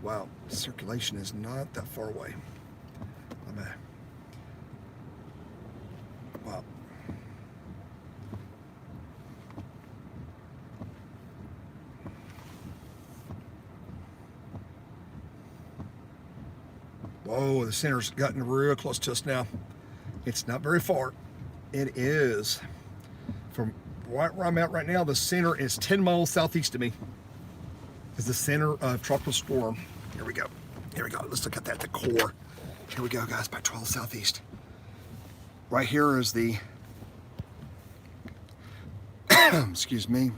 Wow, circulation is not that far away. Wow. Whoa, the center's gotten real close to us now. It's not very far. It is, from right where I'm at right now, the center is 10 miles southeast of me. Is the center of tropical storm. Here we go. Here we go. Let's look at that, the core. Here we go, guys, by 12 southeast. Right here is the, excuse me,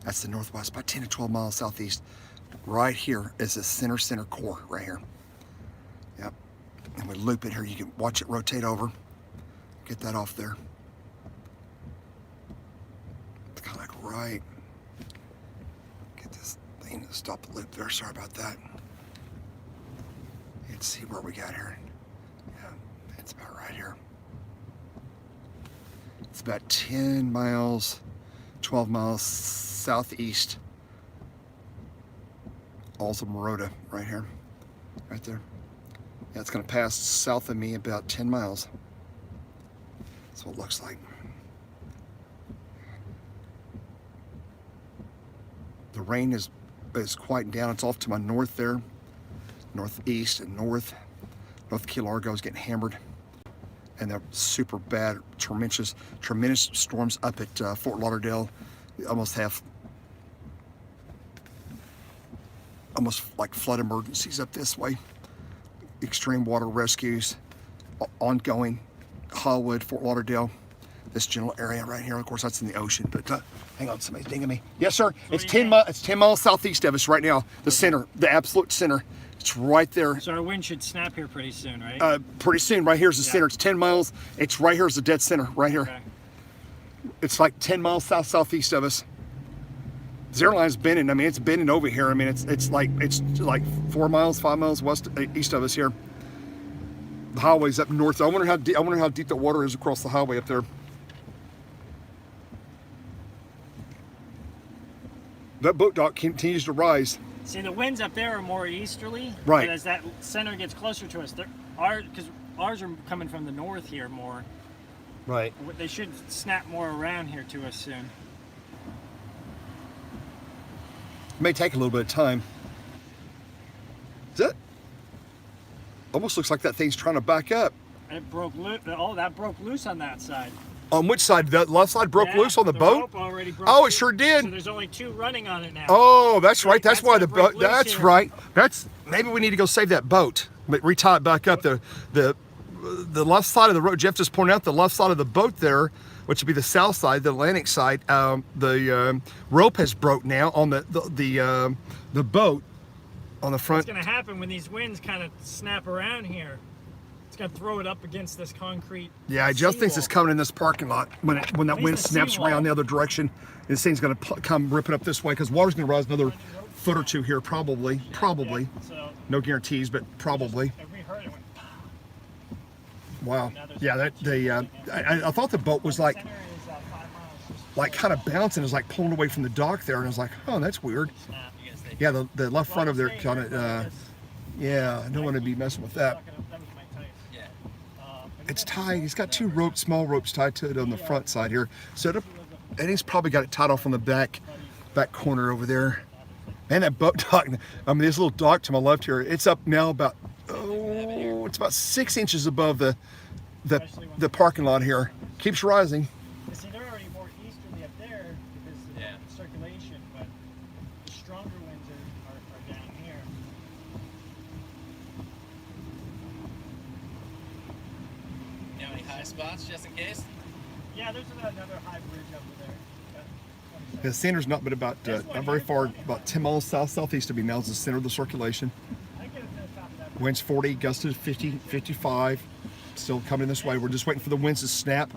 that's the northwest, about 10 to 12 miles southeast. Right here is the center core, right here. Yep. And we loop it here. You can watch it rotate over. Get that off there. It's kind of like right. Get this thing to stop the loop there. Sorry about that. Let's see where we got here. Yeah, it's about right here. It's about 10 miles, 12 miles southeast. Also Marota, right here, right there. Yeah, it's going to pass south of me about 10 miles. That's what it looks like. The rain is quieting down. It's off to my north there, northeast and north. North Key Largo is getting hammered, and they're super bad, tremendous storms up at Fort Lauderdale. We almost have like flood emergencies up this way. Extreme water rescues ongoing. Hollywood, Fort Lauderdale, this general area right here. Of course, that's in the ocean. But hang on, somebody's dinging me. Yes, sir. It's 10 miles southeast of us right now. The center, the absolute center. It's right there. So our wind should snap here pretty soon, right? Pretty soon. Right here's the center. It's 10 miles. It's right here's the dead center. Right here. Okay. It's like 10 miles southeast of us. Zero line's bending. I mean, it's bending over here. I mean, it's like 4 miles, 5 miles east of us here. The highway's up north. I wonder how deep the water is across the highway up there. That boat dock continues to rise. See, the winds up there are more easterly. Right. But as that center gets closer to us, because ours are coming from the north here more. Right. They should snap more around here to us soon. It may take a little bit of time. Is it? Almost looks like that thing's trying to back up. It broke loose. Oh, that broke loose on that side. On which side? The left side broke loose on the boat? Rope already broke Oh, it loose. sure did. So there's only 2 running on it now. Oh, that's right. That's why the gonna break boat. loose That's here. right. That's maybe we need to go save that boat. Retie it back up. The left side of the road. Jeff just pointed out the left side of the boat there, which would be the south side, the Atlantic side. The rope has broke now on the boat on the front. What's going to happen when these winds kind of snap around here? It's going to throw it up against this concrete. Yeah, I just think seawall. it's coming in this parking lot when that least wind the snaps seawall. around the other direction. This thing's going to come ripping up this way because water's going to rise another foot or two here, probably. Yeah, so No guarantees, but probably. if we heard it went, Wow. now there's Yeah, I thought the boat was like center is 5 miles. like kind of bouncing, is like pulling away from the dock there, and I was like, oh, that's weird. Snap. You guys think? Yeah, the left front of their Stay kind here, of but yeah, I don't want to be messing with that. that was my type. Yeah. It's tied. He's got 2 ropes, small ropes tied to it on the front side here. And he's probably got it tied off on the back corner over there. And that boat dock, I mean, this little dock to my left here, it's up now about it's about 6 inches above the parking lot here. Keeps rising. You see, they're already more easterly up there because of the circulation, but the stronger winds are down here. You have any high spots just in case? Yeah, there's another high bridge over there. The center's not but about not very far, about 10 miles southeast of me now is the center of the circulation. I get it to the top of that. Winds 40, gusts to 50, 55. Still coming this way. We're just waiting for the winds to snap.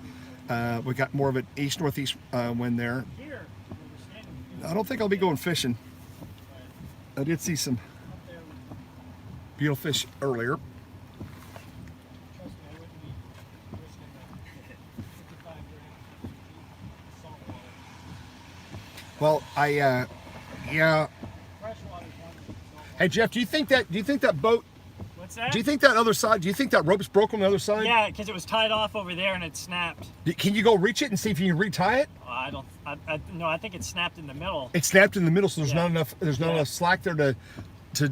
We got more of an east-northeast wind there. Here, I don't think I'll be going fishing. I did see some Up there, beautiful fish earlier. trust me, I wouldn't be risking the 55 grand salt water. Well, yeah. Freshwater's wonderful. Hey Jeff, do you think that boat? What's that? Do you think that other side? Do you think that rope's broke on the other side? Yeah, because it was tied off over there and it snapped. Can you go reach it and see if you can retie it? I don't. No, I think it snapped in the middle. It snapped in the middle, so there's Yeah. not enough. There's not Yeah. enough slack there to retie it.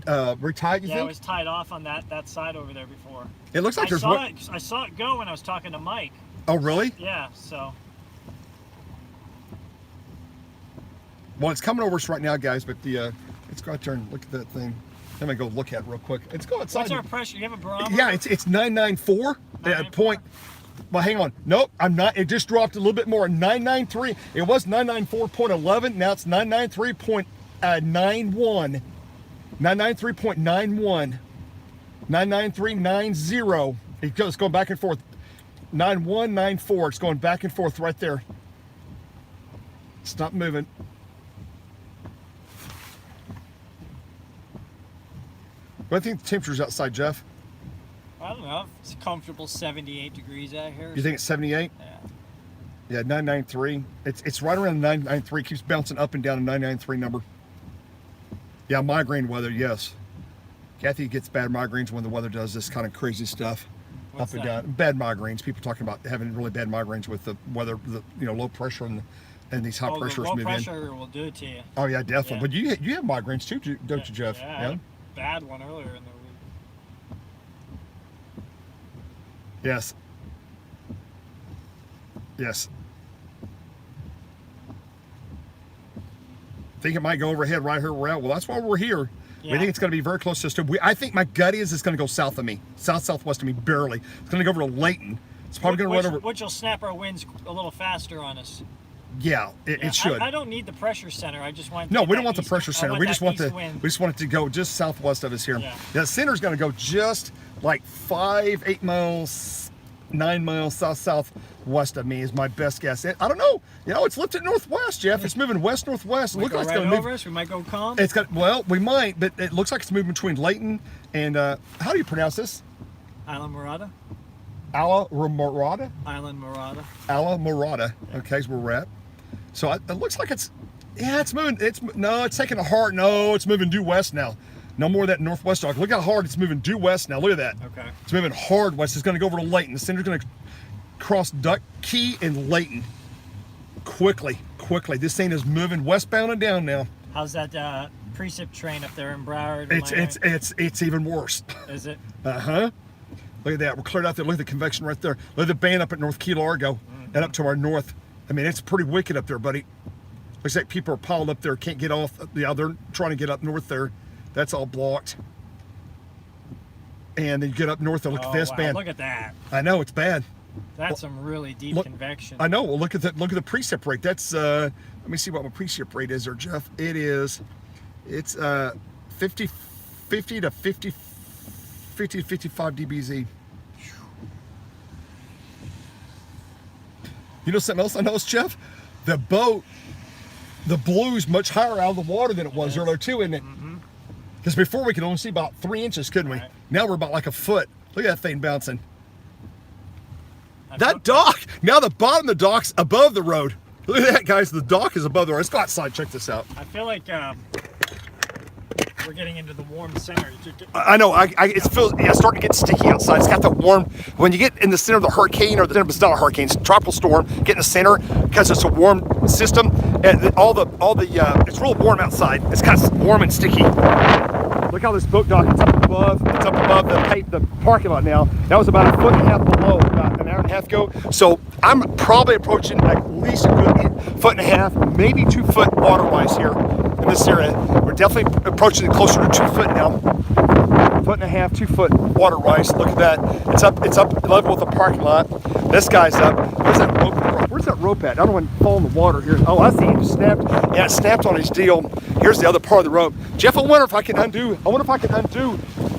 You Yeah, it think? was tied off on that side over there before. It looks like I there's saw one. it. I saw it go when I was talking to Mike. Oh really? Yeah. So. Well, it's coming over us right now, guys. But let's go out there and look at that thing. Let me go look at it real quick. Let's go outside. What's our pressure? You have a barometer? Yeah, it's 994. 994? Point. Well, hang on. Nope, I'm not. It just dropped a little bit more. 993. It was 994.11. Now it's 993.91. 993.91. 993.90. It's going back and forth. 9194. It's going back and forth right there. It's not moving. What do you think the temperature's outside, Jeff? I don't know. It's a comfortable 78 degrees out here. You think it's 78? Yeah. Yeah, 993. It's right around 993. Keeps bouncing up and down a 993 number. Yeah, migraine weather, yes. Kathy gets bad migraines when the weather does this kind of crazy stuff. What's up and that? down. Bad migraines. People talking about having really bad migraines with the weather, low pressure and these high pressures low move pressure will do it to you. in. Oh yeah, definitely. Yeah. But you have migraines too, don't you, Jeff? Yeah, I had a bad one earlier in the week. Yes. Yes. Think it might go overhead right here. Well, that's why we're here. We Yeah. think it's going to be very close to us. I think my gut is it's going to go south of me, southwest of me, barely. It's going to go over to Layton. It's probably going to run over. Which will snap our winds a little faster on us. Yeah, it should. I don't need the pressure center. I just want. No, to we get don't want that the pressure east- I center. We just want that the east wind. we just want it to go just southwest of us here. Yeah. The center's going to go just like 8 miles, 9 miles southwest of me is my best guess. I don't know. It's lifted northwest, Jeff. It's moving west northwest. We Look go like it's right going to over move. us. We might go calm. It's got we might, but it looks like it's moving between Layton and how do you pronounce this? Island Murata. Alamorada. Island Murata. Alamorada. Okay, is where we're at. So it looks like it's moving. It's taking a hard. No, it's moving due west now. No more of that northwest dog. Look how hard it's moving due west now. Look at that. Okay. It's moving hard west. It's going to go over to Layton. The center's going to cross Duck Key and Layton quickly. This thing is moving westbound and down now. How's that Precip train up there in Broward? It's even worse. Is it? Uh-huh. Look at that. We're cleared out there. Look at the convection right there. Look at the band up at North Key Largo and up to our north. I mean, it's pretty wicked up there, buddy. Looks like people are piled up there, can't get off. Yeah, they're trying to get up north there. That's all blocked. And then you get up north and look at this wow, band. Look at that. I know, it's bad. That's some really deep look- convection. I know. Well, look at the precip rate. That's let me see what my precip rate is there, Jeff. It's 50 to 55 dBz. You know something else I noticed, Jeff? The boat, the blue's much higher out of the water than it was earlier too, isn't it? Because before we could only see about 3 inches, couldn't we? Right. Now we're about like a foot. Look at that thing bouncing. That dock, now the bottom of the dock's above the road. Look at that, guys. The dock is above the road. Let's go outside, check this out. I feel like we're getting into the warm center. I know. It's starting to get sticky outside. It's got the warm. When you get in the center of the hurricane, or it's not a hurricane, it's a tropical storm. Get in the center because it's a warm system, and it's real warm outside. It's kind of warm and sticky. Look how this boat dock. It's up above the parking lot now. That was about a foot and a half below about an hour and a half ago. So I'm probably approaching at least a good foot and a half, maybe 2 foot water-wise here in this area. We're definitely approaching it closer to 2 foot now. Foot and a half, 2 foot water rise. Look at that. It's up level with the parking lot. This guy's up. Where's that rope? Where's that rope at? I don't want to fall in the water here. Oh, I see. It just snapped. Yeah, it snapped on his deal. Here's the other part of the rope. Jeff, I wonder if I can undo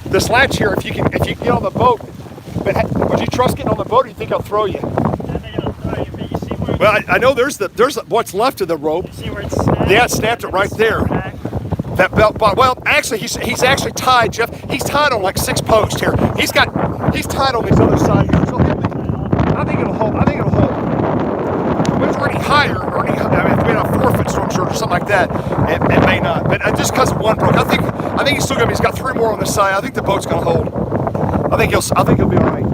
this latch here. If you can get on the boat. But would you trust getting on the boat, or do you think I'll throw you? I think it'll throw you, but you see where Well, I know there's what's left of the rope. see where it's snapped? Yeah, it snapped it right there. Back. That belt bar. Well, actually, he's actually tied, Jeff. He's tied on like 6 posts here. He's tied on this other side here. So I think it'll hold. I think it'll hold. When it's already higher, I mean, if we had a 4-foot storm surge or something like that, it may not. But just because one broke, I think he's still gonna be. He's got 3 more on the side. I think the boat's gonna hold. I think he'll be all right.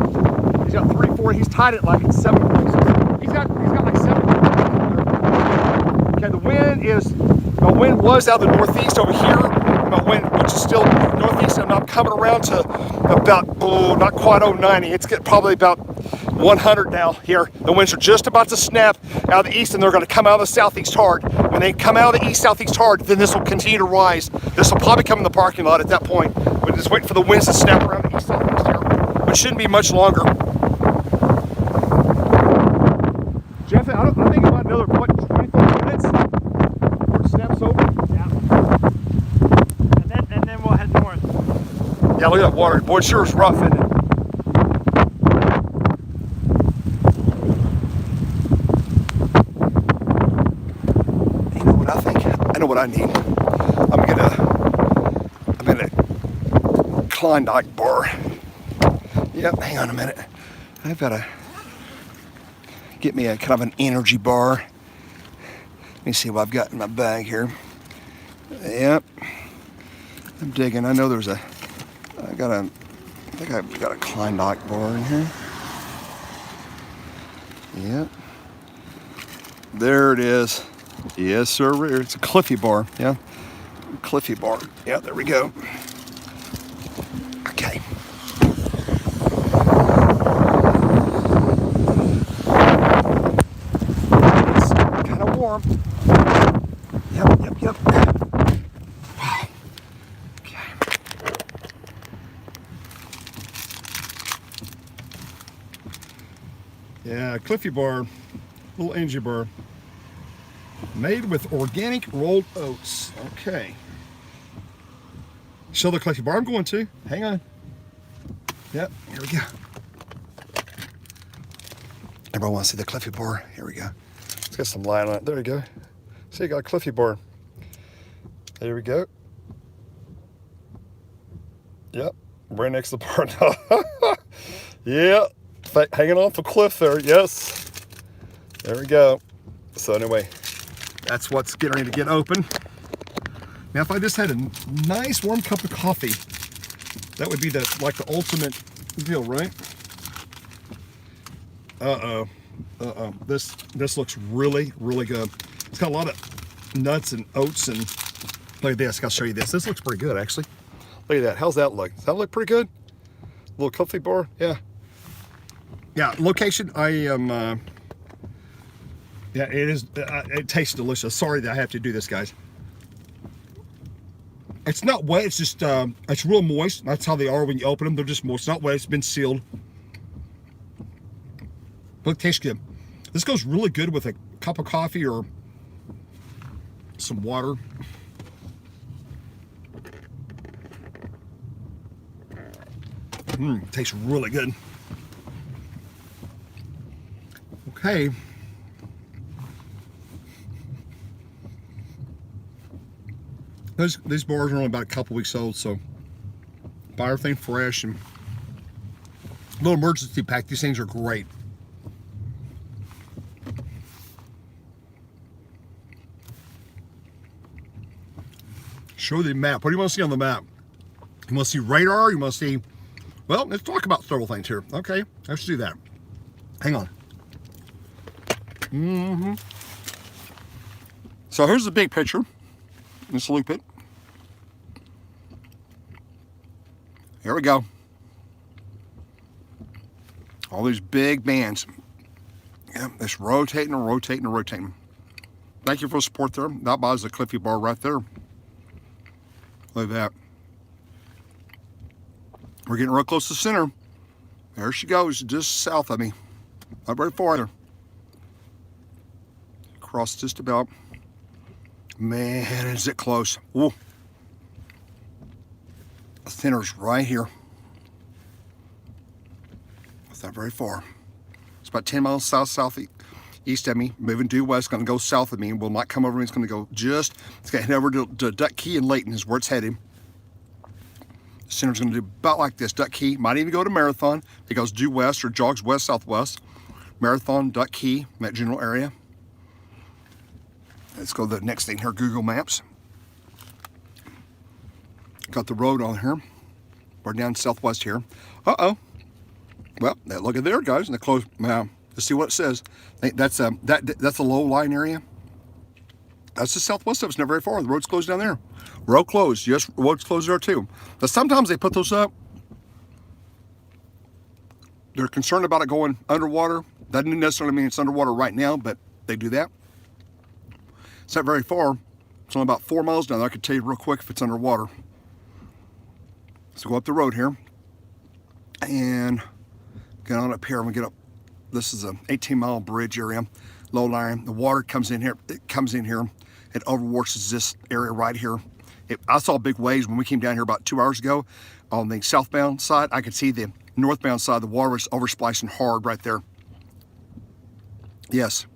He's got 3, 4. He's tied it like 7 posts. He's got like 7 posts. Okay, the wind was out of the northeast over here. The wind, which is still northeast, and I'm coming around to about not quite 90. It's probably about 100 now here. The winds are just about to snap out of the east, and they're going to come out of the southeast hard. When they come out of the east southeast hard, then this will continue to rise. This will probably come in the parking lot at that point. We're just waiting for the winds to snap around the east southeast here, but it shouldn't be much longer. Jeff, I think about another 24 minutes before it snaps over. Yeah. And then we'll head north. Yeah, look at that water. Boy, it sure is rough, isn't it? You know what I think? I know what I need. I'm gonna Klondike bar. Yep, hang on a minute. I've gotta get me a kind of an energy bar. Let me see what I've got in my bag here. Yep. I'm digging. I know there's I think I've got a Klondike bar in here. Yep. There it is. Yes, sir. It's a Cliffy Bar. Yeah. Cliffy Bar. Yeah, there we go. Okay. It's kind of warm. Yep. Wow. Okay. Yeah, Cliffy Bar, little energy bar, made with organic rolled oats. Okay. Show the Cliffy Bar I'm going to. Hang on. Yep, here we go. Everybody wants to see the Cliffy Bar. Here we go. It's got some light on it. There you go. See, you got a Cliffy Bar. There we go. Yep, right next to the bar. Yeah, hanging off the cliff there. Yes. There we go. So anyway, that's what's getting ready to get open. Now, if I just had a nice warm cup of coffee, that would be the ultimate deal, right? This looks really, really good. It's got a lot of nuts and oats and look at this. I'll show you this. This looks pretty good, actually. Look at that. How's that look? Does that look pretty good? Little Cliffy Bar, yeah. Yeah, location. I am. Yeah, it is. It tastes delicious. Sorry that I have to do this, guys. It's not wet. It's just. It's real moist. That's how they are when you open them. They're just moist. It's not wet. It's been sealed. But it tastes good. This goes really good with a cup of coffee or some water. Tastes really good. Okay. These bars are only about a couple weeks old, so buy everything fresh and a little emergency pack. These things are great. Show the map. What do you want to see on the map? You want to see radar? You want to see... Well, let's talk about several things here. Okay, let's do that. Hang on. So here's the big picture. Let's loop it. Here we go. All these big bands. Yeah, it's rotating and rotating and rotating. Thank you for the support there. That buys the Cliffy Bar right there. Look at that. We're getting real close to the center. There she goes, just south of me. Not very far there. Across just about. Man, is it close. Ooh. The center's right here. It's not very far. It's about 10 miles south-southeast east of me, moving due west, going to go south of me, will not come over me. It's going to go it's going to head over to Duck Key and Layton is where it's heading. The center's going to do about like this. Duck Key, might even go to Marathon. It goes due west or jogs west, southwest. Marathon, Duck Key, that general area. Let's go to the next thing here, Google Maps. Got the road on here. We're down southwest here. Uh-oh. Well, look at there, guys. And the close. Now, let's see what it says. That's a low line area. That's the southwest of us. Not very far. The road's closed down there. Road closed. Yes, road's closed there too. But sometimes they put those up. They're concerned about it going underwater. That doesn't necessarily mean it's underwater right now, but they do that. It's not very far. It's only about 4 miles down there. I can tell you real quick if it's underwater. So go up the road here and get on up here. I'm gonna get up. This is a 18-mile bridge area, low line. The water comes in here. It comes in here. It overwashes this area right here. I saw big waves when we came down here about 2 hours ago. On the southbound side, I could see the northbound side. The water was oversplashing hard right there. Yes,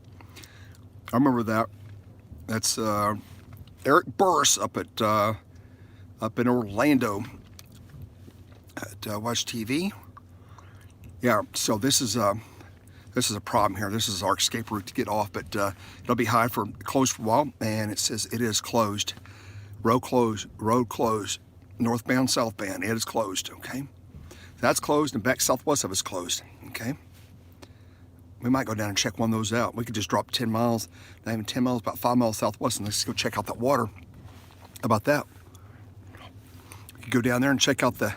I remember that. That's Eric Burris up in Orlando at Watch TV. Yeah, so this is a problem here. This is our escape route to get off, but it'll be closed for a while, and it says it is closed. Road closed, northbound, southbound, it is closed, okay? That's closed, and back southwest of it's closed, okay? We might go down and check one of those out. We could just drop 10 miles, not even 10 miles, about 5 miles southwest, and let's go check out that water. How about that? You could go down there and check out the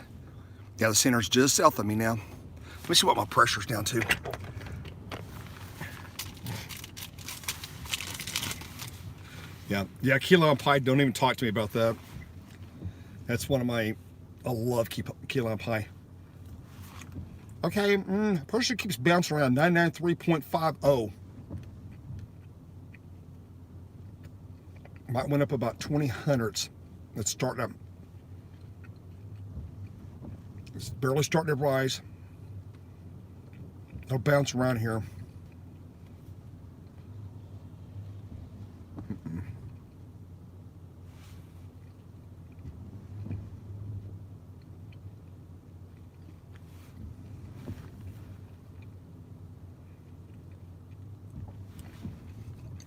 center's just south of me now. Let me see what my pressure's down to. Yeah, key lime pie, don't even talk to me about that. That's one of I love key lime pie. Okay, pressure keeps bouncing around 993.50. Might went up about 20 hundredths. It's starting up. It's barely starting to rise. It'll bounce around here.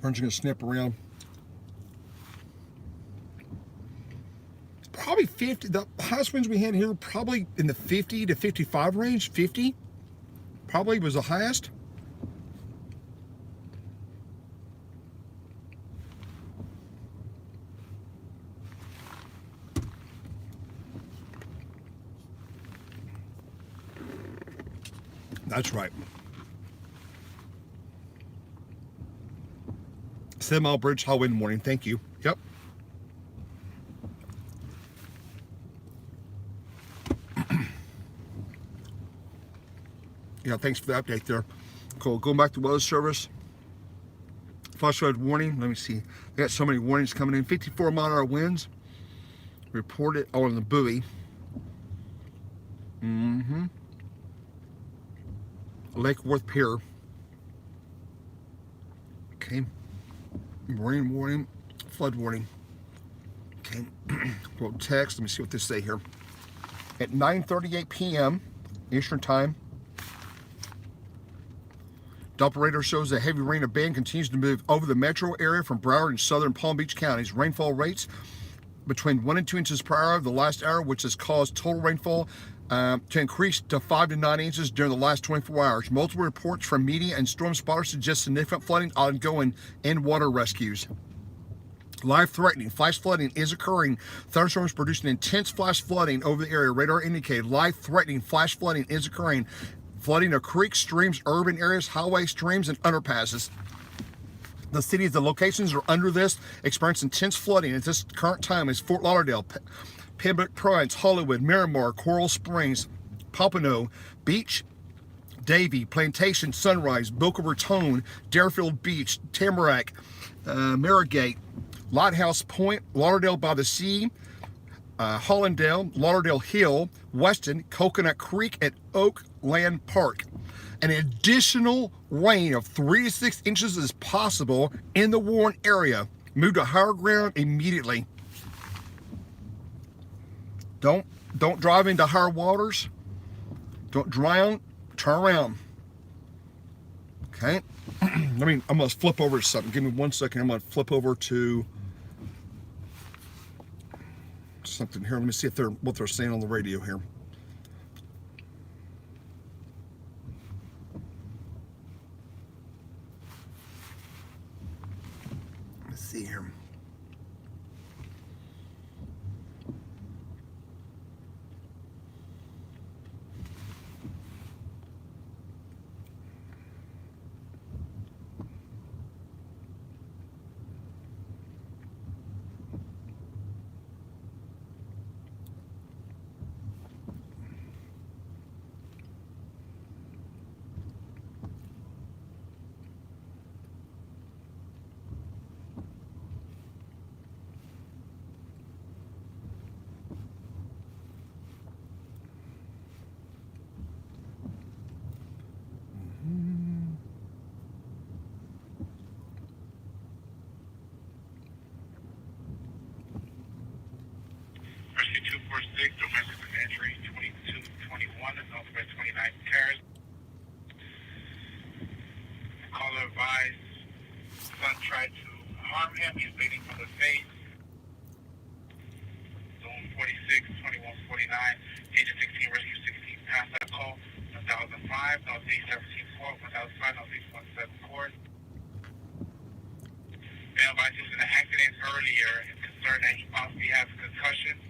Aren't you going to snip around? Probably 50. The highest winds we had here probably in the 50 to 55 range. 50 probably was the highest. That's right. 7-mile bridge, high wind warning. Thank you. Yep. Yeah, thanks for the update there. Cool. Going back to weather service. Flash flood warning. Let me see. They got so many warnings coming in. 54-mile-an-hour winds reported on the buoy. Lake Worth Pier. Okay. Rain warning, flood warning. Okay. Well, text. Let me see what they say here. At 9:38 p.m. Eastern Time, Doppler radar shows that heavy rain or band continues to move over the metro area from Broward and southern Palm Beach counties. Rainfall rates between 1 and 2 inches per hour of the last hour, which has caused total rainfall to increase to 5 to 9 inches during the last 24 hours. Multiple reports from media and storm spotters suggest significant flooding ongoing and water rescues. Life-threatening flash flooding is occurring. Thunderstorms producing intense flash flooding over the area. Radar indicated life-threatening flash flooding is occurring. Flooding of creeks, streams, urban areas, highway streams, and underpasses. The cities, the locations are under this experience intense flooding at this current time is Fort Lauderdale, Pembroke Pines, Hollywood, Miramar, Coral Springs, Pompano Beach, Davie, Plantation, Sunrise, Boca Raton, Deerfield Beach, Tamarack, Marigate, Lighthouse Point, Lauderdale by the Sea, Hollandale, Lauderdale Hill, Weston, Coconut Creek, and Oakland Park. An additional rain of 3 to 6 inches is possible in the Warren area. Move to higher ground immediately. Don't drive into higher waters. Don't drown. Turn around. Okay. I'm gonna flip over to something. Give me 1 second. I'm gonna flip over to something here. Let me see if what they're saying on the radio here. Let's see here. Precip 246, domestic entry 2221, Northwest 29th Terrace. Caller advised, son tried to harm him. He's bleeding from the face. Zone 46, 2149, agent 16, rescue 16, pass that call. 1005, Northeast 17 Court, 1005, Northeast 17 Court. Been advised he was in an accident earlier and concerned that he possibly has a concussion.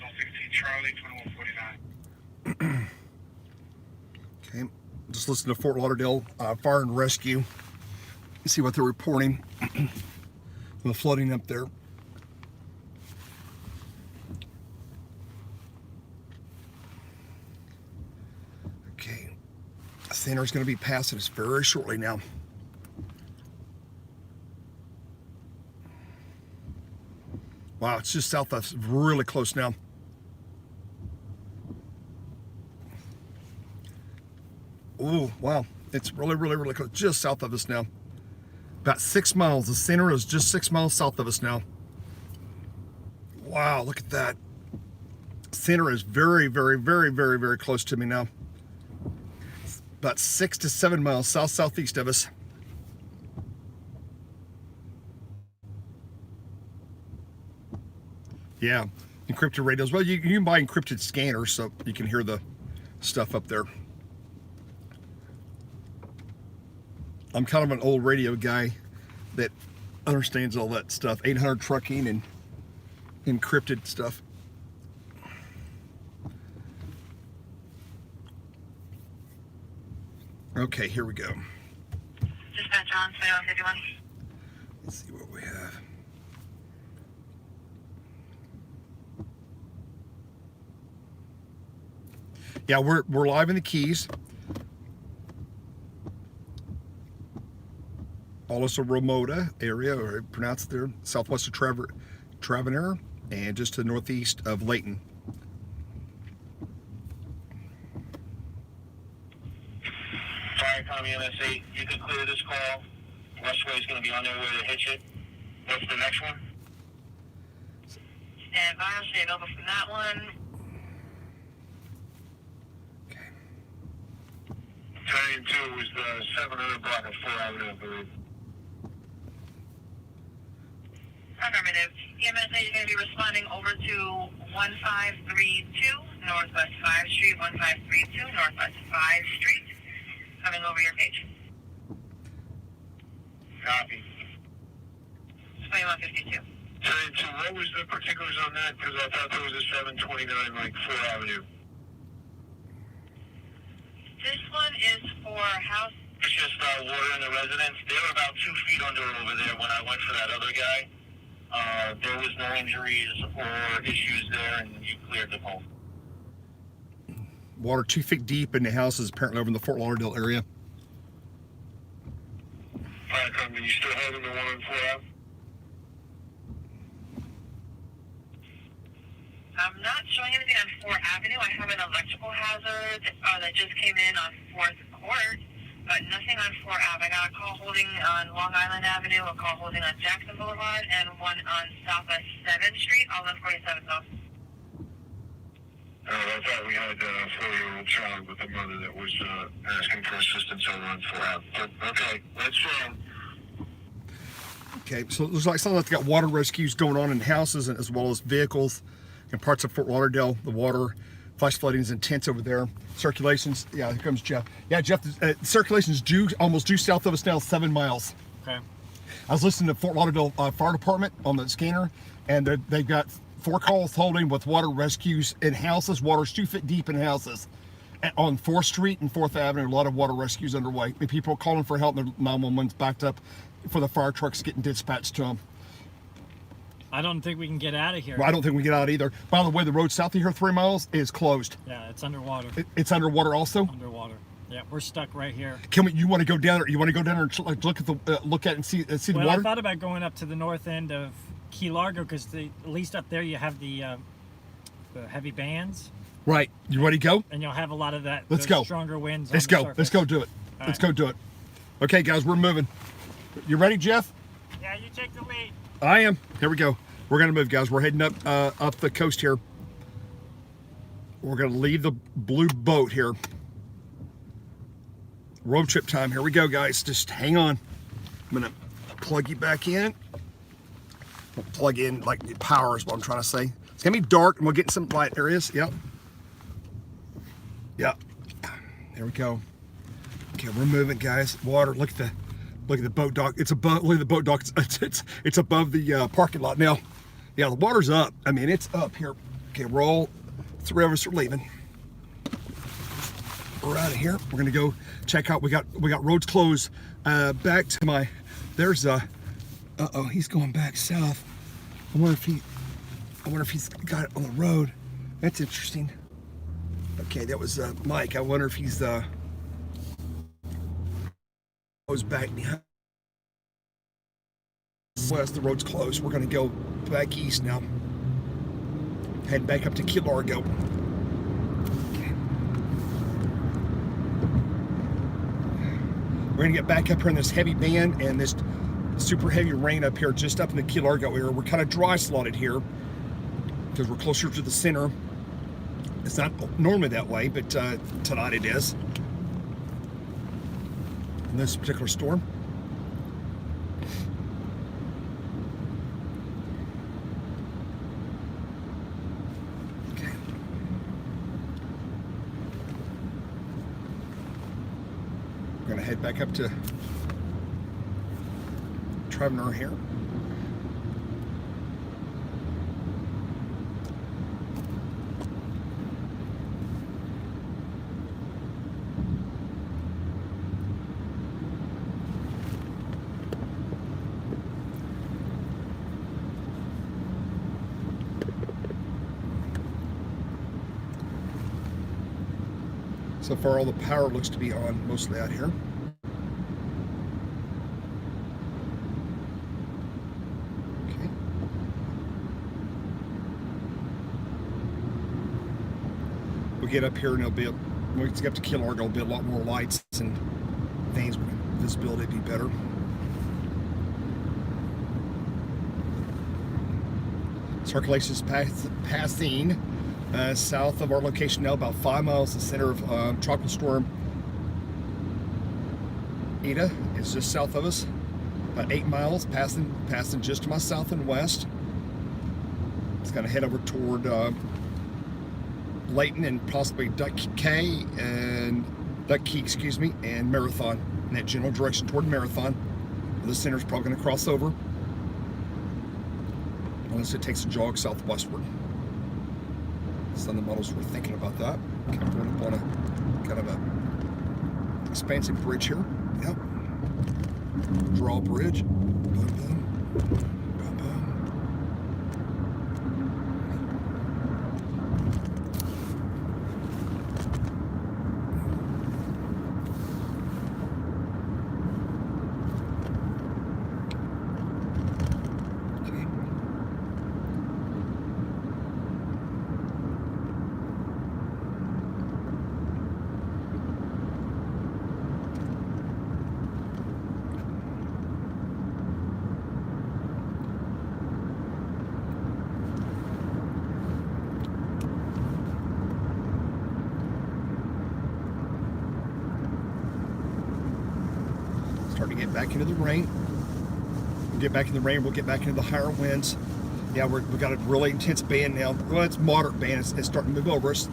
Zone 16 Charlie, 2149. Okay, just listen to Fort Lauderdale Fire and Rescue. See what they're reporting. The flooding up there. Okay, Sandra's going to be passing us very shortly now. Wow, it's just south of us, really close now. Oh, wow. It's really close. Just south of us now. About 6 miles. The center is just 6 miles south of us now. Wow, look at that. Center is very close to me now. About 6 to 7 miles southeast of us. Yeah, encrypted radios. Well, you can buy encrypted scanners so you can hear the stuff up there. I'm kind of an old radio guy that understands all that stuff. 800 trucking and encrypted stuff. Okay, here we go. Dispatch on 2151. Let's see what we have. Yeah, we're live in the Keys. Also Ramota area, or pronounce it there, southwest of Travanera, and just to the northeast of Layton. Firecom MSA, you can clear this call. Westway is going to be on their way to hit you. What's the next one? Stand by, I'll shade over from that one. Okay. 10-2 is the 700 block of 4 Avenue, I believe. Affirmative. EMSA is going to be responding over to 1532 Northwest 5th Street, 1532 Northwest 5th Street. Coming over your page. Copy. 2152. 10-2, what was the particulars on that? Because I thought there was a 729, like 4 Avenue. This one is for house. It's just water in the residence. They were about 2 feet under it over there when I went for that other guy. There was no injuries or issues there, and you cleared the home. Water 2 feet deep in the houses, apparently over in the Fort Lauderdale area. Fire company, you still holding the 1 on 4 Ave? I'm not showing anything on 4th Avenue. I have an electrical hazard that just came in on 4th Court, but nothing on 4th Ave. I got a call holding on Long Island Avenue, a call holding on Jackson Boulevard, and one on Southwest 7th Street, all on 47 South. I thought we had a 4-year-old child with a mother that was asking for assistance over on 4th Ave. But, okay, let's Okay, so it looks like something like they got water rescues going on in houses as well as vehicles in parts of Fort Lauderdale. The water flash flooding is intense over there. Circulations, yeah, here comes Jeff. Yeah, Jeff, circulation's almost due south of us now, 7 miles. Okay. I was listening to Fort Lauderdale Fire Department on the scanner, and they've got 4 calls holding with water rescues in houses. Water's 2 feet deep in houses. On 4th Street and 4th Avenue, a lot of water rescues underway. People are calling for help, and their 911's backed up for the fire trucks getting dispatched to them. I don't think we can get out of here. Well, I don't think we get out either. By the way, the road south of here 3 miles is closed. Yeah, it's underwater. It's underwater also. Underwater. Yeah, we're stuck right here. You want to go down there? You want to go down there and look at it and see the Well, water? I thought about going up to the north end of Key Largo because at least up there you have the heavy bands. Right. You ready to go? And you'll have a lot of that. Let's go. Stronger winds. Let's on go. the surface. Let's go do it. All Let's right. go do it. Okay, guys, we're moving. You ready, Jeff? Yeah, you take the lead. I am. Here we go. We're gonna move, guys. We're heading up the coast here. We're gonna leave the blue boat here. Road trip time. Here we go, guys. Just hang on. I'm gonna plug you back in. We'll plug in like the power is what I'm trying to say. It's gonna be dark, and we'll get in some light areas. Yep. Yep. There we go. Okay, we're moving, guys. Water. Look at the boat dock. It's above. Look at the boat dock. It's above the parking lot now. Yeah, the water's up. I mean, it's up here. Okay, we're all 3 of us are leaving. We're out of here. We're gonna go check out. We got roads closed. Back to my. There's uh-oh, he's going back south. I wonder if he's got it on the road. That's interesting. Okay, that was Mike. I wonder if he's goes back behind. West, the road's closed. We're gonna go back east now. Heading back up to Key Largo. Okay. We're gonna get back up here in this heavy band and this super heavy rain up here, just up in the Key Largo area. We're kind of dry slotted here because we're closer to the center. It's not normally that way, but tonight it is. In this particular storm. Okay. We're gonna head back up to Trevor here. So far, all the power looks to be on, mostly out here. Okay. We'll get up here and it'll be, when we get up to Key Largo, there'll be a lot more lights and things. Visibility will be better. Circulation is passing south of our location now, about 5 miles to the center of tropical storm ETA. It's just south of us, about 8 miles, passing just to my south and west. It's going to head over toward Layton and possibly Duck Key, and Marathon, in that general direction toward Marathon. The center's probably going to cross over, unless it takes a jog southwestward. Some of the models were thinking about that. Kind of going up on a kind of a expansive bridge here. Yep. Draw bridge. Boom, boom. Boom, boom. get back into the rain. We'll get back in the rain. We'll get back into the higher winds. Yeah, we've got a really intense band now. Well, it's moderate band. It's starting to move over us.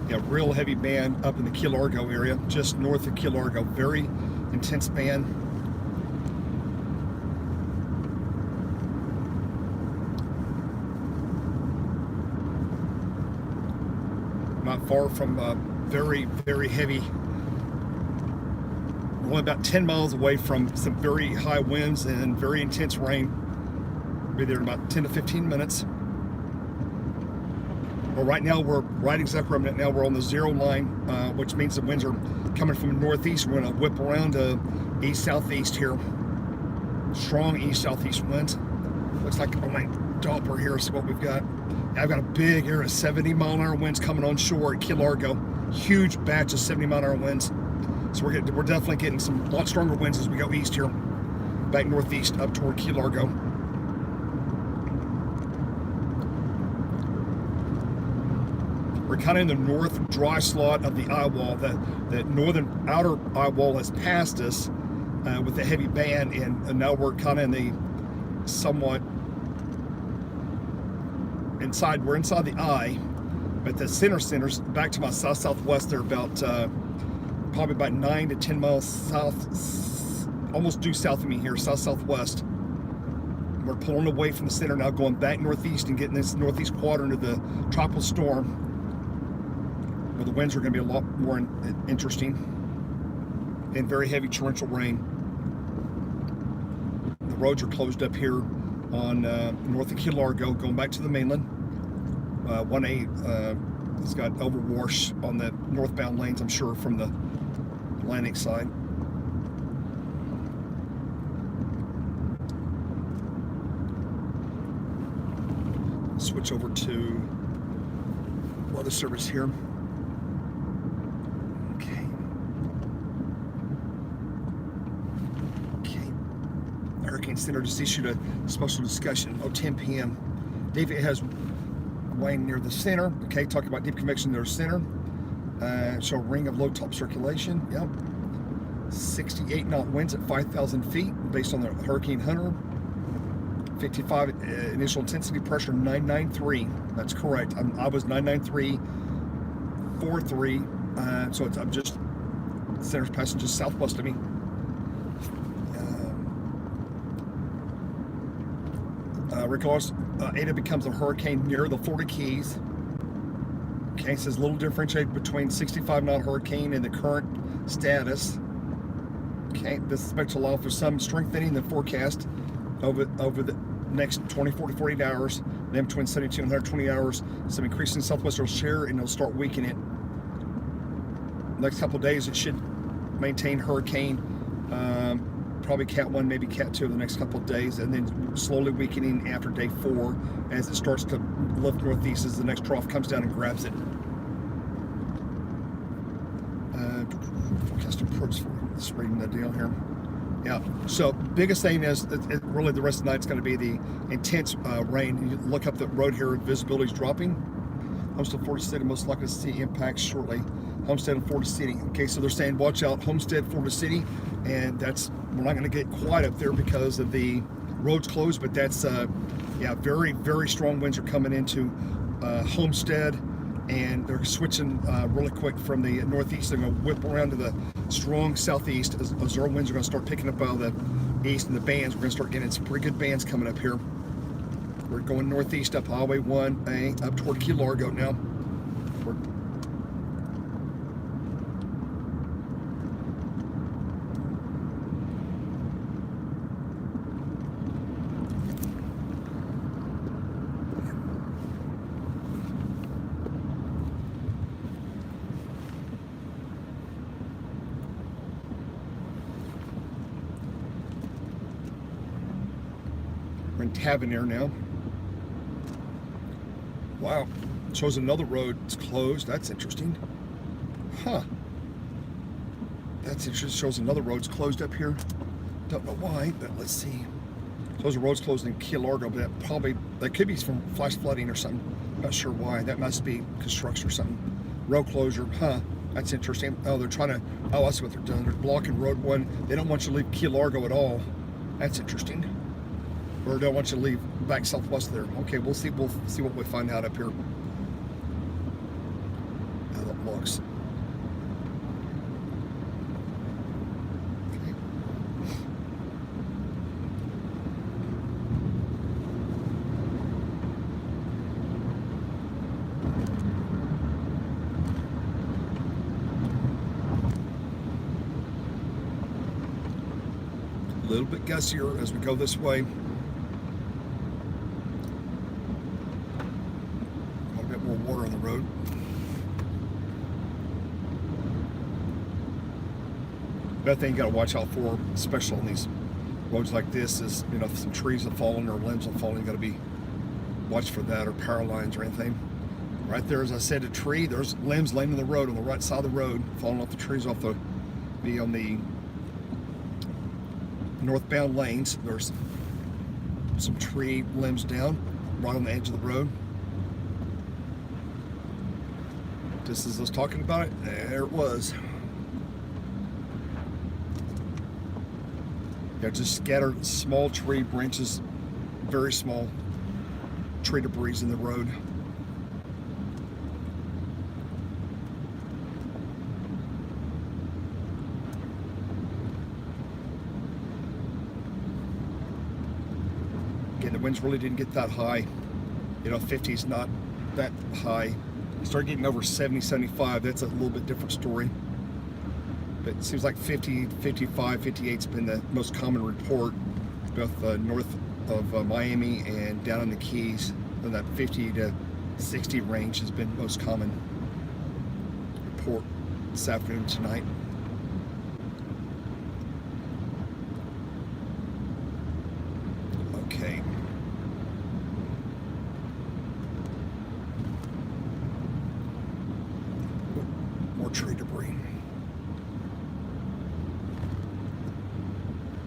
Yeah, real heavy band up in the Key Largo area, just north of Key Largo. Very intense band. Not far from very, very heavy. We're only about 10 miles away from some very high winds and very intense rain. We'll be there in about 10 to 15 minutes. Well, right now we're right exactly where I'm at now. We're on the 0 line, which means the winds are coming from the northeast. We're going to whip around to east-southeast here. Strong east-southeast winds. Looks like on my Doppler here is what we've got. I've got a big area of 70-mile-an-hour winds coming on shore at Key Largo. Huge batch of 70-mile-an-hour winds. So we're definitely getting some lot stronger winds as we go east here, back northeast up toward Key Largo. We're kind of in the north dry slot of the eye wall. The northern outer eye wall has passed us with the heavy band, and now we're kind of in the somewhat inside. We're inside the eye, but the centers back to my south-southwest. They're about probably about 9 to 10 miles south, almost due south of me here, south-southwest. We're pulling away from the center now, going back northeast and getting this northeast quadrant of the tropical storm, where the winds are going to be a lot more interesting, and very heavy torrential rain. The roads are closed up here on north of Key Largo, going back to the mainland. 1A has got overwash on the northbound lanes, I'm sure, from the Atlantic side. Switch over to weather service here. Hurricane Center just issued a special discussion. 10 p.m. David has rain near the center. Okay, talking about deep convection near the center. So a ring of low top circulation. Yep. 68 knot winds at 5,000 feet based on the Hurricane Hunter. 55 initial intensity pressure 993. That's correct. I was 993.43. So I'm just center's passing just southwest of me. Regardless, ETA becomes a hurricane near the Florida Keys. Okay, it says little differentiate between 65 knot hurricane and the current status. Okay, this is expected to allow for some strengthening the forecast over the next 24 to 48 hours, then between 72 and 120 hours, some increasing southwestern share, and it'll start weakening. Next couple of days, it should maintain hurricane. Probably Cat 1, maybe Cat 2 over the next couple of days, and then slowly weakening after day 4 as it starts to lift northeast as the next trough comes down and grabs it. Forecast approach for just reading the deal here. Yeah, so biggest thing is really the rest of the night's going to be the intense rain. You look up the road here, visibility is dropping. Homestead, Florida City, most likely to see impacts shortly. Homestead and Florida City. Okay, so they're saying watch out, Homestead, Florida City, and we're not going to get quite up there because of the roads closed, but that's yeah, very, very strong winds are coming into Homestead, and they're switching really quick from the northeast. They're going to whip around to the strong southeast as our winds are going to start picking up out of the east, and the bands, we're going to start getting some pretty good bands coming up here. We're going northeast up Highway 1A up toward Key Largo now. We're in Tavernier now. Wow, it shows another road is closed. That's interesting. Huh. That's interesting. Shows another road's closed up here. Don't know why, but let's see. Those are roads closed in Key Largo, but that could be from flash flooding or something. Not sure why. That must be construction or something. Road closure, huh? That's interesting. Oh, they're trying to, oh, that's what they're doing. They're blocking road 1. They don't want you to leave Key Largo at all. That's interesting. Or don't want you to leave back southwest there. Okay, we'll see what we find out up here. How that looks. Okay. A little bit gustier as we go this way. A bit more water on the road. That thing you got to watch out for, especially on these roads like this, is, you know, if some trees have fallen or limbs have fallen, you got to be watch for that, or power lines or anything. Right there, as I said, a tree. There's limbs laying on the road on the right side of the road, falling off the trees off the on the northbound lanes. There's some tree limbs down right on the edge of the road. Just as I was talking about it, there it was. Yeah, just scattered small tree branches, very small tree debris in the road. Again, the winds really didn't get that high. You know, 50 is not that high. Start getting over 70, 75, that's a little bit different story. But it seems like 50, 55, 58's been the most common report, both north of Miami and down in the Keys. And that 50 to 60 range has been most common report this afternoon, tonight. Okay. More tree debris.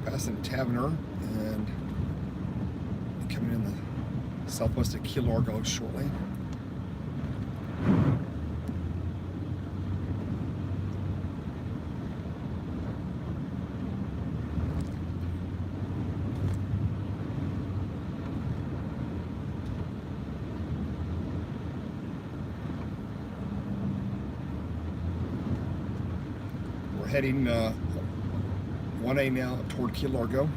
Passing Tavernier and coming in the southwest of Key Largo shortly. We're heading 1A now toward Key Largo.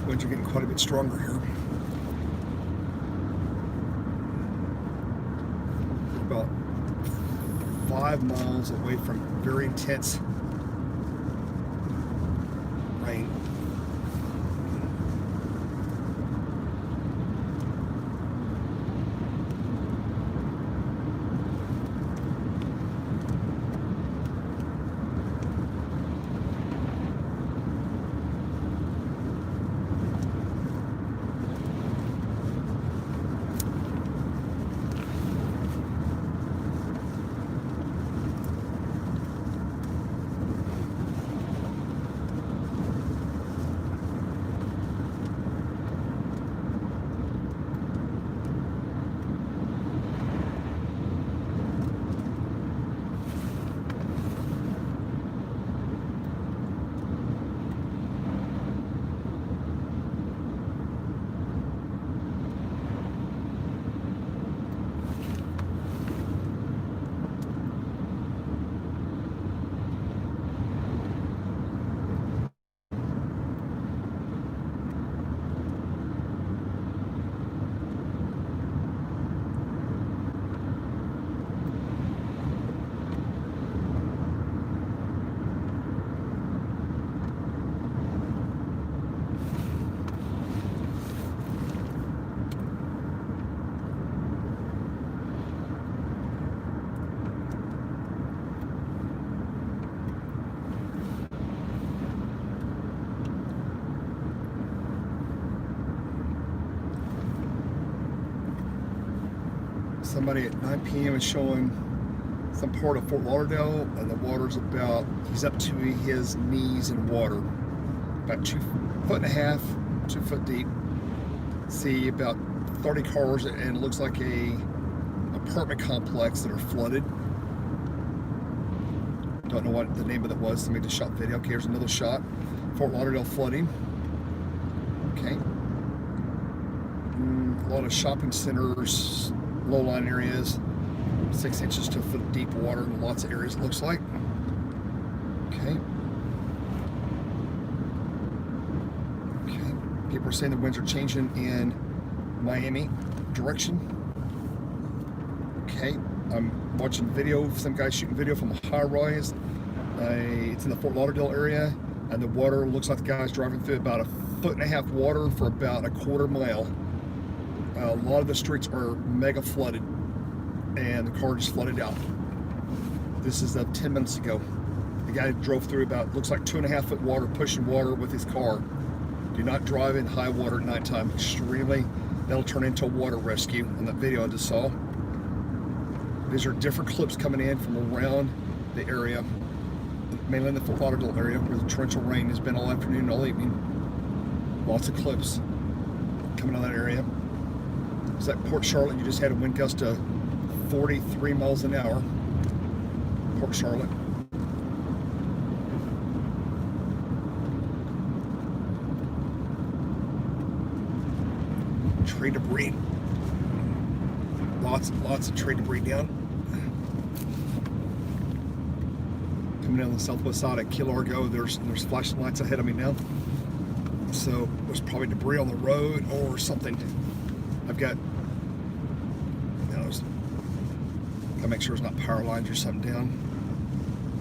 Winds are getting quite a bit stronger here. We're about 5 miles away from very intense rain. Somebody at 9 p.m. is showing some part of Fort Lauderdale, and the water's about, he's up to his knees in water. About 2.5 feet, 2 foot deep. See about 30 cars, and it looks like a apartment complex that are flooded. Don't know what the name of it was. Somebody just shot video. Okay, here's another shot. Fort Lauderdale flooding. Okay. A lot of shopping centers, low-lying areas, 6 inches to a foot of deep water in lots of areas, it looks like. Okay. Okay. People are saying the winds are changing in Miami direction. Okay. I'm watching video of some guy shooting video from a high rise. It's in the Fort Lauderdale area, and the water looks like the guy's driving through about 1.5 feet water for about a quarter mile. A lot of the streets are mega flooded, and the car just flooded out. This is 10 minutes ago. The guy drove through about, looks like 2.5 foot water, pushing water with his car. Do not drive in high water at nighttime. Extremely, that'll turn into a water rescue in that video I just saw. These are different clips coming in from around the area, mainly in the Fort Lauderdale area, where the torrential rain has been all afternoon, all evening. Lots of clips coming out of that area. It's like Port Charlotte. You just had a wind gust of 43 miles an hour. Port Charlotte. Tree debris. Lots of tree debris down. Coming down the southwest side of Key Largo, there's flashing lights ahead of me now. So there's probably debris on the road or something. I've got, gotta make sure there's not power lines or something down.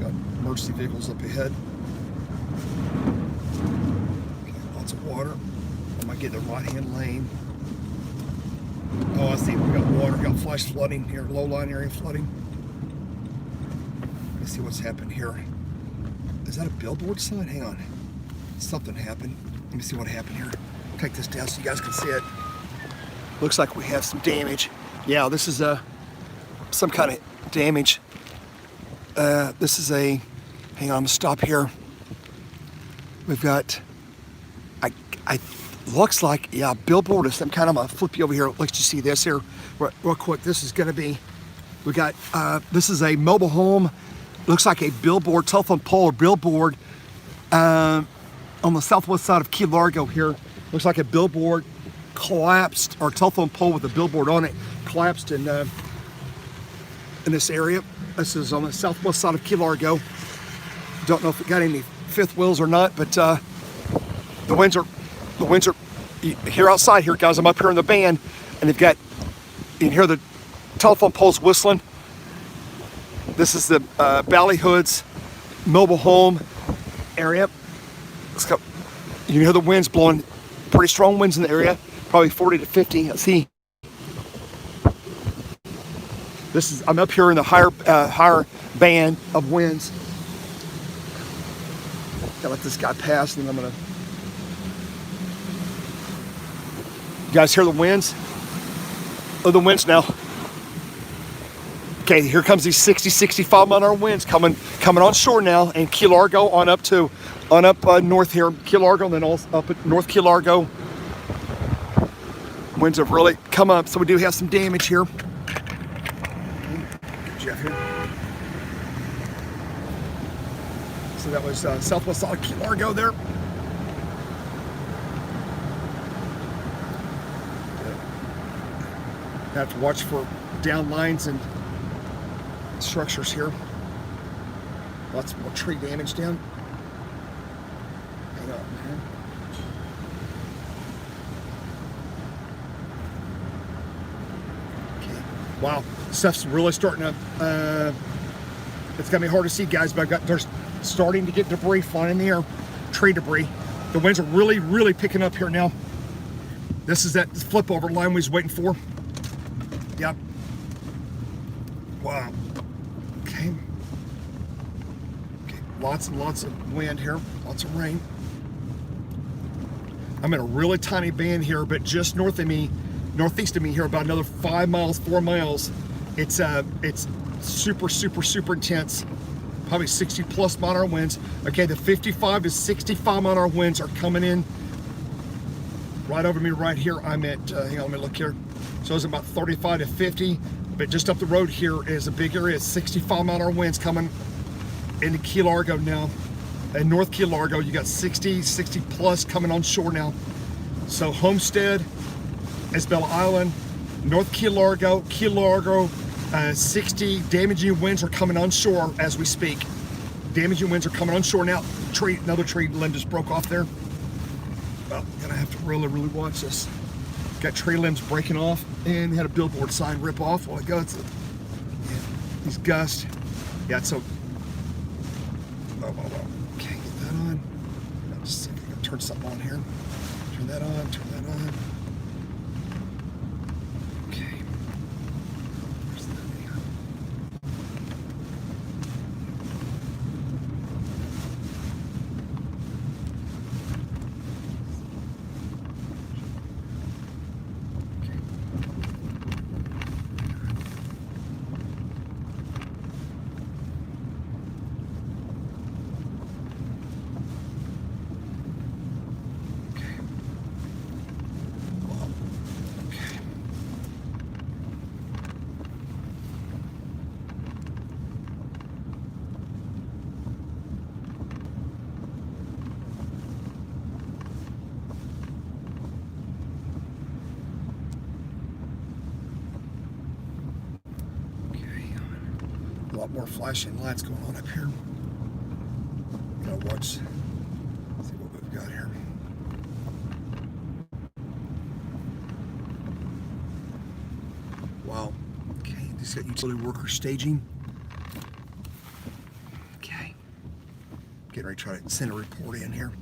Got emergency vehicles up ahead. Okay, lots of water. I might get the right-hand lane. Oh, I see. We got water, got flash flooding here, low-lying area flooding. Let's see what's happened here. Is that a billboard sign? Hang on. Something happened. Let me see what happened here. Take this down so you guys can see it. Looks like we have some damage. Yeah, this is some kind of damage. This is hang on, I'm gonna stop here. We've got, looks like, yeah, a billboard or some kind of, I'm gonna flip you over here. Let's just see this here real quick. This is gonna be, we got, this is a mobile home. Looks like a billboard, telephone pole or billboard on the southwest side of Key Largo here. Looks like a billboard collapsed, or telephone pole with a billboard on it collapsed in this area. This is on the southwest side of Key Largo. Don't know if it got any fifth wheels or not, but the winds are here outside here, guys. I'm up here in the van, and they've got, you can hear the telephone poles whistling. This is the Ballyhoods mobile home area. You can hear the winds blowing, pretty strong winds in the area, probably 40 to 50. I see. I'm up here in the higher band of winds. Gotta let this guy pass, and then I'm gonna. You guys hear the winds? Oh, the winds now. Okay, here comes these 60, 65 mile an hour winds coming on shore now, and Key Largo on up north here, Key Largo, and then all up at North Key Largo. Winds have really come up, so we do have some damage here. Jeff here. So that was southwest side of Key Largo there. I have to watch for down lines and structures here. Lots more tree damage down. Hang on, man. Okay. Wow, stuff's really starting to. It's gonna be hard to see, guys, but there's starting to get debris flying in the air. Tree debris. The winds are really, really picking up here now. This is that flip over line we was waiting for. Yep. Wow. Okay. Lots and lots of wind here. Lots of rain. I'm in a really tiny band here, but just north of me, northeast of me here, about another 4 miles, It's super, super, super intense. Probably 60 plus mile an hour winds. Okay, the 55 to 65 mile an hour winds are coming in right over me right here. I'm at, hang on, let me look here. So it's about 35 to 50, but just up the road here is a big area. 65 mile an hour winds coming into Key Largo now. In North Key Largo, you got 60 plus coming on shore now. So Homestead, Isabella Island, North Key Largo, 60 damaging winds are coming on shore as we speak. Damaging winds are coming on shore now. Another tree limb just broke off there. Well, gonna have to really, really watch this. Got tree limbs breaking off, and had a billboard sign rip off while it goes. Yeah, these gusts. Yeah, so. Okay, get that on. I'll just see if I can turn something on here. Turn that on, turn that on. Okay. Where's that here? A lot more flashing lights going on up here. Gotta watch, see what we've got here. Wow. Okay, these got utility worker staging. Okay. Getting ready to try to send a report in here.